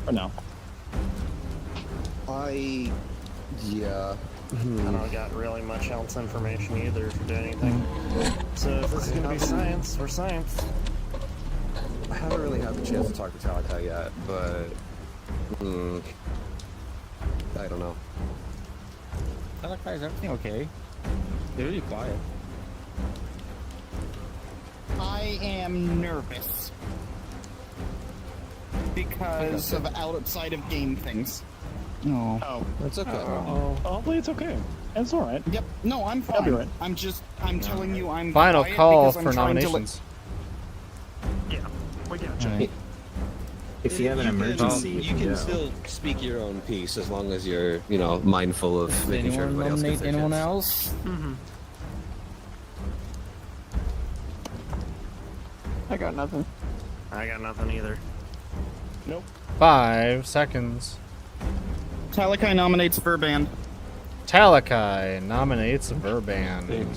For now. Yeah. I don't got really much else information either to do anything. So if this is gonna be science, we're science. I haven't really had the chance to talk to Talika yet, but I don't know. Is everything okay? They're really quiet. I am nervous because of outside of game things. No. Oh. That's okay. Hopefully it's okay. It's alright. Yep. No, I'm I'll be fine. right. I'm telling you, I'm Final quiet call because I'm for trying to nominations. Yeah. We got you. If you have an emergency, you can still speak your own piece as long as you're, mindful of Did making sure anyone everybody else gets nominate their anyone chance. else? I got nothing. I got nothing either. Nope. 5 seconds. Talakai nominates Verban. Talakai nominates Verban.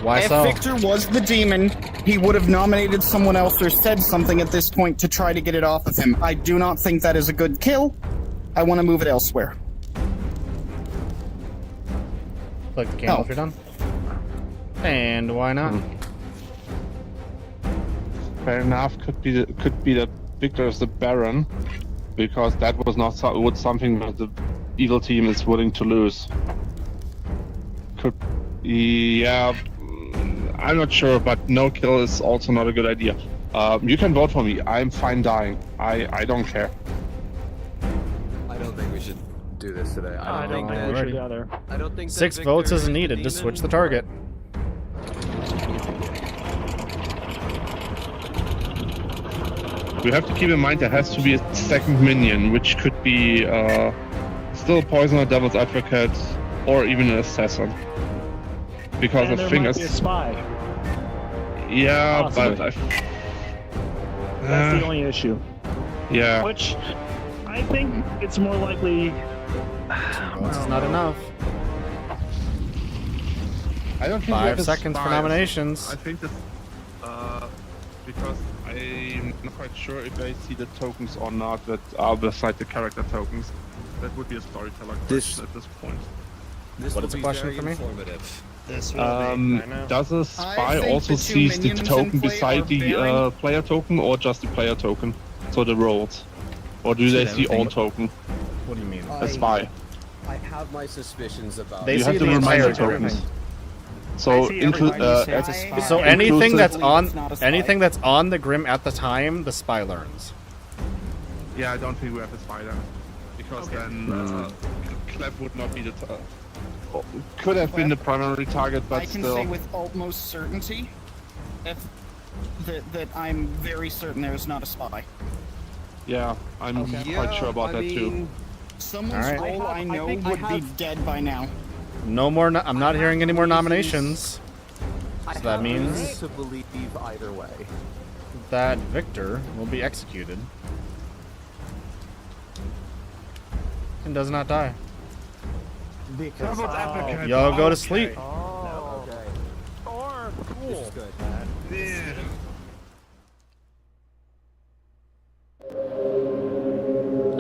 Why If so? Victor was the demon, he would have nominated someone else or said something at this point to try to get it off of him. I do not think that is a good kill. I want to move it elsewhere. Click the candle if you're done. And why not? Fair enough. Could be that Victor is the Baron, because that was not something that the evil team is willing to lose. Yeah, I'm not sure, but no kill is also not a good idea. You can vote for me. I'm fine dying. I don't care. I don't think we should do this today. I don't think we should either. I don't think 6 votes isn't needed to switch the target. We have to keep in mind there has to be a second minion, which could be still a poisoner, devil's advocate, or even an assassin. Because And of there might fingers. be a spy. Yeah, Possibly. but That's the only issue. yeah. Which I think it's more likely. Votes is not enough. I don't think 5 seconds for nominations. I think that because I'm not quite sure if I see the tokens or not that are beside the character tokens. That would be a storyteller question at this point. This What will is the be question very for me? informative. This will be, I know. Does a I spy think also the two sees the minions in token play beside are the very- player token, or just the player token? So the rolls, or do they see all token? What do you mean? A spy. I have my suspicions about. They You see have to the remind entire the tokens. everything. So see include everybody say it's a spy. So anything inclusive- that's on It's not a spy. anything that's on the Grim at the time, the spy learns. Yeah, I don't think we have a spider. Because then Clef would not be the could have been the primary target, but I can still. say with utmost certainty that I'm very certain there's not a spy. Yeah, I'm quite sure about that too. Someone's All right. role I know would be dead by now. No more. I'm not hearing any more nominations. I So that have means reasons to believe either way. that Victor will be executed and does not die. Because Y'all go to sleep. Oh, okay. Or cool. This is good, man.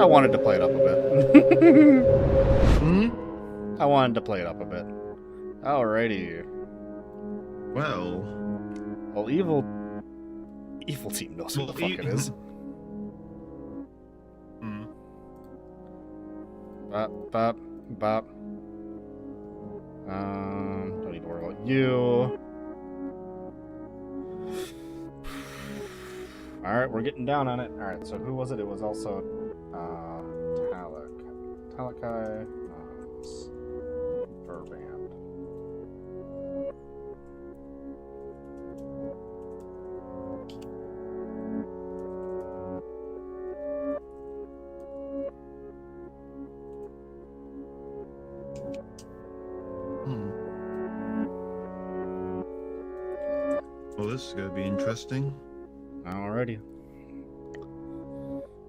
I wanted to play it up a bit. I wanted to play it up a bit. Alrighty. Well, evil team knows what the fuck it is. Bop, bop, bop. Don't need to worry about you. Alright, we're getting down on it. Alright, so who was it? It was also, Talakai, Burband. Well, this is going to be interesting. Alrighty.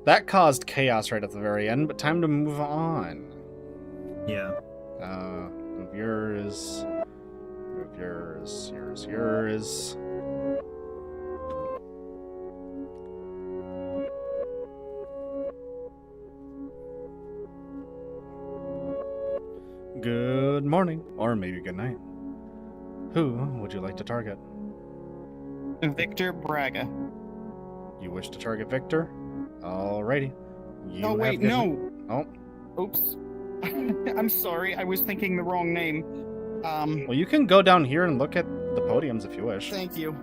That caused chaos right at the very end, but time to move on. Yeah. Move yours. Move yours. Yours. Good morning, or maybe good night. Who would you like to target? Victor Braga. You wish to target Victor? Alrighty. You Oh wait, have no. Oh. Oops. I'm sorry, I was thinking the wrong name. Well, you can go down here and look at the podiums if you wish. Thank you.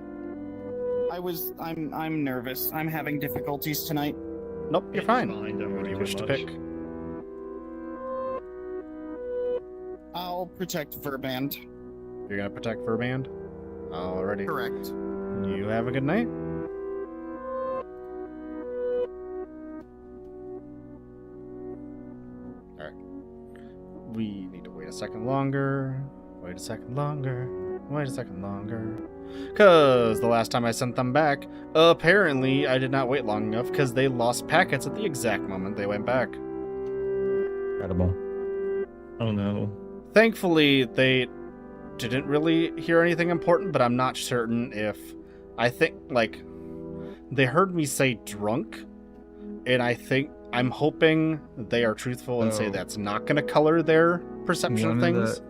I'm nervous. I'm having difficulties tonight. Nope, you're fine. Don't Who do you wish to pick? I'll protect Verband. You're gonna protect Verband? Alrighty. Correct. You have a good night. Alright. We need to wait a second longer. Wait a second longer. Wait a second longer. Because the last time I sent them back, apparently I did not wait long enough because they lost packets at the exact moment they went back. Incredible. Oh no. Thankfully, they didn't really hear anything important, but I'm not certain if... I think, like, they heard me say drunk, and I'm hoping they are truthful and say that's not going to color their perception of things.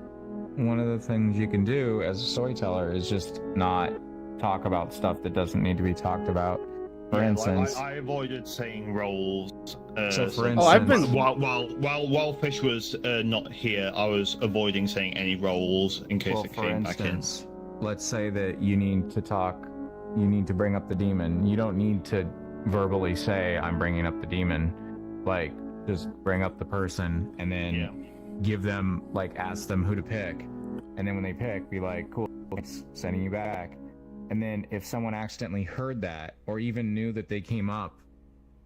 One of the things you can do as a storyteller is just not talk about stuff that doesn't need to be talked about. For instance, I avoided saying roles. So for instance, while Fish was not here, I was avoiding saying any roles in case it came back in. Let's say that you need to bring up the demon. You don't need to verbally say, I'm bringing up the demon. Like, just bring up the person and then give them, like, ask them who to pick. And then when they pick, be like, cool, it's sending you back. And then if someone accidentally heard that or even knew that they came up,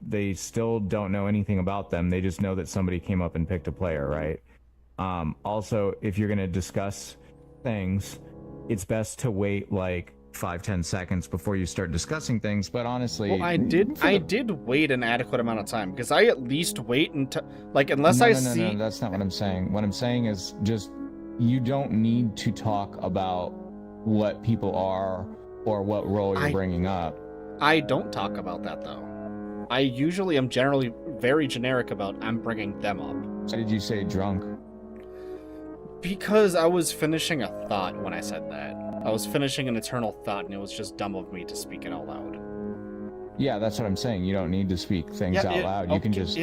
they still don't know anything about them. They just know that somebody came up and picked a player, right? Also, if you're going to discuss things, it's best to wait like 5-10 seconds before you start discussing things. But honestly, well, I did wait an adequate amount of time because I at least wait until, like, unless I see. No, that's not what I'm saying. What I'm saying is just you don't need to talk about what people are or what role you're bringing up. I don't talk about that though. I usually am generally very generic about I'm bringing them up. Why did you say drunk? Because I was finishing a thought when I said that. I was finishing an eternal thought, and it was just dumb of me to speak it out loud. Yeah, that's what I'm saying. You don't need to speak things out loud. You can just...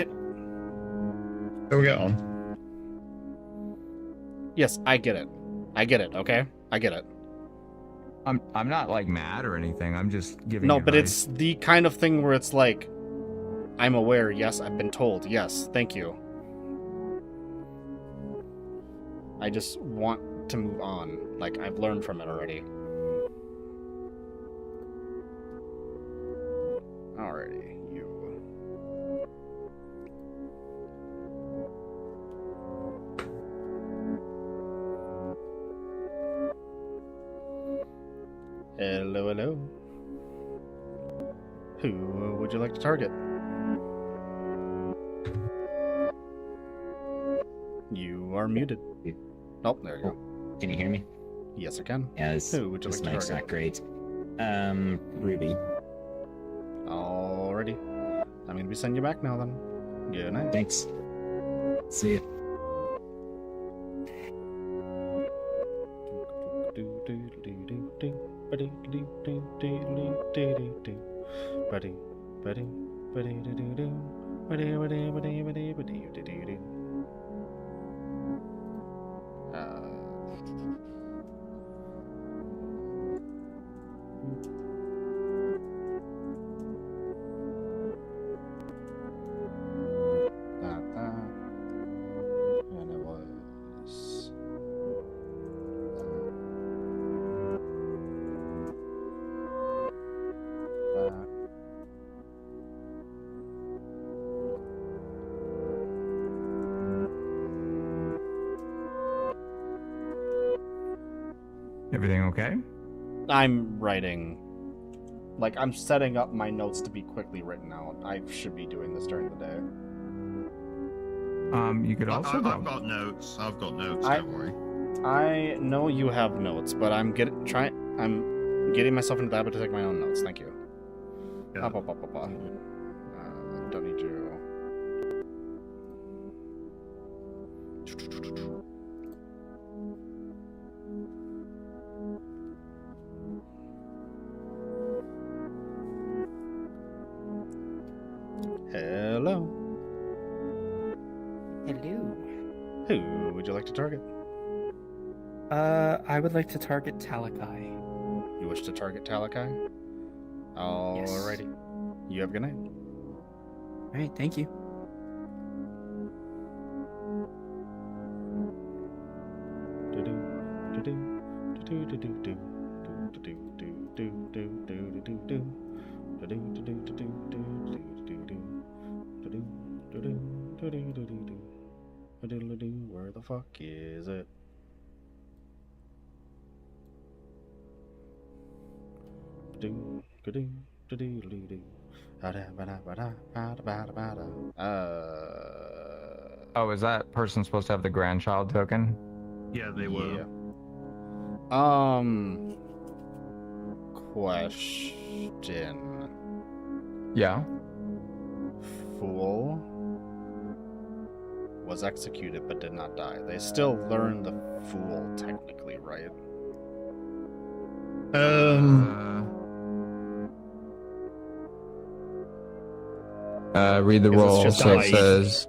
Go get on. Yes, I get it. I get it, okay? I get it. I'm not, like, mad or anything. I'm just giving No, advice. but it's the kind of thing where it's like... I'm aware, yes. I've been told, yes. Thank you. I just want to move on. Like, I've learned from it already. Alrighty, you. Hello, hello. Who would you like to target? You are muted. Oh, there you go. Can you hear me? Yes, I can. Yeah, this, Who would you this like to mic's target? not great. Ruby. Alrighty. I'm gonna be sending you back now then. Good night. Thanks. See ya. And it was Everything okay? I'm writing. Like, I'm setting up my notes to be quickly written out. I should be doing this during the day. You could also. I've got notes. I've got notes. Don't worry. I know you have notes, but I'm getting myself into the habit to take my own notes. Thank you. Yeah. Don't need you. Hello. Hello. Who would you like to target? I would like to target Talakai. You wish to target Talakai? Alrighty. You have a good night. Alright, thank you. Where the fuck is it? Oh, is that person supposed to have the grandchild token? Yeah, they were. Question. Yeah. Fool was executed but did not die. They still learn the fool, technically, right? Read the roll. just So it died. says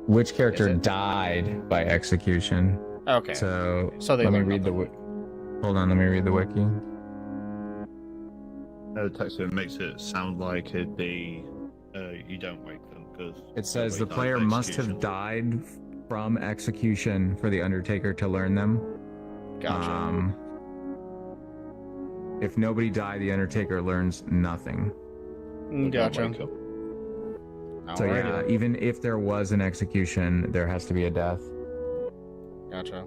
which character died by execution. Okay. So they let me learned read the. Hold on, let me read the wiki. The text makes it sound like it'd be you don't wake them because It says the player must have died from execution for the Undertaker to learn them. Gotcha. If nobody died, the Undertaker learns nothing. Gotcha. So yeah, Alrighty. even if there was an execution, there has to be a death. Gotcha.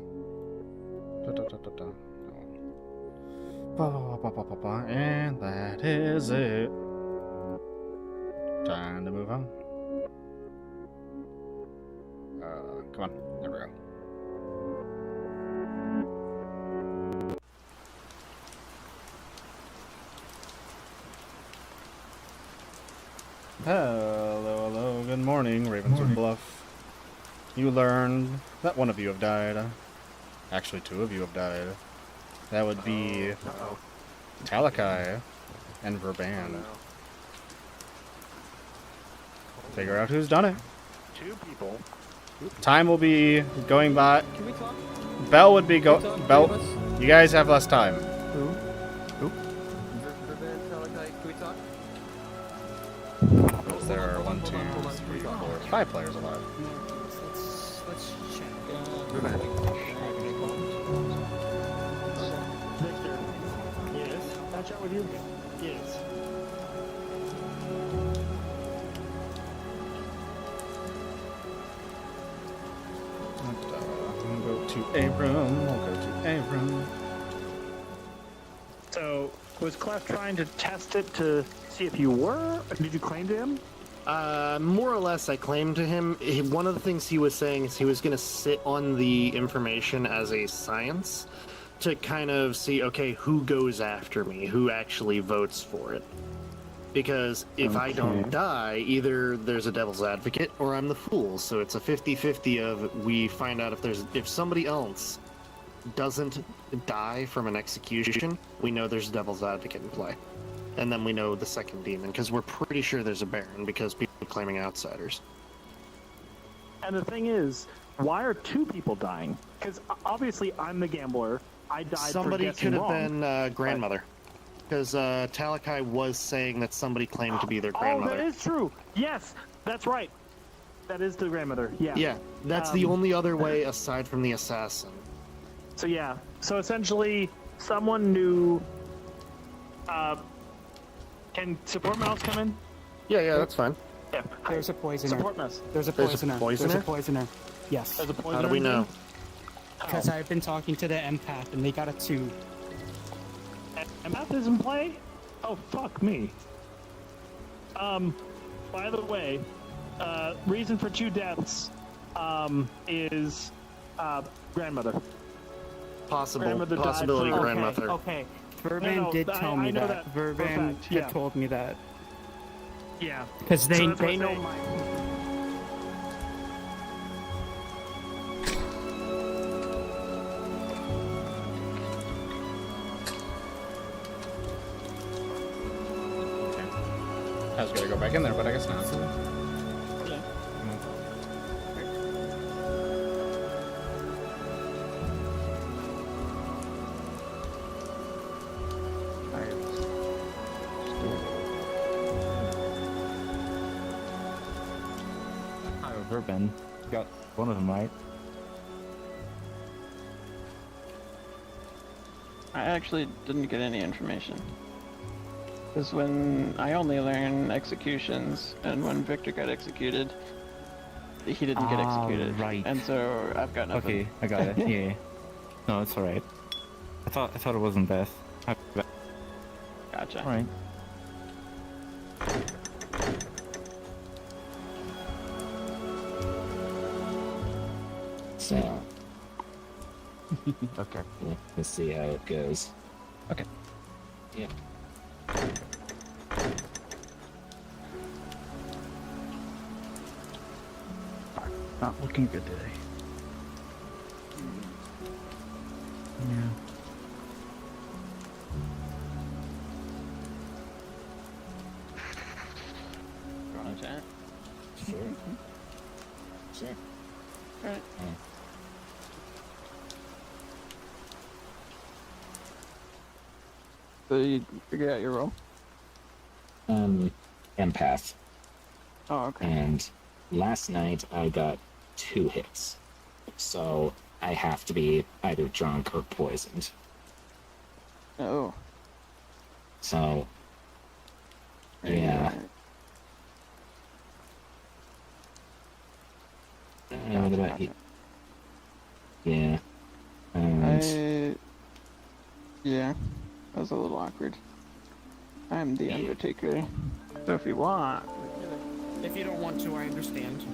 And that is it. Time to move on. Come on. There we go. Hello, hello. Good morning, Ravenswood Bluff. You learned that one of you have died. Actually, two of you have died. That would be Talakai and Verban. Figure out who's done it. Two people. Time will be going by. Can we talk? Bell would be Can we talk, Bell. three of us? You guys have less time. Can we talk? 5 players alive. Let's check. Victor. Yes. Can I chat with you? Yes. We'll go to a room. We'll go to a room. So, was Clef trying to test it to see if you were? Did you claim to him? More or less, I claimed to him. One of the things he was saying is he was going to sit on the information as a science to kind of see, okay, who goes after me, who actually votes for it. Because if I don't die, either there's a devil's advocate or I'm the fool. So it's a 50-50 of we find out if somebody else doesn't die from an execution, we know there's a devil's advocate in play. And then we know the second demon, because we're pretty sure there's a Baron, because people are claiming outsiders. And the thing is, why are 2 people dying? Because obviously I'm the gambler. I died Somebody for guessing could have wrong. been grandmother. Because Talakai was saying that somebody claimed to be their grandmother. Oh, that is true. Yes, that's right. That is the grandmother. Yeah. Yeah, that's the only other way aside from the assassin. So yeah. So essentially, someone knew. Can support mouse come in? Yeah, that's fine. Yeah. There's a poisoner. Support mouse. There's a poisoner. There's a poisoner. Yes. There's a poisoner. How do we know? Because I've been talking to the empath and they got a 2. Empath is in play? Oh, fuck me. By the way, reason for 2 deaths, is, grandmother. Possibility died for- grandmother. Okay. Verban did tell me know that. for a Verban fact, had told me that. Yeah. Because they So that's what know I'm my. I was gonna go back in there, but I guess not. Verban. Got one of them right. I actually didn't get any information. Because when I only learn executions, and when Victor got executed, he didn't get executed. Right. And so I've got nothing. Okay, I got it. Yeah. No, it's alright. I thought it wasn't Beth. Gotcha. Alright. So, Okay. let's see how it goes. Okay. Yeah. Not looking good today. Yeah. You want to chat? Sure. Sure. Alright. So you figure out your role? Empath. Oh, okay. And last night I got 2 hits. So I have to be either drunk or poisoned. Oh. So, yeah. What about you? Yeah. Yeah, that was a little awkward. I'm the Undertaker. So if you want, If you don't want to, I understand.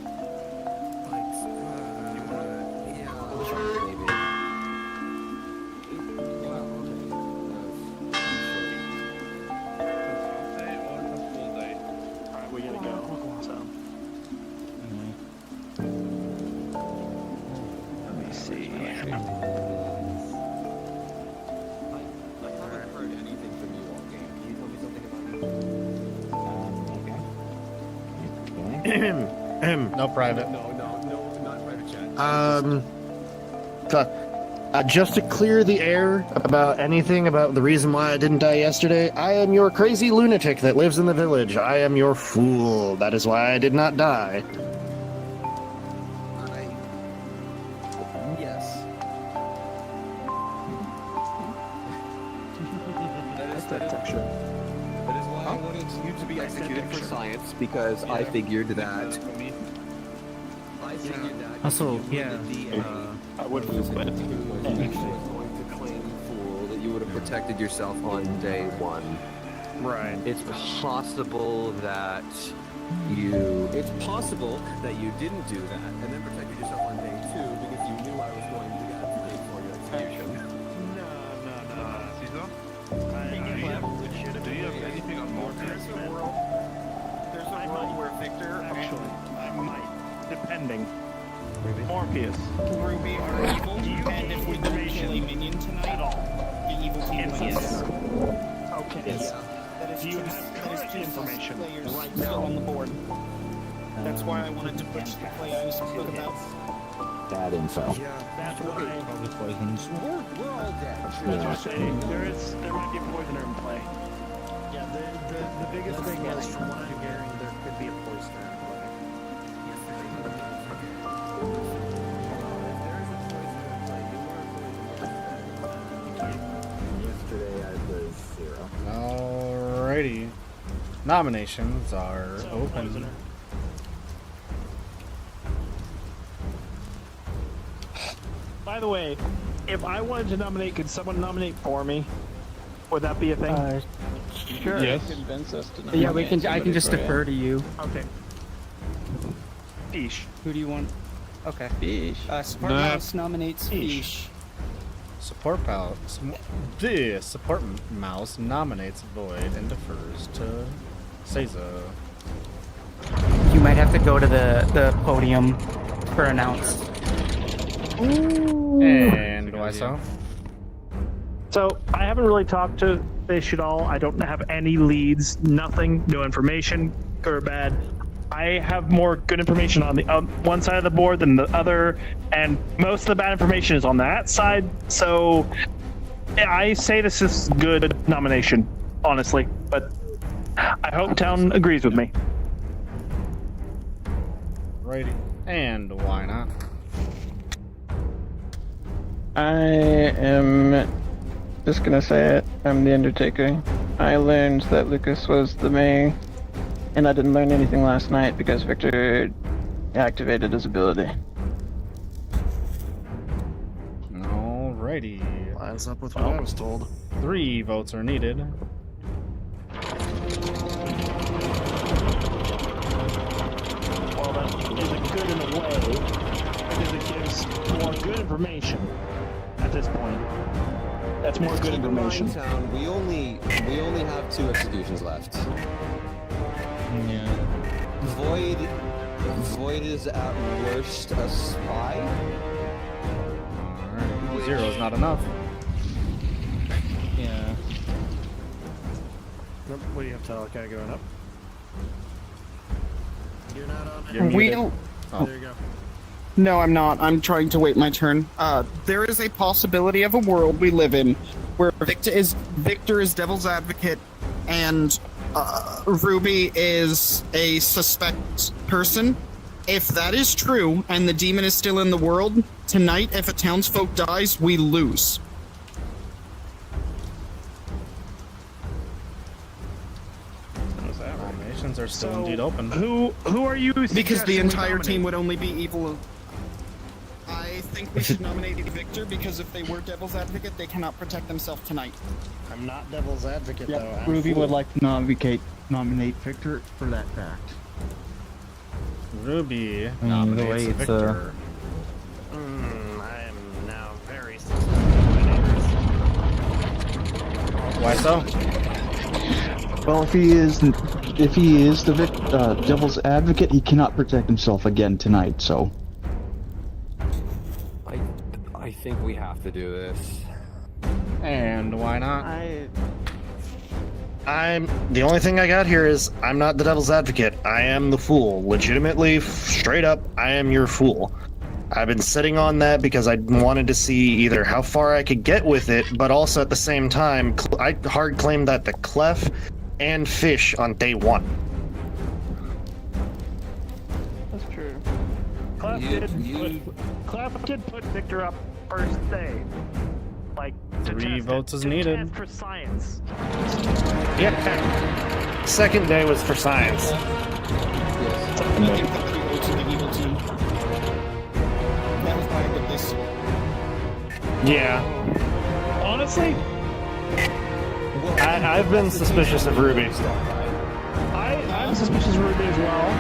Alright, we gotta go. So. Let me see. I haven't heard anything from you all game. Can you tell me something about it? No private. No, not private chat. Just to clear the air about anything about the reason why I didn't die yesterday, I am your crazy lunatic that lives in the village. I am your fool. That is why I did not die. that texture. That is why I wanted you to be executed for science, because I figured that. Also, I would have quit. Going to claim fool that you would have protected yourself on day one. Right. It's possible that you. It's possible that you didn't do that and then protected yourself on day two because you knew I was going to get paid for your execution. Caesar? Do you have anything on Morpheus? There's a world where Victor. Actually, I might, depending. Morpheus. Ruby are evil, and if we don't kill a minion tonight, the evil team wins. Okay. Yes. That is, you have current information right now on the board. That's why I wanted to push the play I spoke about. Bad info. That's why. We're all dead. That's what I'm saying. There might be a poisoner in play. Yeah, the biggest thing is, from what I'm hearing, there could be a poisoner in play. Yesterday I was 0. Alrighty. Nominations are open. By the way, if I wanted to nominate, could someone nominate for me? Would that be a thing? Sure. Yes. Convince us to Yeah, nominate I can just somebody for defer you. to you. Okay. Fish. Who do you want? Okay. Fish. Support Mouse nominates Fish. Support mouse nominates Void and defers to Caesar. You might have to go to the podium for announce. And why so? So, I haven't really talked to Fish at all. I don't have any leads, nothing, no information, good or bad. I have more good information on the one side of the board than the other, and most of the bad information is on that side. So, I say this is good nomination, honestly. But I hope Town agrees with me. Righty. And why not? I am just gonna say it. I'm the Undertaker. I learned that Lucas was the mayor, and I didn't learn anything last night because Victor activated his ability. Alrighty. Lines up with what I was told. 3 votes are needed. Well, that isn't good in a way, because it gives more good information at this point. That's more good Keep in mind, information. Town, we only have 2 executions left. Yeah. Void is at worst a spy. Alright. 0 is not enough. Yeah. What do you have to tell? Kind of going up? You're not on You're muted. Oh. There you go. No, I'm not. I'm trying to wait my turn. There is a possibility of a world we live in where Victor is devil's advocate and Ruby is a suspect person. If that is true and the demon is still in the world, tonight, if a townsfolk dies, we lose. Nominations are still indeed open. Who are you? Because the suggesting we entire nominate? team would only be evil. I think we should nominate Victor because if they were devil's advocate, they cannot protect themselves tonight. I'm not devil's advocate, though. I'm Ruby fool. would like to nominate Victor for that fact. Ruby I mean, nominates the way it's, Victor. I am now very suspect Why so? Well, if he is the devil's advocate, he cannot protect himself again tonight. So. I think we have to do this. And why not? I'm the only thing I got here is I'm not the devil's advocate. I am the fool. Legitimately, straight up, I am your fool. I've been sitting on that because I wanted to see either how far I could get with it, but also at the same time, I hard claimed that to Clef and Fish on day 1. That's true. Clef did put Victor up first day. Like 3 votes is to needed. test for science. Yeah. Second day was for science. Yeah. Honestly, I've been suspicious of Ruby. I'm suspicious of Ruby as well.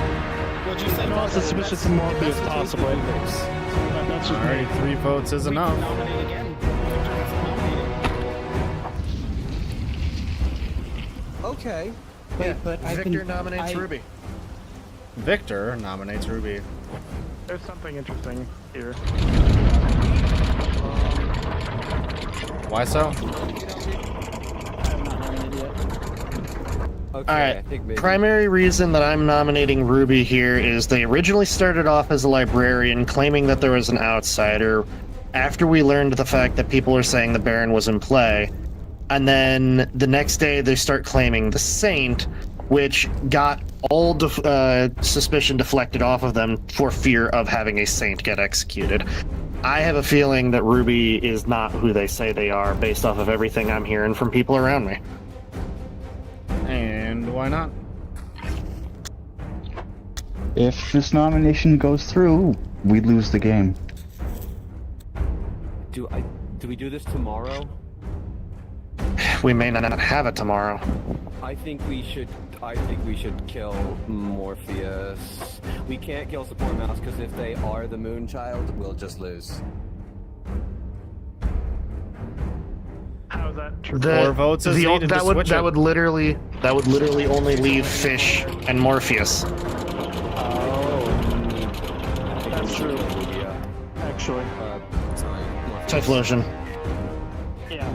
I'm also suspicious of Morpheus, possibly. That's just Alright, 3 votes is enough. Okay. Wait, but Victor nominates Ruby. Victor nominates Ruby. There's something interesting here. Why so? Okay, Alright, primary reason that I'm nominating Ruby here is they originally started off as a librarian, claiming that there was an outsider, after we learned the fact that people are saying the Baron was in play, and then the next day they start claiming the Saint, which got all suspicion deflected off of them for fear of having a Saint get executed. I have a feeling that Ruby is not who they say they are, based off of everything I'm hearing from people around me. And why not? If this nomination goes through, we lose the game. Do we do this tomorrow? We may not have it tomorrow. I think we should kill Morpheus. We can't kill Support Mouse because if they are the Moonchild, we'll just lose. How's that true? 4 votes is needed to switch that would literally only leave Fish and Morpheus. That's true. Actually. Sorry. Typhlosion. Yeah.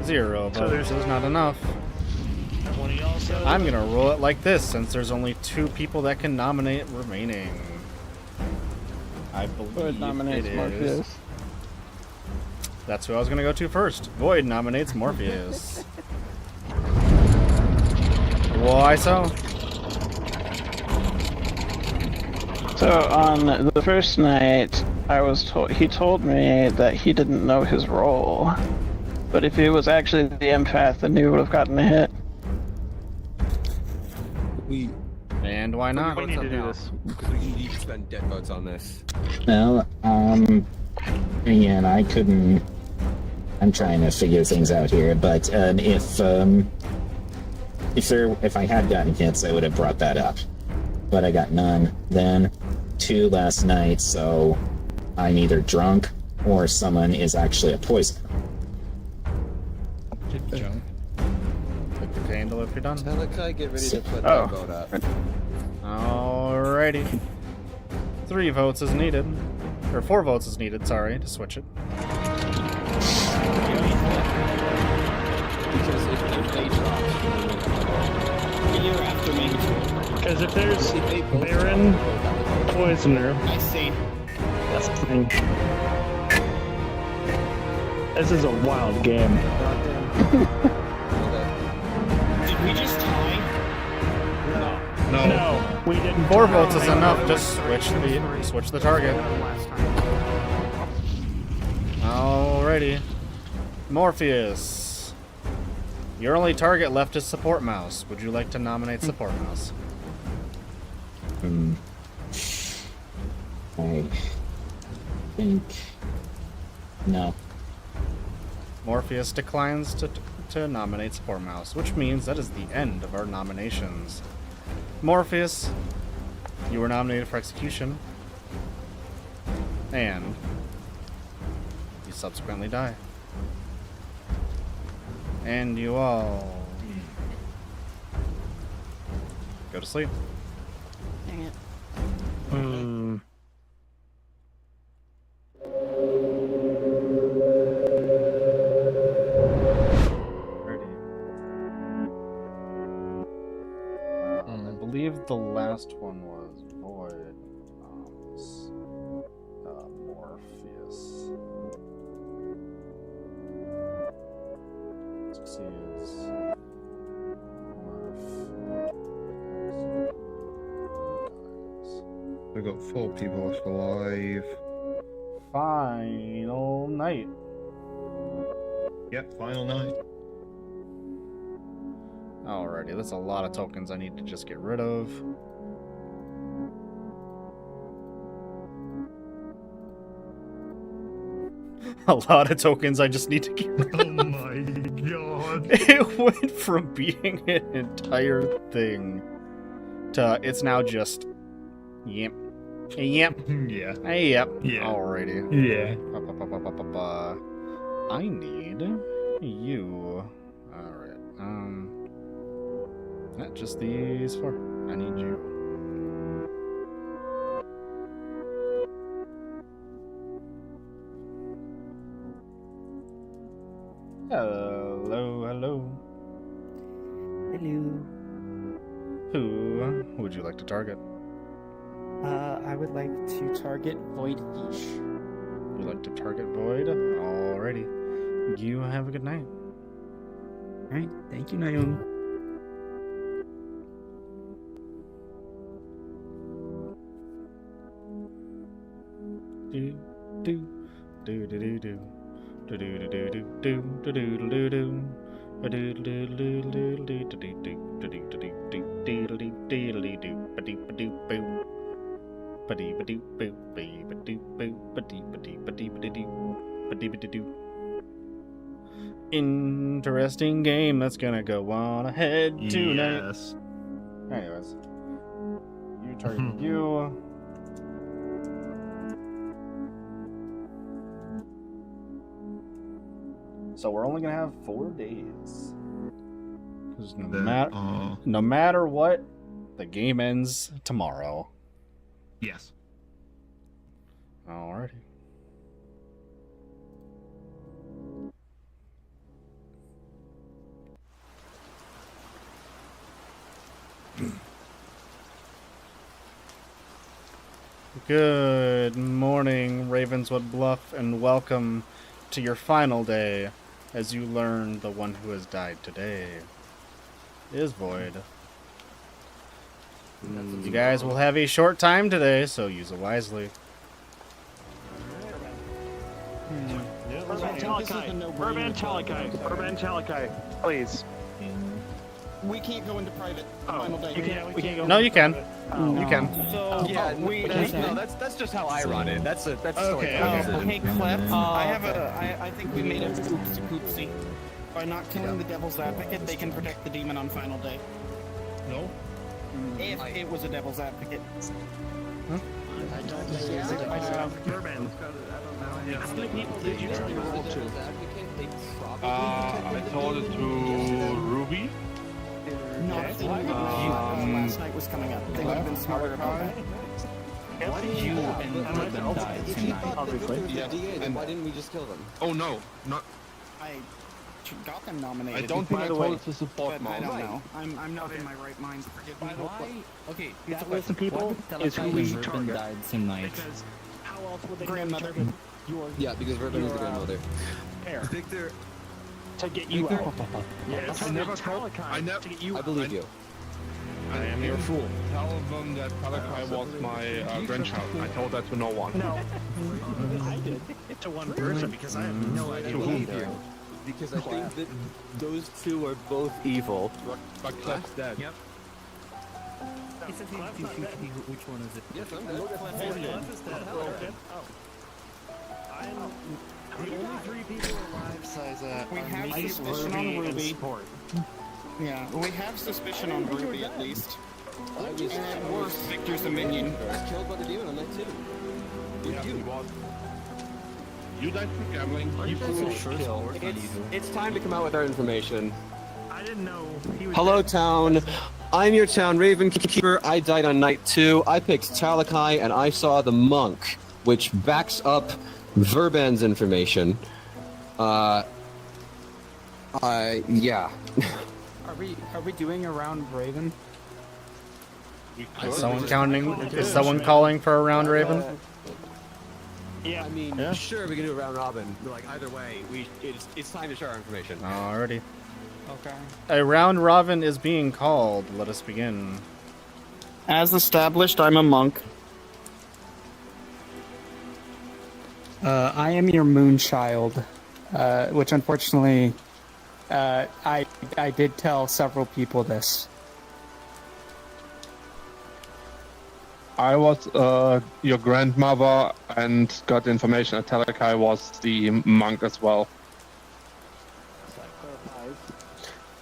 Zero So votes is not enough. Also, I'm gonna roll it like this, since there's only 2 people that can nominate remaining. I believe Void nominates it is. Morpheus. That's who I was gonna go to first. Void nominates Morpheus. Why so? So on the first night, he told me that he didn't know his role. But if he was actually the empath, then he would have gotten a hit. And why not? we need to do this. Because we need to spend dead votes on this. Well, again, I couldn't. I'm trying to figure things out here, but if I had gotten hits, I would have brought that up. But I got none. Then 2 last night, so I'm either drunk or someone is actually a poisoner. Jump. Click the candle if you're done. Malachi, get ready to put that vote up. Alrighty. 3 votes is needed. Or 4 votes is needed, sorry, to switch it. Because if they drop, You're after me. Because if there's Baron, Poisoner, I see. that's the thing. This is a wild game. Did we just tie? No, we didn't. 4 votes is enough, just switch the target. Alrighty. Morpheus. Your only target left is Support Mouse. Would you like to nominate Support Mouse? I think no. Morpheus declines to nominate Support Mouse, which means that is the end of our nominations. Morpheus, you were nominated for execution, and you subsequently die. And you all go to sleep. Dang it. I believe the last one was Void. Morpheus. Succeeds. Morpheus. we've got 4 people left alive. Final night. Yep, final night. Alrighty, that's a lot of tokens I need to just get rid of. A lot of tokens I just need to get rid of. Oh my god. It went from being an entire thing to it's now just yep. Yep. Yeah. Yep. Yeah. Alrighty. Yeah. I need you. Alright. Not just these 4. I need you. Hello, hello. Hello. Who would you like to target? I would like to target Void Fish. You'd like to target Void? Alrighty. You have a good night. Alright, thank you, Naomi. Do do do do do do. Do do do do do do do do do. Do do do do do do do do do do do do do do do. Interesting game that's gonna go on ahead tonight. Yes. Anyways, you target you. So we're only gonna have 4 days. Because no matter what, the game ends tomorrow. Yes. Alrighty. Good morning, Ravenswood Bluff, and welcome to your final day as you learn the one who has died today is Void. You guys will have a short time today, so use it wisely. Urban Talakai, please. We can't go into private. Final day. We can't go. No, you can. You can. So Yeah, no, that's just how I run it. That's Okay. Hey, Clef. I think we made a oopsie. By not killing the Devil's Advocate, they can protect the demon on final day. No. If it was a Devil's Advocate. I don't think Urban. How many people did you turn your roll to? I told it to Ruby. Not if they knew last night was coming up. They would have been smarter about that. Why did you and them die tonight? Yeah, and why didn't we just kill them? Oh no, not. I got them nominated. I don't think I told it to support but I Mom. don't know. I'm not in my right mind. Forgive me. Why? Okay, That list of people is who we target. died tonight. Because how else would they Grandmother. Yeah, because Verben is the grandmother. Hair Victor, to get you out. Yeah, I never told. I never. to get you I out. believe you. I am your fool. Tell them that Talakai was my grandchild. I told that to no one. No, I did to one person because I have no idea. To whom? Because I think that those two are both evil. But Clef's dead. Yep. It's a 50-50. Which one is it? Yes, I'm dead. The only 3 people alive, Siza, We are have me, suspicion Ruby, on and Ruby. Sport. Yeah, we have suspicion on Ruby at least. I was And at worst, Victor's a minion. killed by the demon on night 2. Yeah, he was. You died for gambling. You killed. It's time to come out with our information. I didn't know he was. Hello, town. I'm your town Raven Keeper. I died on night 2. I picked Talakai and I saw the monk, which backs up Verben's information. Yeah. Are we doing a round Raven? Is someone counting? Is someone calling for a round Raven? Yeah. I mean, sure, we can do a round robin. But like either way, it's time to share our information. Alrighty. Okay. A round robin is being called. Let us begin. As established, I'm a monk. I am your moonchild, which unfortunately, I did tell several people this. I was your grandmother and got information that Talakai was the monk as well.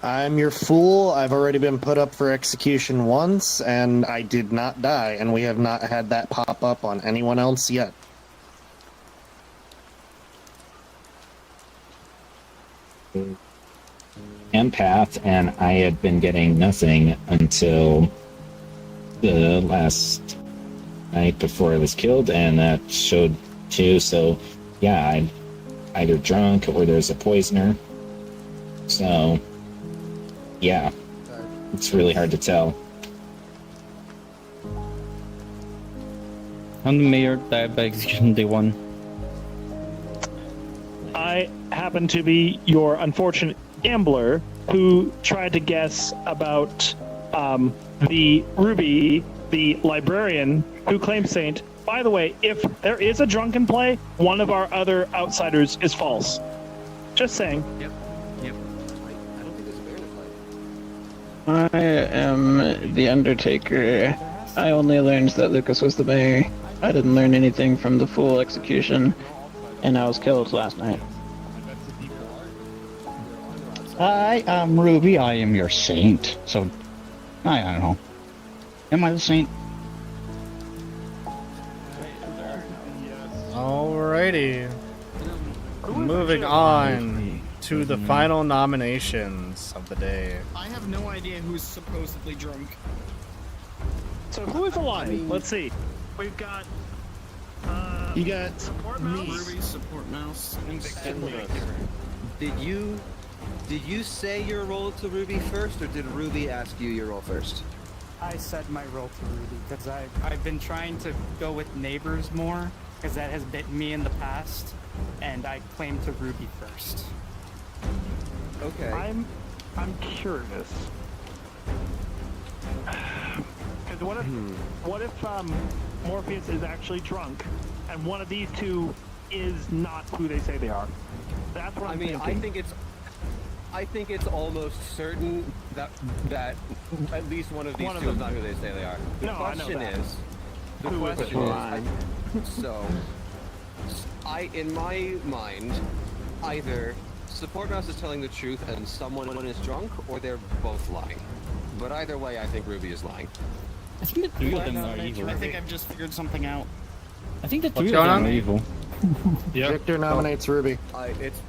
I'm your fool. I've already been put up for execution once, and I did not die, and we have not had that pop up on anyone else yet. Empath, and I had been getting nothing until the last night before I was killed, and that showed too. So, yeah, I'm either drunk or there's a poisoner. So, yeah, it's really hard to tell. I'm the mayor died by execution day 1. I happen to be your unfortunate gambler who tried to guess about the Ruby, the librarian, who claims Saint. By the way, if there is a drunken play, one of our other outsiders is false. Just saying. Yep. I am the Undertaker. I only learned that Lucas was the mayor. I didn't learn anything from the full execution, and I was killed last night. I am Ruby. I am your saint. So, I don't know. Am I the saint? Alrighty. Moving on to the final nominations of the day. I have no idea who's supposedly drunk. So who is alive? Let's see. We've got. You got support me. mouse. Ruby, support mouse, and Did you say your role to Ruby first, or did Ruby ask you your role first? I said my role to Ruby because I've been trying to go with neighbors more because that has bitten me in the past, and I claim to Ruby first. Okay. I'm curious. Because what if Morpheus is actually drunk, and one of these two is not who they say they are? That's what I'm thinking. I think it's almost certain that at least one of these two is not who they say they are. The question is, in my mind, either Support Mouse is telling the truth and someone is drunk, or they're both lying. But either way, I think Ruby is lying. I think the 3 of them are evil. I think I've just figured something out. I think the 3 What's of going them on? are evil. Yep. Victor nominates Ruby.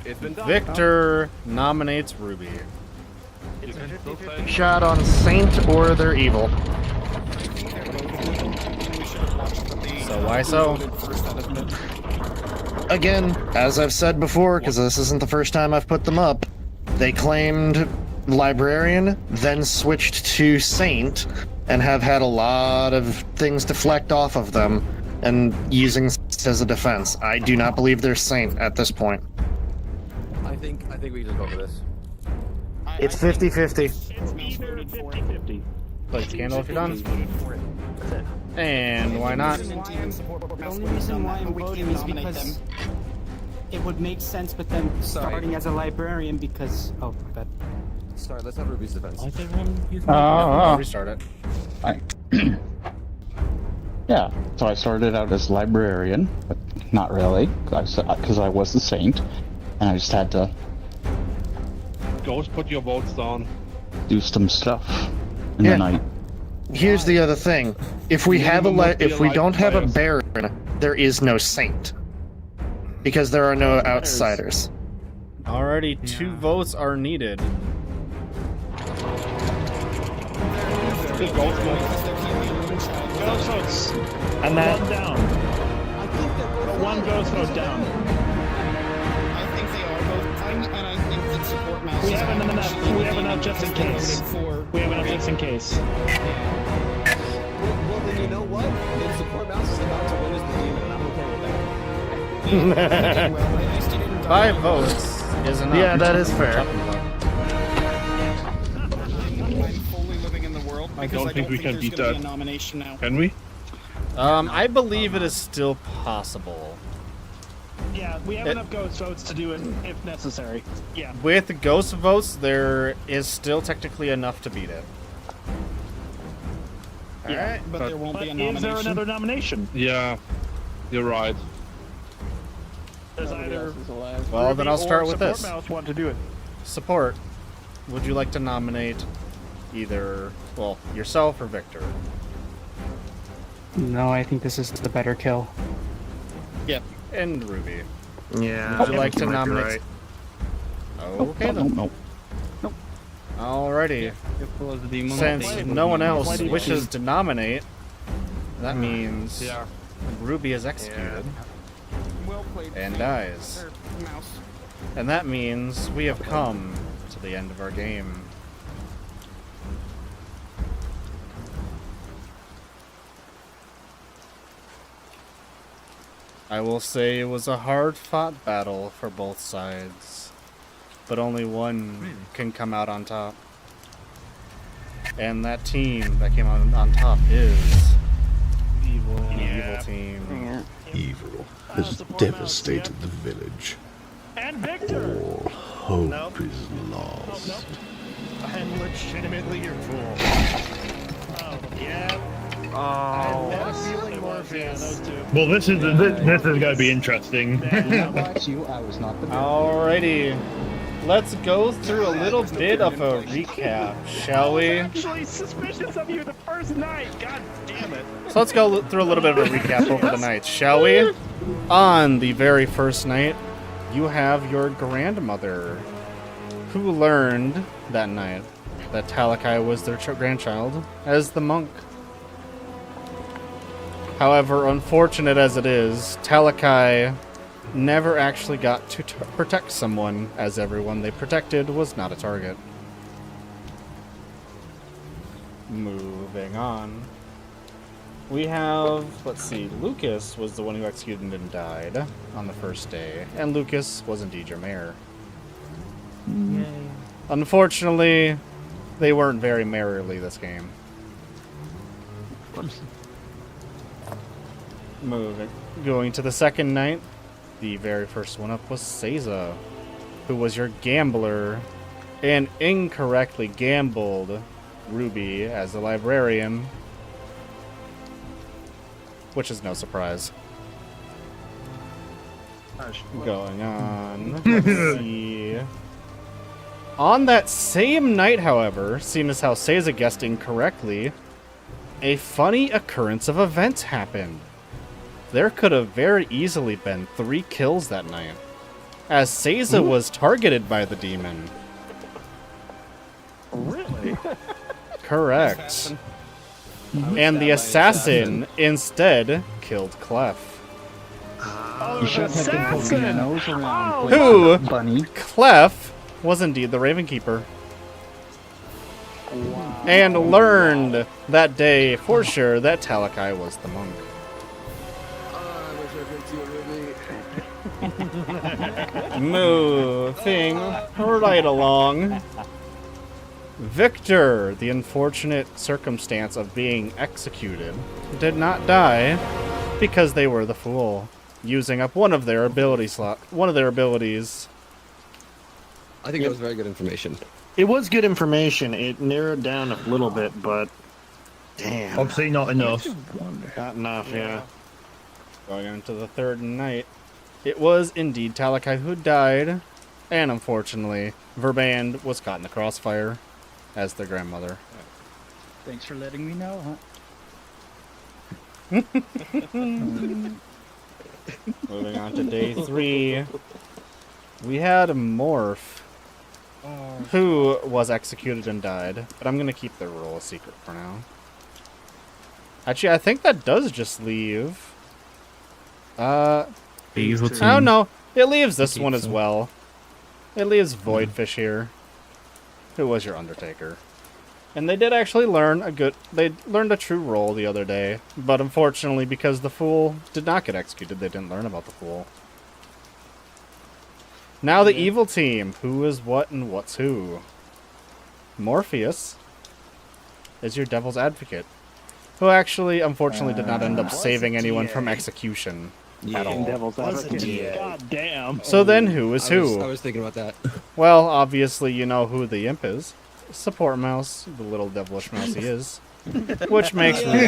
It's been done. Victor nominates Ruby. Shot on Saint or they're evil. So why so? Again, as I've said before, because this isn't the first time I've put them up, they claimed Librarian, then switched to Saint, and have had a lot of things deflect off of them, and using as a defense. I do not believe they're Saint at this point. I think we just go for this. It's 50-50. It's either 50-50. Light the candle if you're done. And why not? The only reason why I'm voting is because it would make sense with them starting as a librarian because... Oh, my bad. Sorry, let's have Ruby's defense. Restart it. Yeah, so I started out as librarian, but not really, because I was the saint, and I just had to Ghost, put your votes down. do some stuff in the night. Here's the other thing: if we don't have a Baron, there is no Saint, because there are no outsiders. Already 2 votes are needed. Ghost votes. And that one down. One ghost vote down. I think they are both fine, and I think that support mouse. We have enough just in case. We have enough just in case. Well, then you know what? Then Support Mouse is about to win as the demon, and I'm okay with that. 5 votes is enough. Yeah, that is fair. I don't think we can beat There's gonna that. be a nomination now. Can we? I believe it is still possible. Yeah, we have enough ghost votes to do it if necessary. Yeah. With the ghost votes, there is still technically enough to beat it. Yeah, Alright. But there won't be a Is nomination. there another nomination? Yeah, you're right. There's Nobody either else is alive. Well, then I'll Ruby start or with Support this. Mouse want to do it. Support. Would you like to nominate either, well, yourself or Victor? No, I think this is the better kill. Yep. And Ruby. Yeah. Would you like to you might be nominate? right. Okay then. Nope. Alrighty. Since no one else wishes to nominate, that means Yeah. Ruby is executed Well played. and dies. Mouse. And that means we have come to the end of our game. I will say it was a hard-fought battle for both sides, but only one can come out on top. And that team that came out on top is Evil. the evil team. Evil has devastated the village. And Victor! All hope is lost. I'm legitimately your fool. Oh, yeah. Oh, what a feeling, Morpheus. Well, this is going to be interesting. Alrighty. Let's go through a little bit of a recap, shall we? Actually suspicious of you the first night. God damn it. So let's go through a little bit of a recap over the nights, shall we? On the very first night, you have your grandmother, who learned that night that Talakai was their grandchild as the monk. However, unfortunate as it is, Talakai never actually got to protect someone, as everyone they protected was not a target. Moving on. We have, let's see, Lucas was the one who executed and died on the first day, and Lucas was indeed your mayor. Yay. Unfortunately, they weren't very merrily this game. Moving. Going to the second night, the very first one up was Seiza, who was your gambler and incorrectly gambled Ruby as the librarian, which is no surprise. Going on. Let's see. On that same night, however, seeing as how Seiza guessed incorrectly, a funny occurrence of events happened. There could have very easily been 3 kills that night, as Seiza was targeted by the demon. Really? Correct. And the assassin instead killed Clef. You shouldn't have been poking your nose around. Who, Bunny. Clef, was indeed the Raven Keeper. Wow. And learned that day for sure that Talakai was the monk. Moving right along. Victor, the unfortunate circumstance of being executed, did not die because they were the fool, using up one of their abilities. I think that was very good information. It was good information. It narrowed down a little bit, but damn. Obviously not enough. Not enough, yeah. Going into the third night, it was indeed Talakai who died, and unfortunately, Verband was caught in the crossfire as their grandmother. Thanks for letting me know, Moving on to day 3, we had Morph, who was executed and died, but I'm going to keep their role a secret for now. Actually, I think that does just leave... Evil I don't team. know. It leaves this one as well. It leaves Voidfish here, who was your Undertaker. And they did actually learn they learned a true role the other day, but unfortunately because the Fool did not get executed, they didn't learn about the Fool. Now the evil team, who is what and what's who. Morpheus is your devil's advocate, who actually, unfortunately, did not end up saving anyone from execution. at all. Devil's Wasn't advocate. yet. God damn. So then who is who? I was thinking about that. Well, obviously you know who the imp is. Support mouse, the little devilish mouse he is. Which makes me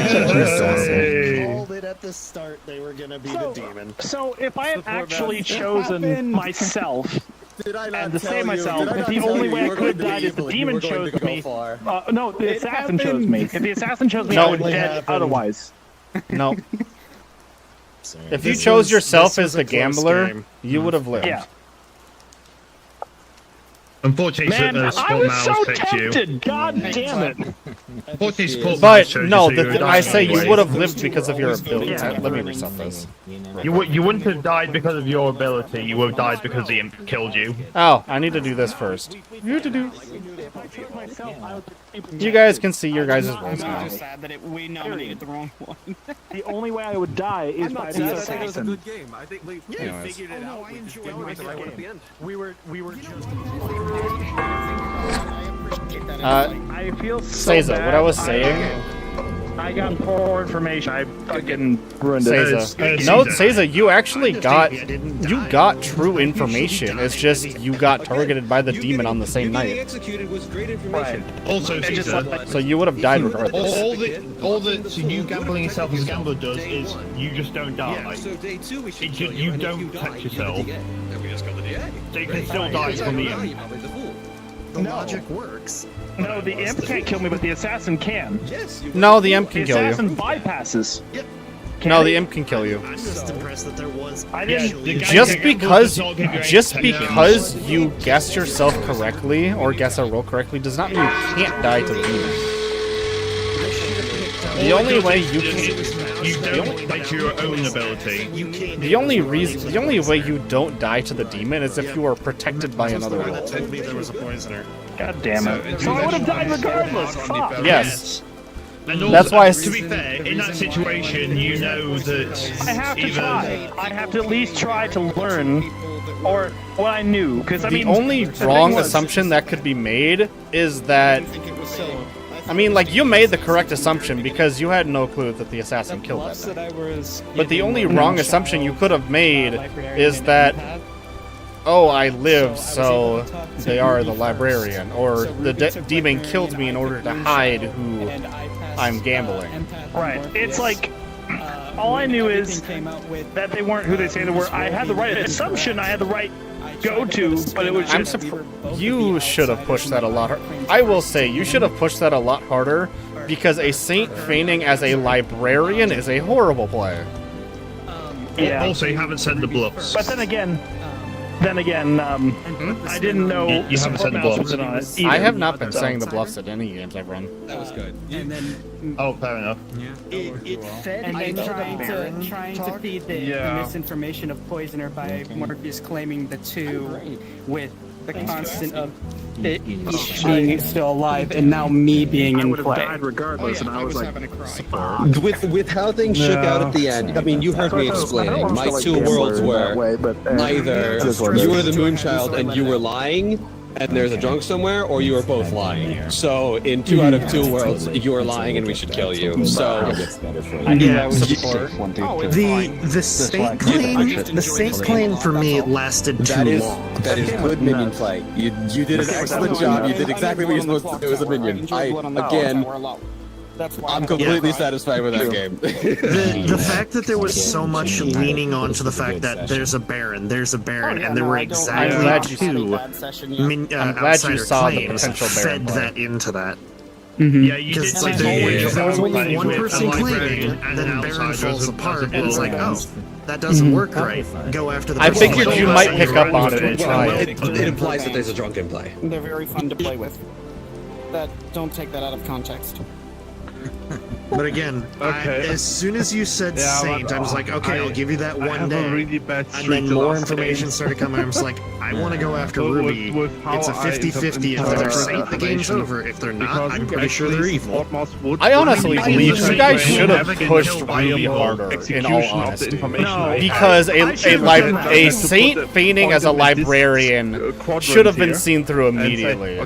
Called it at the start they were gonna be the demon. So if I had actually chosen myself, Did I not and to tell save you? myself, Did I if not the tell only you way you I were could have going to died be is the evil, you demon were going chose to go me. far? No, the It assassin chose happened. me. If the assassin chose me, No, I would it be dead happened. otherwise. No. If you This chose was- yourself this as was the a close gambler, game. you would have lived. Yeah. Unfortunately, Man, I Support was Mouse so picked you. tempted. God damn it. Unfortunately, Support But Mouse chose no, you, so you would I have say died you anyway. would have lived because of your ability. Yeah. Let me reset this. You wouldn't have died because of your ability. You would have died because the imp killed you. Oh, I need to do this first. You guys can see your guys' roles I'm now. just sad that we nominated the wrong one. The only way I would die is by the assassin. game. I think we Anyways. figured it out. We just didn't make the right one at the end. We were just. I feel so Seiza, bad. what I was saying. I got poor information. I fucking ruined it. Seiza. No, Seiza, you actually got true information. It's just you got targeted by the demon on the same Getting night. executed was great information. Also, Caesar, So you would have died regardless. all that you gambling yourself as a gambler does is you just don't die. So day 2 we should It kill ju- you, you and don't if you touch die, yourself. you get then we just kill the DA. So you can still die from the imp. You're probably the fool. The logic works. No, the imp can't kill me, but the assassin can. Yes, you No, the imp The can kill you. assassin bypasses. No, the imp can kill you. I'm just impressed that there was. I didn't. The guy Just who gambles because, does not give you any just protection. because you guessed yourself correctly or guess a roll correctly does not mean you can't die to the demon. The only way you can, You don't play to your own ability. the only way you don't die to the demon is if you are protected by another roll. That told me there was a poisoner. God damn it. So I would have died regardless. Fuck. Yes. And also, That's why I to be fair, in that situation, you know that I have to either try. I have to at least try to learn, or what I knew. Because I The mean, only the wrong thing was- assumption that could be made is that, I mean, like, you made the correct assumption because you had no clue that the assassin killed that night. But the only wrong assumption you could have made is that, oh, I lived, so they are the librarian, or the demon killed me in order to hide who I'm gambling. Right. It's like all I knew is that they weren't who they say they were. I had the right assumption. I had the right go-to, but it was I'm just. surprised. You should have pushed that a lot harder. I will say, you should have pushed that a lot harder because a saint feigning as a librarian is a horrible play. Yeah. also you haven't said the bluffs. But then again, I didn't know You haven't said the Mouse bluffs. wasn't on it I either. have not been saying the bluffs at any games I've run. That was good. And then Oh, fair enough. It fed and then into the trying Baron to talk. feed the Yeah. misinformation of Poisoner by Morpheus claiming the two with the constant of it being still alive and now me being in play. regardless, and I was like, With how things shook out at the end, I mean, you heard me explaining. My two worlds were either you were the Moonchild and you were lying, and there's a drunk somewhere, or you were both lying. So in 2 out of 2 worlds, you were lying and we should kill you. So I knew Yeah, that was support. support. The saint claim for me lasted that too is long. good minion play. You did an excellent job. You did exactly what you're supposed to do as a minion. I'm completely satisfied with that game. The fact that there was so much leaning on to the fact that there's a Baron, and there were exactly glad you- two I'm glad you outsider saw the claims potential Baron fed play. that into that. Yeah, you did Because say like, if there was only one person claiming, then Baron falls apart, and it's like, oh, that doesn't work right. Go after the I person figured who you does. might pick up on it and try Well, it. it implies that there's a drunken play. They're very fun to play with. Don't take that out of context. But again, as soon as you said Saint, I was like, okay, I'll give you that one day. And then more information started coming. I was like, I want to go after Ruby. It's a 50-50. If they're Saint, the game's over. If they're not, I'm pretty sure they're evil. I honestly believe you guys should have pushed Ruby harder, in all honesty. Because a saint feigning as a librarian should have been seen through immediately. Yeah,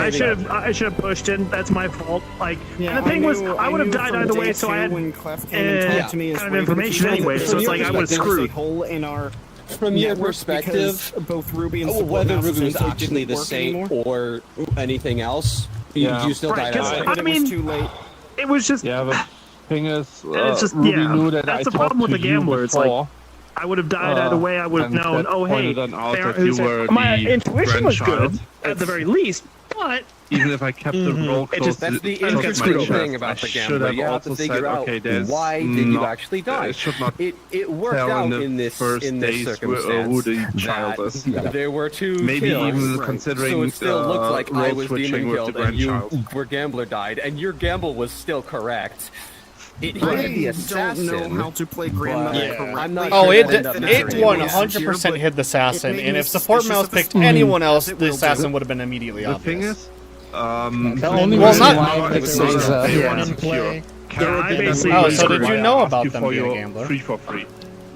I should have pushed pushed in. That's my fault. Like, Yeah, and the thing was, I would have knew died from either day way, so I two had when Clef came and talked to me as kind of Raven information Keeper, anyway. So from it's your like I was perspective, there screwed. a hole in our From your network perspective, because both Ruby and support whether mouses Ruby was info actually didn't the work saint anymore. or anything else, Yeah. you still Right, died 'cause anyway. I mean, too late. It was just. Yeah, the thing is, And it's just Ruby knew that that's I the talked problem with to the you gambler. It's before. like I would have died either way. I would have and known. that Oh, hey, pointed then out Baron- that you were my the intuition was good grandchild. at the very least, but Even if I kept the roll It close just- to That's the close to my interesting chest, thing about I the should gambler. have You have also to figure said, out okay, there's why did you not- actually die. It should not It worked tell out the in this first days circumstance who the child that is. there were two Maybe kills, even considering so it still looked like I role was switching demon with killed the and you grandchild. were gambler died, and your gamble was still correct. It I hit the don't assassin. know how to play grandmother but correctly. I'm not Oh, sure it that ended up it mattering. 100% hit the assassin, and if support mouse picked anyone else, the assassin would have been immediately The obvious. thing is, The only well, reason not why it was yeah. play. I basically. Oh, so did you know asked about you them for being a your gambler? free for free.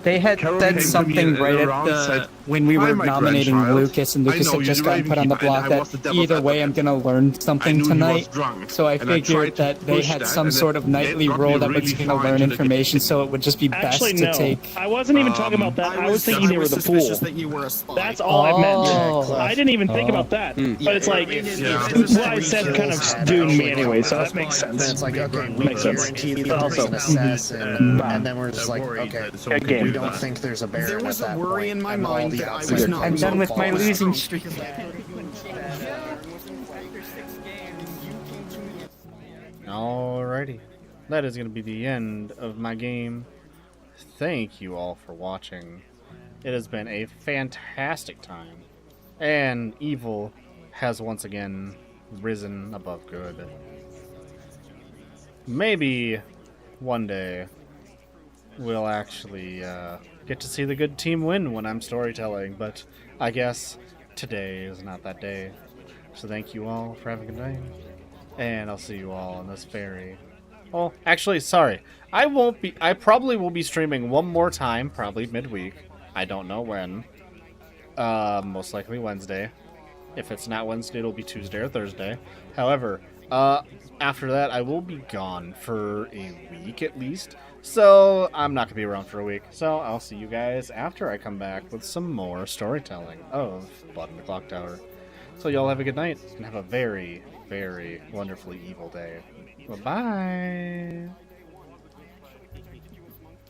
They had Carol said came to me something in right a at round, the said, when we "Hi, were my nominating grandchild. Lucas, and I Lucas know had you, just the gotten Raven put on the Keeper, and block I was the that devil's either way I'm advocate. gonna learn I something knew he was tonight. drunk, So I and I tried figured to that they push had that, some and sort it of nightly got me rule that really was gonna far learn into the information, so it would just be best Actually, to no. take. I wasn't even talking about that. I was thinking they were the fool. That you were a spy. That's all I meant. Oh. I didn't even think about that. But it's like, what I said kind of doomed me anyway, so that makes sense. Then it's like, okay, we Makes sense. guarantee But there's also, an assassin, and then we're just like, okay, game. we don't think there's a Baron There was at a that worry point, in my and all mind the that I was outside not. I'm done with my falls. losing streak. Alrighty. That is going to be the end of my game. Thank you all for watching. It has been a fantastic time. And evil has once again risen above good. Maybe one day we'll actually get to see the good team win when I'm storytelling, but I guess today is not that day. So thank you all for having a good night. And I'll see you all on this very... Oh, actually, sorry. I probably will be streaming one more time, probably midweek. I don't know when. Most likely Wednesday. If it's not Wednesday, it'll be Tuesday or Thursday. However, after that, I will be gone for a week at least. So, I'm not going to be around for a week. So, I'll see you guys after I come back with some more storytelling of Blood in the Clocktower. So, y'all have a good night and have a very, very wonderfully evil day. Bye-bye.